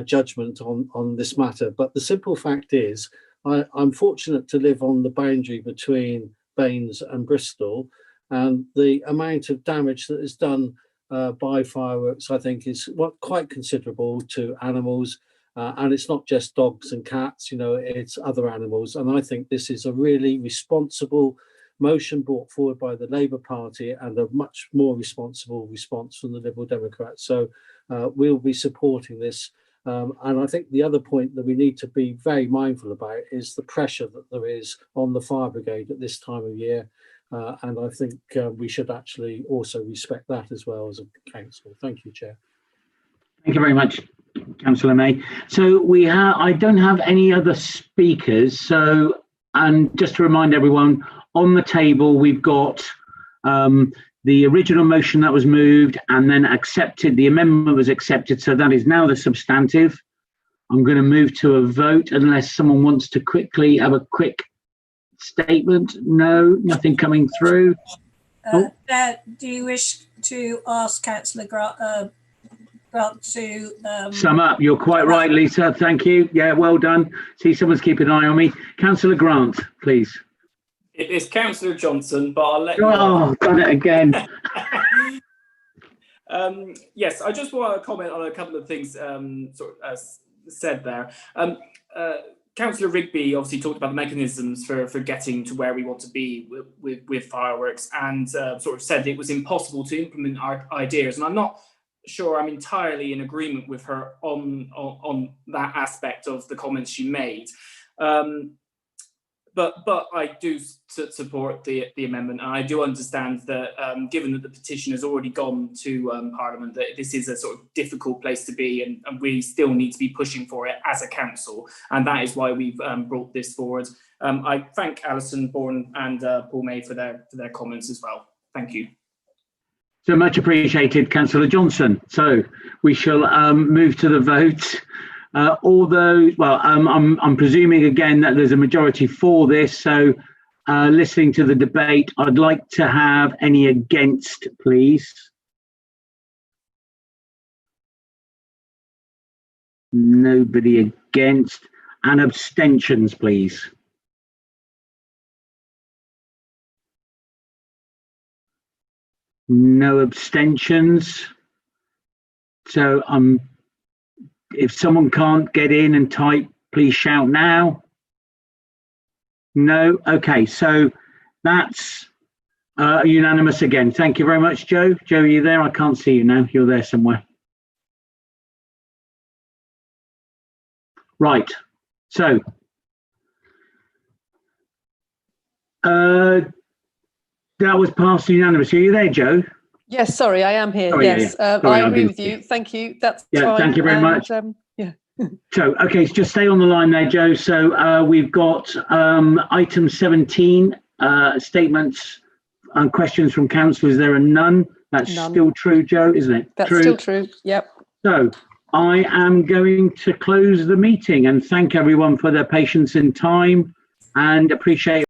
judgment on this matter. But the simple fact is, I'm fortunate to live on the boundary between Baines and Bristol, and the amount of damage that is done by fireworks, I think, is quite considerable to animals. And it's not just dogs and cats, you know, it's other animals. And I think this is a really responsible motion brought forward by the Labour Party, and a much more responsible response from the Liberal Democrats. So we'll be supporting this. And I think the other point that we need to be very mindful about is the pressure that there is on the fire brigade at this time of year. And I think we should actually also respect that as well as a council. Thank you, Chair. Thank you very much, Councillor May. So I don't have any other speakers. So, and just to remind everyone, on the table we've got the original motion that was moved and then accepted. The amendment was accepted, so that is now the substantive. I'm going to move to a vote unless someone wants to quickly have a quick statement. No, nothing coming through. Do you wish to ask Councillor Grant to sum up? You're quite right, Lisa. Thank you. Yeah, well done. See, someone's keeping an eye on me. Councillor Grant, please. It is Councillor Johnson, but I'll let you know. Done it again. Yes, I just want to comment on a couple of things said there. Councillor Rigby obviously talked about the mechanisms for getting to where we want to be with fireworks, and sort of said it was impossible to implement our ideas. And I'm not sure I'm entirely in agreement with her on that aspect of the comments she made. But I do support the amendment, and I do understand that given that the petition has already gone to Parliament, that this is a sort of difficult place to be, and we still need to be pushing for it as a council, and that is why we've brought this forward. I thank Alison Bourne and Paul May for their comments as well. Thank you. So much appreciated, Councillor Johnson. So we shall move to the vote. I'm presuming again that there's a majority for this. So listening to the debate, I'd like to have any against, please. Nobody against. And abstentions, please. No abstentions. So if someone can't get in and type, please shout now. No. Okay, so that's unanimous again. Thank you very much, Joe. Joe, are you there? I can't see you now. You're there somewhere. Right. So that was passed unanimously. Are you there, Joe? Yes, sorry, I am here. Oh, yes, yeah. Sorry, I agree with you. Thank you. That's yeah, fine. thank you very much. Yeah. So, okay, just stay on the line there, Joe. So we've got item 17, statements and questions from councillors. There are none. That's None. still true, Joe, isn't it? That's still true. Yep. So I am going to close the meeting and thank everyone for their patience and time and appreciate